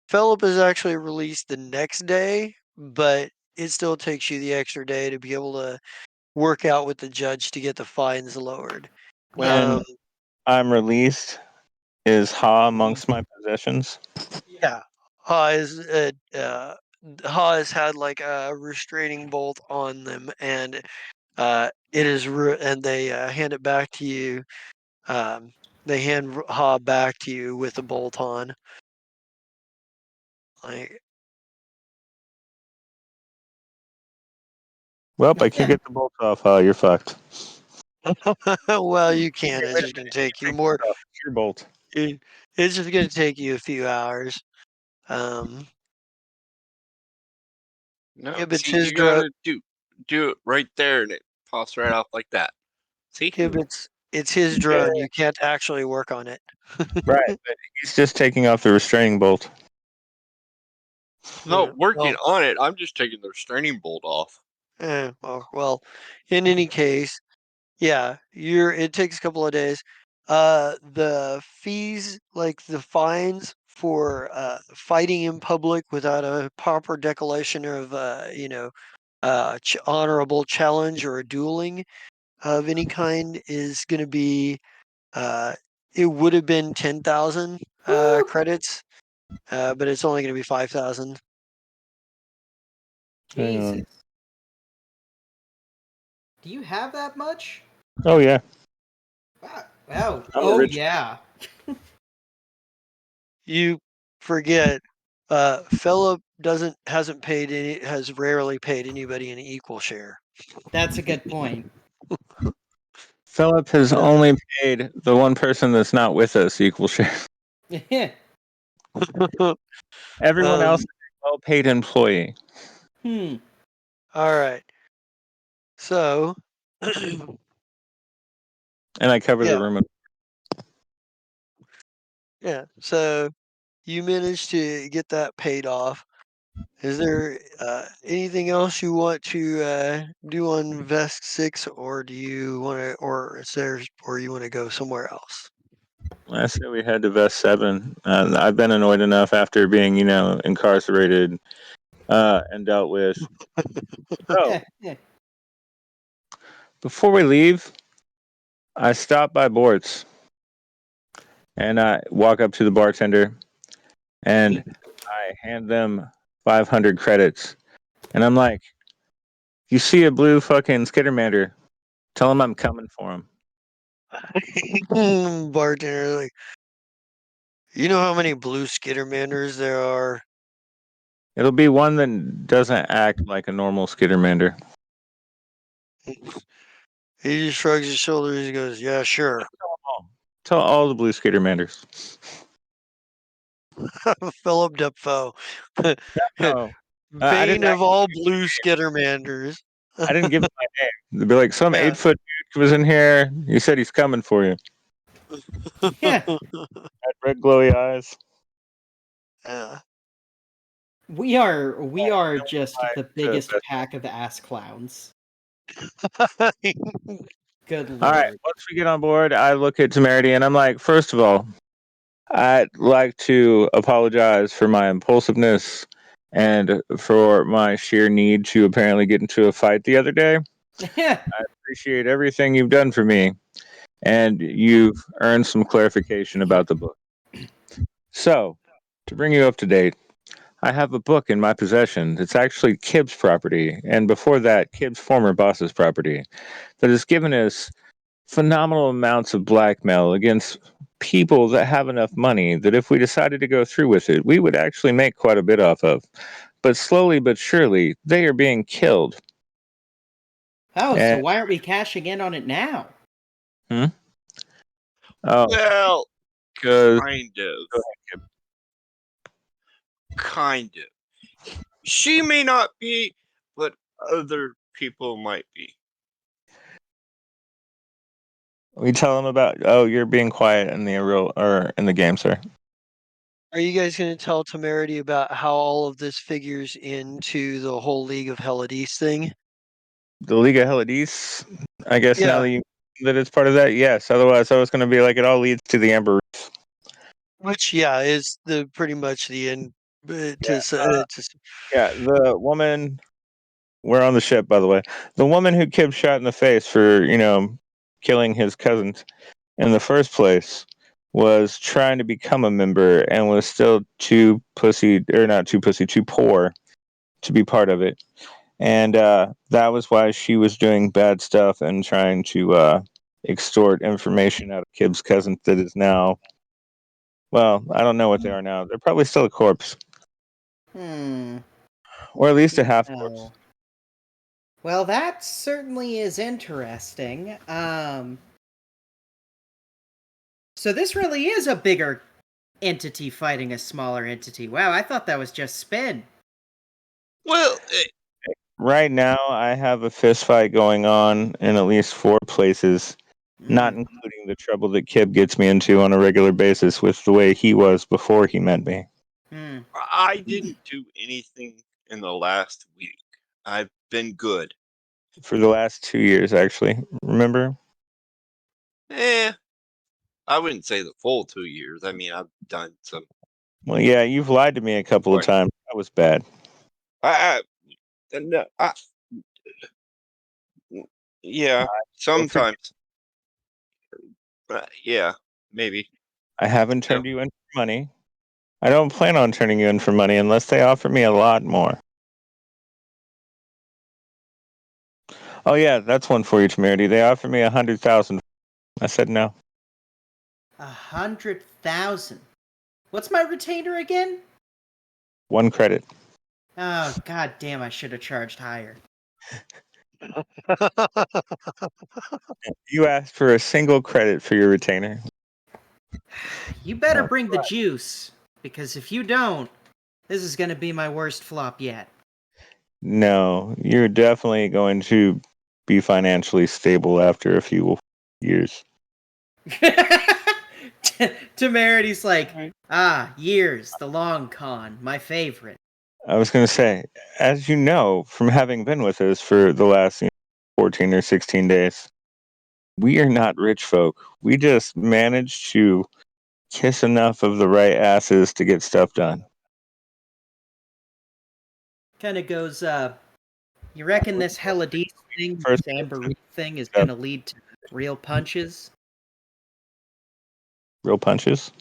Philip is actually released the next day, but it still takes you the extra day to be able to work out with the judge to get the fines lowered. when Um, I'm released, is Ha amongst my possessions? yeah, Ha is Ha has had like a restraining bolt on them, and and they hand it back to you. They hand Ha back to you with the bolt on. Like, Well, I can't get the bolts off. Ha, you're fucked. well, you can. Hey, It's wait a just gonna minute. You take you take the more. bolt off. It's your bolt. it- It's just gonna take you a few hours. Um, No, Gibbets see, his you drug. gotta do it right there, and it pops right off like that. See? Gibbets, it's his Yeah, drone. You can't actually work on it. right. But he's just taking off the restraining bolt. No, working Well, on it. I'm just taking the restraining bolt off. well, in any case, yeah, it takes a couple of days. The fees, like the fines for fighting in public without a proper declaration of honorable challenge or a dueling of any kind is going to be uh it would have been 10,000 Woo! credits, but it's only going to be 5,000. Hang Jesus. on. Do you have that much? Oh yeah, Wow. Oh, I'm a oh rich. yeah. You forget, Philip doesn't hasn't paid any has rarely paid anybody an equal share. That's a good point. Philip has Uh, only paid the one person that's not with us equal share. Everyone else um, is a well-paid employee, Hmm. all right. So, and I cover the yeah, room. yeah. So you managed to get that paid off. Is there anything else you want to do on Vest 6, or do you want to, or you want to go somewhere else? I say we head to Vest 7. I've been annoyed enough after being, incarcerated and dealt with. So, before we leave, I stopped by Boards. And I walk up to the bartender and I hand them 500 credits. And I'm like, you see a blue fucking Skittermander, tell him I'm coming for him. Bartender, like, you know how many blue Skittermanders there are? It'll be one that doesn't act like a normal Skittermander. He just shrugs his shoulders. He goes, "Yeah, sure." Tell all the blue Skittermanders. Philip Defoe, No, I bane didn't. of all blue Skittermanders. I didn't give him my name. They'd be like, some Yeah. 8-foot dude was in here. He said he's coming for you. Yeah. Had red glowy eyes. Yeah. We are just the To biggest best- pack of ass clowns. Good All right. lord. Once we get on board, I look at Temerity and I'm like, first of all, I'd like to apologize for my impulsiveness and for my sheer need to apparently get into a fight the other day. I appreciate everything you've done for me, and you've earned some clarification about the book. So, to bring you up to date, I have a book in my possession that's actually Kibb's property, and before that, Kibb's former boss's property, that has given us phenomenal amounts of blackmail against people that have enough money that if we decided to go through with it, we would actually make quite a bit off of. But slowly but surely, they are being killed. Oh, so And why aren't we cashing in on it now? oh, Well, because kind of. Kind of. She may not be, but other people might be. we tell them about. Oh, you're being quiet in the real or in the game, sir. Are you guys going to tell Temerity about how all of this figures into the whole League of Helladis thing? The League of Helladis. I guess now Yeah, that it's part of that, yes. Otherwise, I was going to be like, it all leads to the Amber. which is the pretty much the end. Yeah, yeah. The woman. We're on the ship, by the way. The woman who Kib shot in the face for killing his cousins in the first place was trying to become a member and was still too pussy or not too pussy, too poor to be part of it. And that was why she was doing bad stuff and trying to extort information out of Kib's cousin that is now, well, I don't know what they are now. They're probably still a corpse, Hmm. or at least a half corpse. No. Well, that certainly is interesting. So this really is a bigger entity fighting a smaller entity. Wow, I thought that was just spin. Well, Right now, I have a fist fight going on in at least 4 places, not Mm. including the trouble that Kib gets me into on a regular basis with the way he was before he met me. Hmm. I didn't do anything in the last week. I've been good. For the last 2 years, actually. Remember? Eh, I wouldn't say the full 2 years. I mean, I've done some. Well, yeah, you've lied to me a couple of Right. times. That was bad. No, yeah, Well, sometimes. Yeah, maybe. I haven't No. turned you in for money. I don't plan on turning you in for money unless they offer me a lot more. Oh yeah, that's one for you, Temerity. They offered me 100,000. I said no. 100,000. What's my retainer again? 1 credit. Oh, god damn, I should have charged higher. You asked for a single credit for your retainer. You better Oh, bring the juice, because if you don't, this is gonna be my worst flop yet. no, you're definitely going to be financially stable after a few years. Temerity's like, years, the long con, my favorite. I was going to say, as you know from having been with us for the last 14 or 16 days, we are not rich folk. We just managed to kiss enough of the right asses to get stuff done. Kinda goes, you reckon this Helladis thing, First, this Amber thing is gonna lead to real punches? Real punches.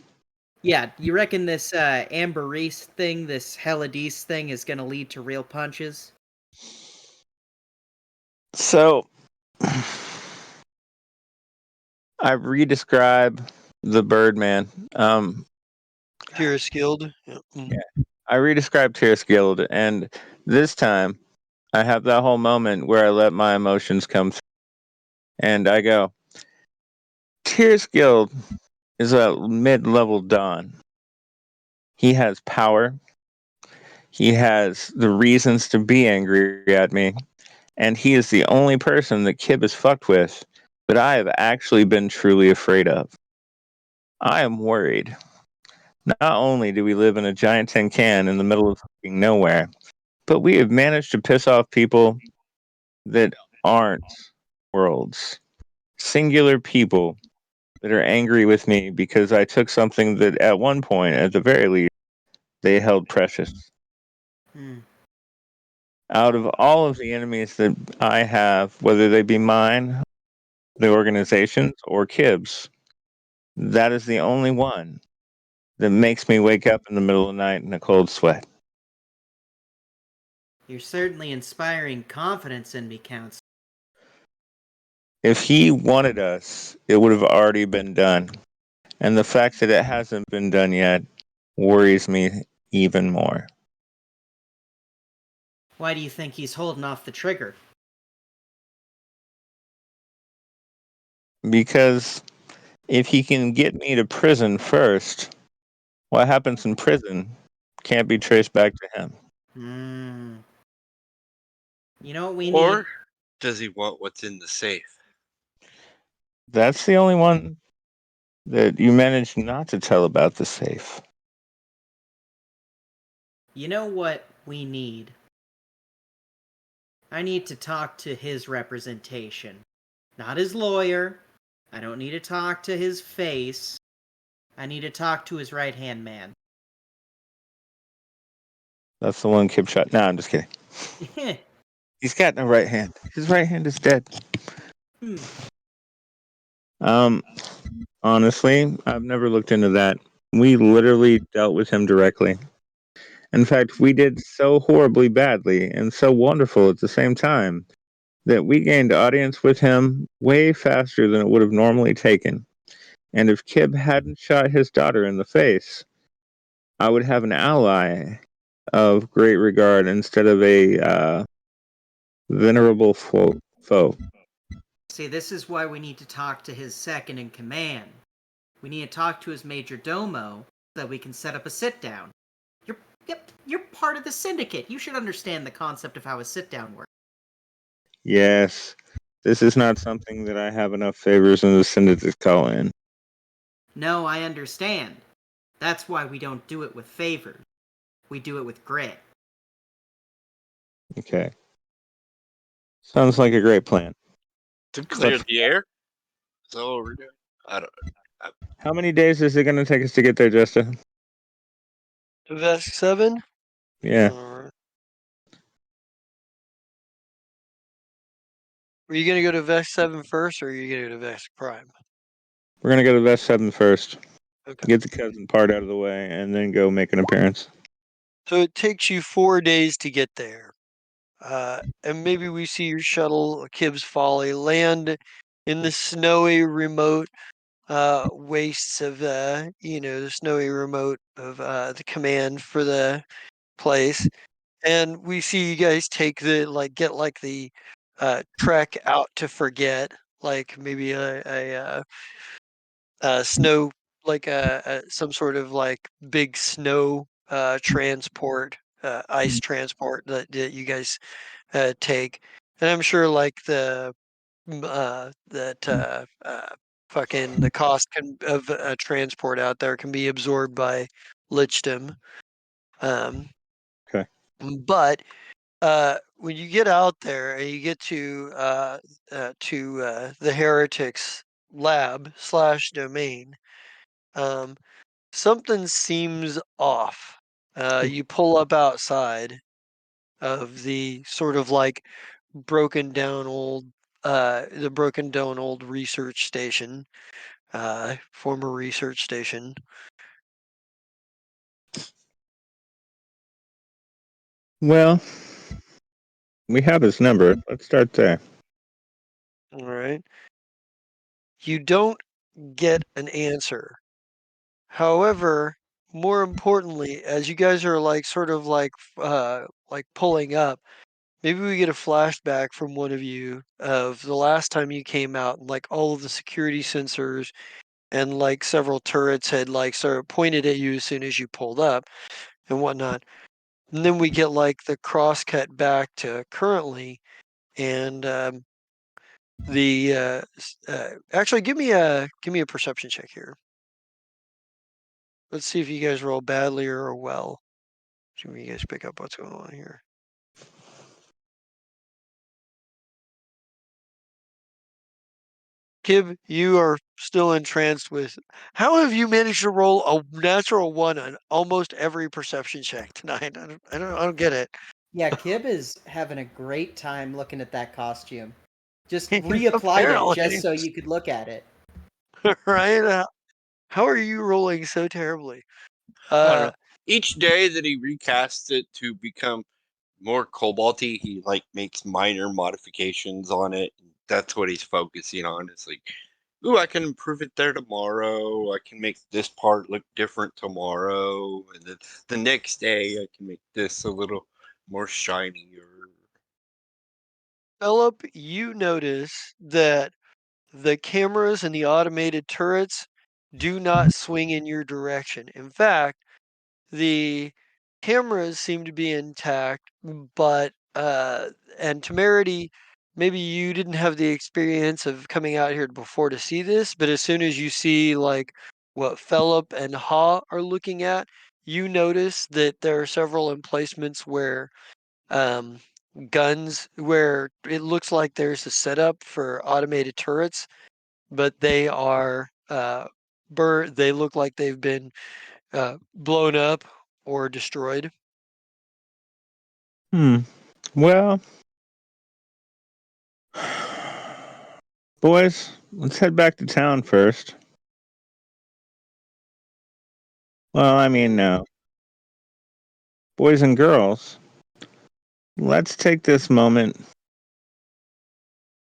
Yeah, you reckon this Amberese thing, this Heladise thing, is gonna lead to real punches? So, I redescribe the Birdman. Pure skilled. Yeah. I redescribed Tears Guild, and this time I have that whole moment where I let my emotions come through, and I go, Tears Guild is a mid-level Don. He has power. He has the reasons to be angry at me, and he is the only person that Kib has fucked with that I have actually been truly afraid of. I am worried. Not only do we live in a giant tin can in the middle of fucking nowhere, but we have managed to piss off people that aren't worlds. Singular people that are angry with me because I took something that at one point, at the very least, they held precious. Hmm. Out of all of the enemies that I have, whether they be mine, the organizations, or Kib's, that is the only one that makes me wake up in the middle of the night in a cold sweat. You're certainly inspiring confidence in me, Counsel. If he wanted us, it would have already been done. And the fact that it hasn't been done yet worries me even more. Why do you think he's holding off the trigger? Because if he can get me to prison first, what happens in prison can't be traced back to him. Hmm. You know what we need? Or does he want what's in the safe? That's the only one that you managed not to tell about the safe. You know what we need? I need to talk to his representation. Not his lawyer. I don't need to talk to his face. I need to talk to his right hand man. That's the one Kip shot. No, I'm just kidding. He's got no right hand. His right hand is dead. Hmm. Um, honestly, I've never looked into that. We literally dealt with him directly. In fact, we did so horribly badly and so wonderful at the same time that we gained audience with him way faster than it would have normally taken. And if Kib hadn't shot his daughter in the face, I would have an ally of great regard instead of a venerable foe. See, this is why we need to talk to his second in command. We need to talk to his major domo so that we can set up a sit down. You're yep, you're part of the syndicate. You should understand the concept of how a sit down works. Yes, this is not something that I have enough favors in the Senate to call in. No, I understand. That's why we don't do it with favors. We do it with grit. Okay. Sounds like a great plan. To clear But the air? Is that what we're doing? I don't know. how many days is it going to take us to get there, Justin? To Vesk 7? Yeah. Alright. Are you going to go to Vesk 7 first, or are you going to go to Vesk Prime? We're going to go to Vest 7 first. Okay. Get the cousin part out of the way, and then go make an appearance. So it takes you 4 days to get there. And maybe we see your shuttle, Kibbs Folly, land in the snowy, remote wastes of, the snowy remote of the command for the place. And we see you guys get the trek out to forget, like maybe snow, like some sort of like big snow transport, ice transport that you guys take. And I'm sure like that fucking the cost of transport out there can be absorbed by Lichdom. Um, Okay. but when you get out there and you get to the heretics lab slash domain, um, something seems off. You pull up outside of the sort of like broken down old the broken down old research station, former research station. Well, we have his number. Let's start there. All right. You don't get an answer. However, more importantly, as you guys are like sort of like pulling up, maybe we get a flashback from one of you of the last time you came out and like all of the security sensors and like several turrets had like sort of pointed at you as soon as you pulled up and whatnot. And then we get like the cross cut back to currently and actually give me a perception check here. Let's see if you guys roll badly or well. See if you guys pick up what's going on here. Kib, you are still entranced with. How have you managed to roll a natural one on almost every perception check tonight? I don't get it. Yeah, Kib is having a great time looking at that costume. Just reapplied it just Apparently, so you could look at it. right? How are you rolling so terribly? I don't know. Each day that he recasts it to become more cobalty, he like makes minor modifications on it. That's what he's focusing on. It's like, ooh, I can improve it there tomorrow. I can make this part look different tomorrow, and then the next day I can make this a little more shinier. Philip, you notice that the cameras and the automated turrets do not swing in your direction. In fact, the cameras seem to be intact, but and Temerity, maybe you didn't have the experience of coming out here before to see this, but as soon as you see like what Philip and Ha are looking at, you notice that there are several emplacements where um, guns where it looks like there's a setup for automated turrets, but they are they look like they've been blown up or destroyed. Well, boys, let's head back to town first. Well, I mean, no. Boys and girls, let's take this moment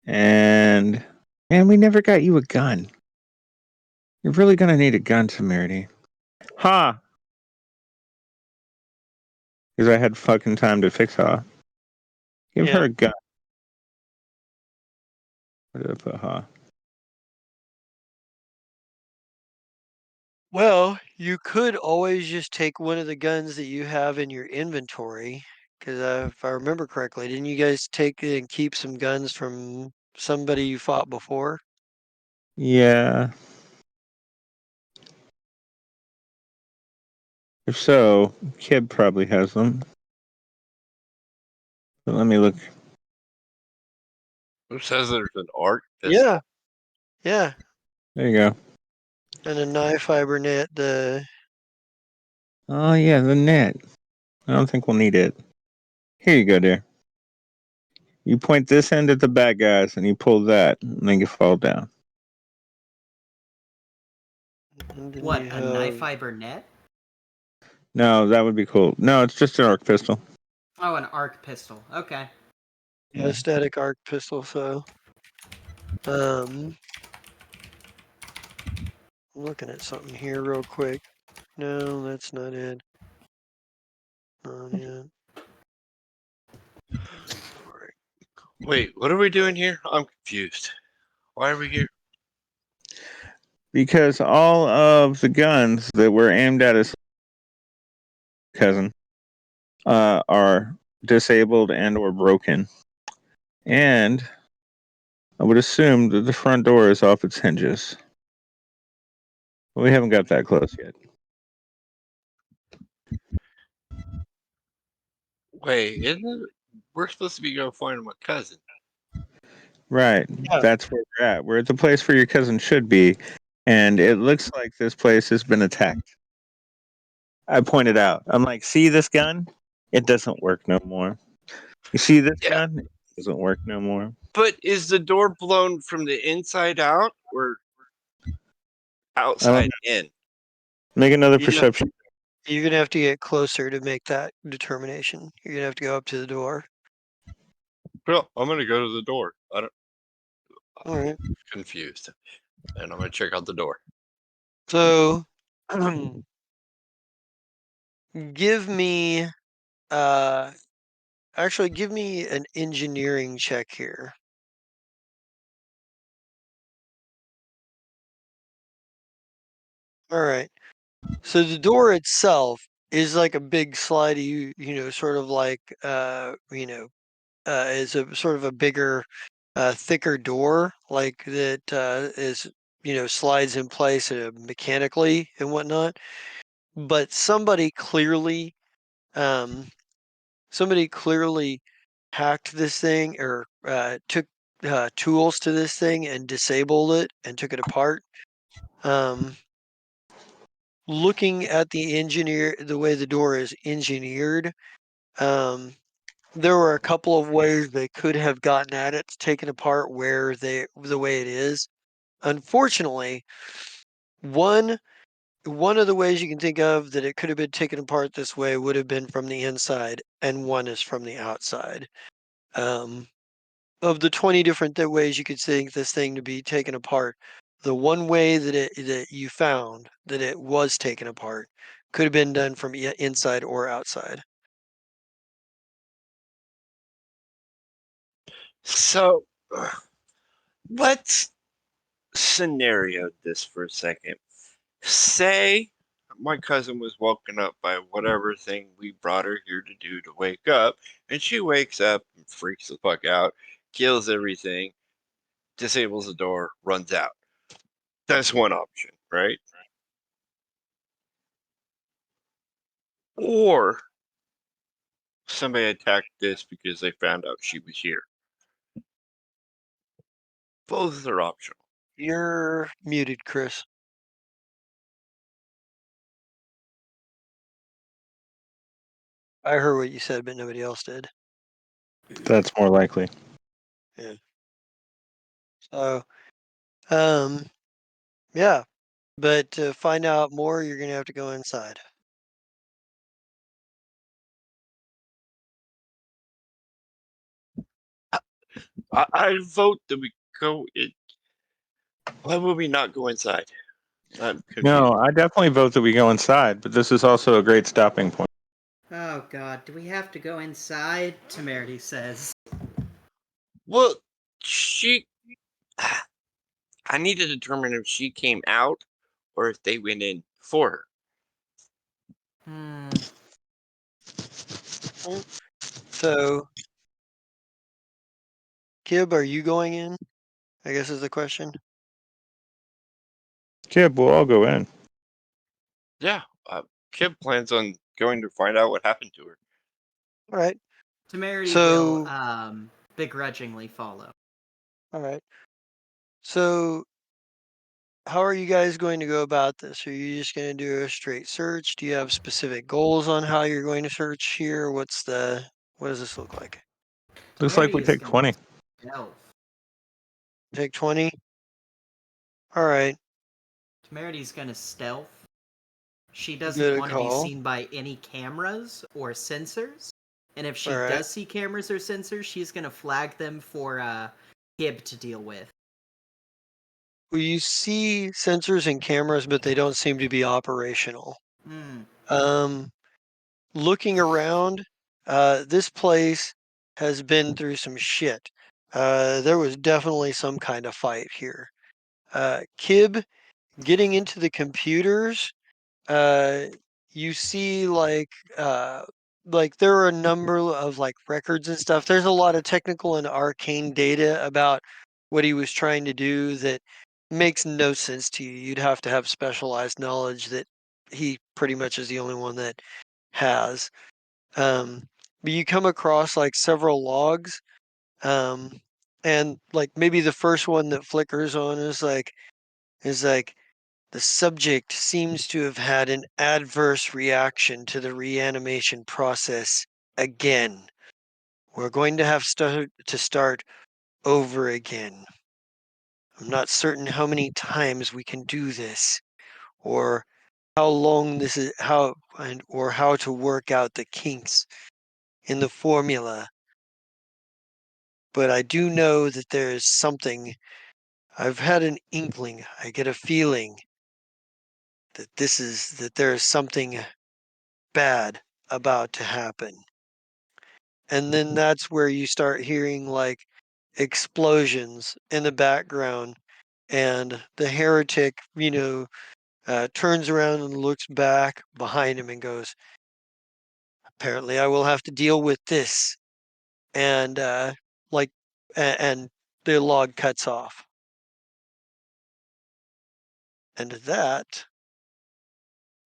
and. Man, we never got you a gun. You're really gonna need a gun, Temerity. Ha! Because I had fucking time to fix Ha. Give Yeah. her a gun. Where did I put Ha? Well, you could always just take one of the guns that you have in your inventory. Because if I remember correctly, didn't you guys take and keep some guns from somebody you fought before? Yeah. If so, Kid probably has them. But let me look. Who says there's an arc pistol? Yeah. Yeah. There you go. And a knife fiber net. Oh, yeah, the net. I don't think we'll need it. Here you go, dear. You point this end at the bad guys and you pull that and then you fall down. And then What, you a knife have fiber net? No, that would be cool. No, it's just an arc pistol. Oh, an arc pistol. Okay. Yeah. static arc pistol. So, I'm looking at something here real quick. No, that's not it. Not it. Inventory. Wait, what are we doing here? I'm confused. Why are we here? Because all of the guns that were aimed at his cousin are disabled and or broken. And I would assume that the front door is off its hinges. But we haven't got that close yet. Wait, isn't it? We're supposed to be going find my cousin. Right. Yeah. That's where we're at. We're at the place where your cousin should be. And it looks like this place has been attacked. I pointed out. I'm like, see this gun? It doesn't work no more. You see this Yeah, gun? It doesn't work no more. but is the door blown from the inside out, or outside in. Make another Yeah. perception. You're gonna have to get closer to make that determination. You're gonna have to go up to the door. Well, I'm gonna go to the door. I'm All right. confused, and I'm gonna check out the door. So, give me actually give me an engineering check here. All right. So the door itself is like a big slidey, sort of like is a sort of a bigger, thicker door, like that is slides in place mechanically and whatnot. But um, somebody clearly hacked this thing or took tools to this thing and disabled it and took it apart. Um, Looking at the way the door is engineered, um, there were a couple of ways they could have gotten at it, taken apart the way it is. Unfortunately, one one of the ways you can think of that it could have been taken apart this way would have been from the inside, and one is from the outside. Um, of the 20 different ways you could think this thing to be taken apart, the one way that you found that it was taken apart could have been done from inside or outside. So, let's scenario this for a second. Say my cousin was woken up by whatever thing we brought her here to do to wake up, and she wakes up and freaks the fuck out, kills everything, disables the door, runs out. That's one option, right? Or somebody attacked this because they found out she was here. Both are optional. You're muted, Chris. I heard what you said, but nobody else did. That's more likely. Yeah. So, um, yeah. But to find out more, you're gonna have to go inside. I vote that we go in. Why would we not go inside? I'm confused. No, I definitely vote that we go inside, but this is also a great stopping point. Oh god, do we have to go inside? Temerity says. Well, she. I need to determine if she came out or if they went in for her. Hmm. So, Kib, are you going in? I guess is the question. Kib, we'll all go in. Yeah, Kib plans on going to find out what happened to her. All right. Temerity will So, begrudgingly follow. all right. So, how are you guys going to go about this? Are you just going to do a straight search? Do you have specific goals on how you're going to search here? What does this look like? Looks like we Temerity is take gonna 20. stealth. Take 20? All right. Temerity's gonna stealth. She doesn't Good want to be call. seen by any cameras or sensors. And if she All right. does see cameras or sensors, she's gonna flag them for Gib to deal with. Well, you see sensors and cameras, but they don't seem to be operational. Hmm. Looking around, this place has been through some shit. There was definitely some kind of fight here. Kib, getting into the computers, uh, you see like there are a number of like records and stuff. There's a lot of technical and arcane data about what he was trying to do that makes no sense to you. You'd have to have specialized knowledge that he pretty much is the only one that has. But you come across like several logs, um, and like maybe the first one that flickers on is like the subject seems to have had an adverse reaction to the reanimation process again. We're going to have to start over again. I'm not certain how many times we can do this. or how long this is, or how to work out the kinks in the formula. But I do know that there is something. I've had an inkling. I get a feeling that there is something bad about to happen. And then that's where you start hearing like explosions in the background, and the heretic, turns around and looks back behind him and goes, apparently I will have to deal with this. And like and the log cuts off. And that,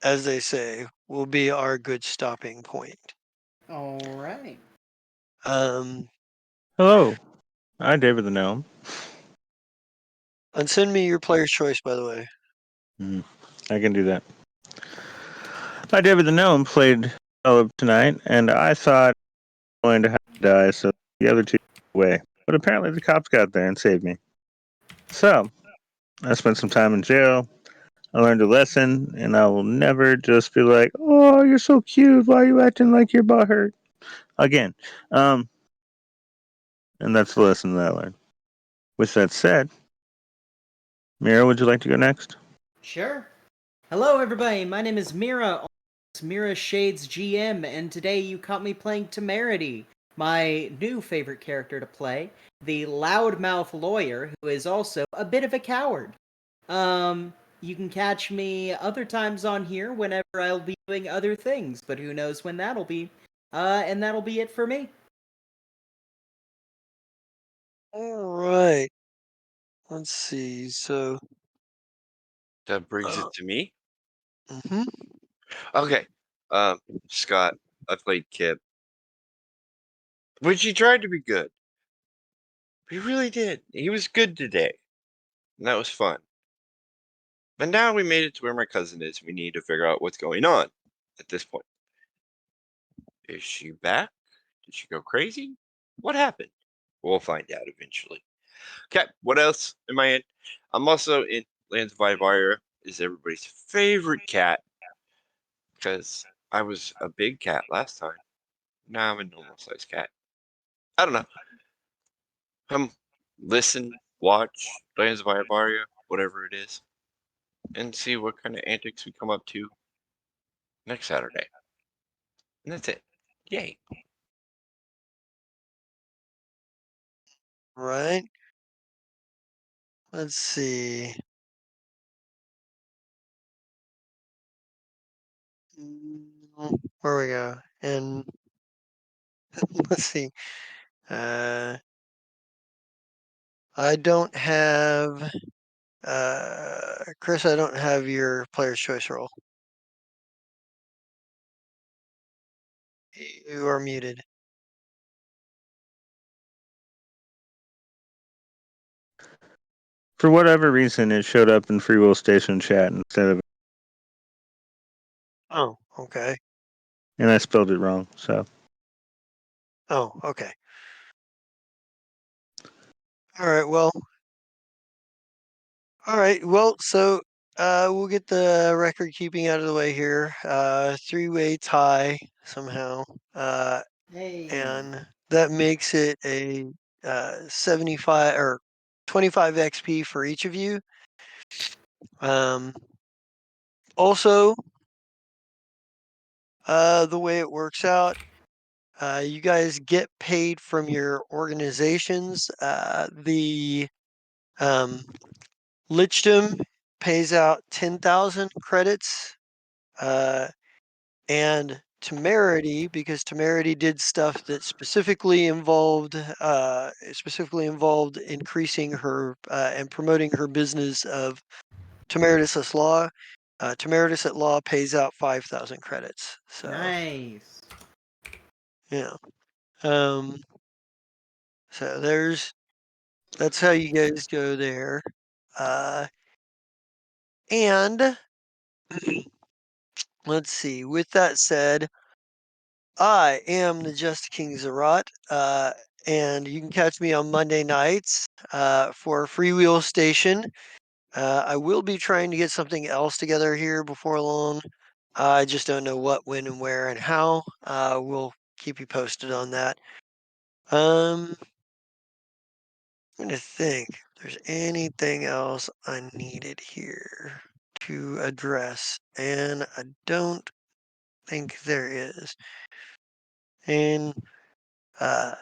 as they say, will be our good stopping point. All right. Um, Hello, I'm David the Gnome. and send me your player's choice, by the way. I can do that. I, David the Gnome, played Philip tonight, and I thought I was going to have to die, so the other two away. But apparently the cops got there and saved me. So, I spent some time in jail. I learned a lesson, and I will never just be like, "Oh, you're so cute. Why are you acting like your butt hurt?" Again. And that's the lesson that I learned. With that said, Mira, would you like to go next? Sure. Hello, everybody. My name is Mira. Mira Shades GM, and today you caught me playing Temerity, my new favorite character to play, the loudmouth lawyer who is also a bit of a coward. You can catch me other times on here whenever I'll be doing other things, but who knows when that'll be. And that'll be it for me. All right. Let's see. So, That brings it to me. mhm. Okay. Scott, I played Kip. Which he tried to be good. He really did. He was good today. And that was fun. But now we made it to where my cousin is. We need to figure out what's going on at this point. Is she back? Did she go crazy? What happened? We'll find out eventually. Okay, what else am I in? I'm also in Lands of Vivire, is everybody's favorite cat. Because I was a big cat last time. Now I'm a normal sized cat. I don't know. Listen, watch Lands of Vivire, whatever it is, and see what kind of antics we come up to next Saturday. And that's it. Yay. Right. Let's see. Where we go? And let's see. Uh, I don't have Chris. I don't have your player's choice roll. You are muted. For whatever reason, it showed up in Free Will Station chat instead of, Oh, okay. and I spelled it wrong. So, Oh, okay. All right. Well. All right. Well, so we'll get the record keeping out of the way here. Three-way tie somehow. Hey. And that makes it a 75 or 25 XP for each of you. Also, the way it works out, you guys get paid from your organizations. The Lichdom pays out 10,000 credits, and Temerity, because Temerity did stuff that specifically involved increasing her and promoting her business of Temeritus Law. Temeritus at Law pays out 5,000 credits. So Nice. yeah. Um, so that's how you guys go there. And let's see. With that said, I am the Just King Zerat, and you can catch me on Monday nights for Freewheel Station. I will be trying to get something else together here before long. I just don't know what, when, and where, and how. We'll keep you posted on that. I'm going to think if there's anything else I needed here to address, and I don't think there is. And for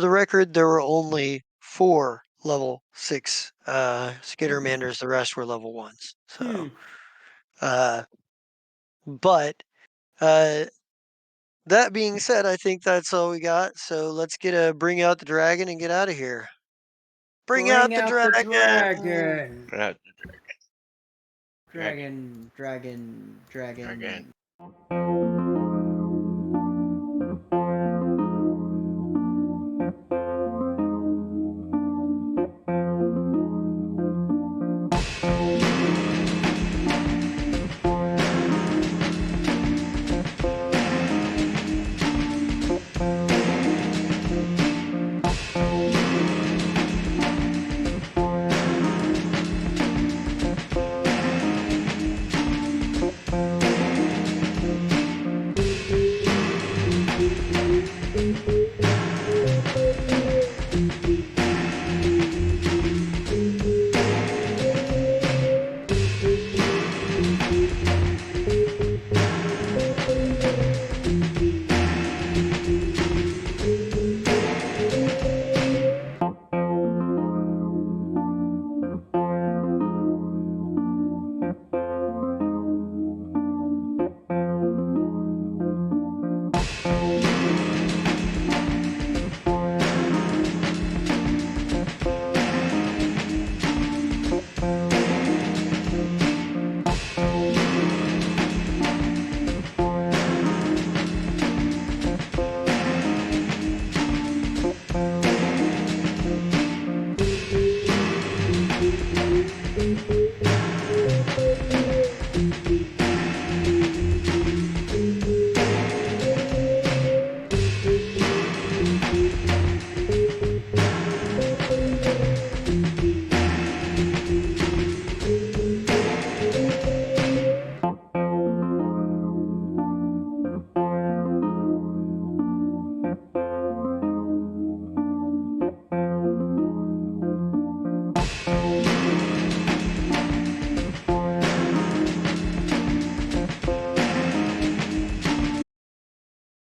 the record, there were only 4 level 6 Skittermanders. The rest were level 1s. So, but that being said, I think that's all we got. So let's bring out the dragon and get out of here. Bring out the dragon! dragon. Right. Dragon. Dragon.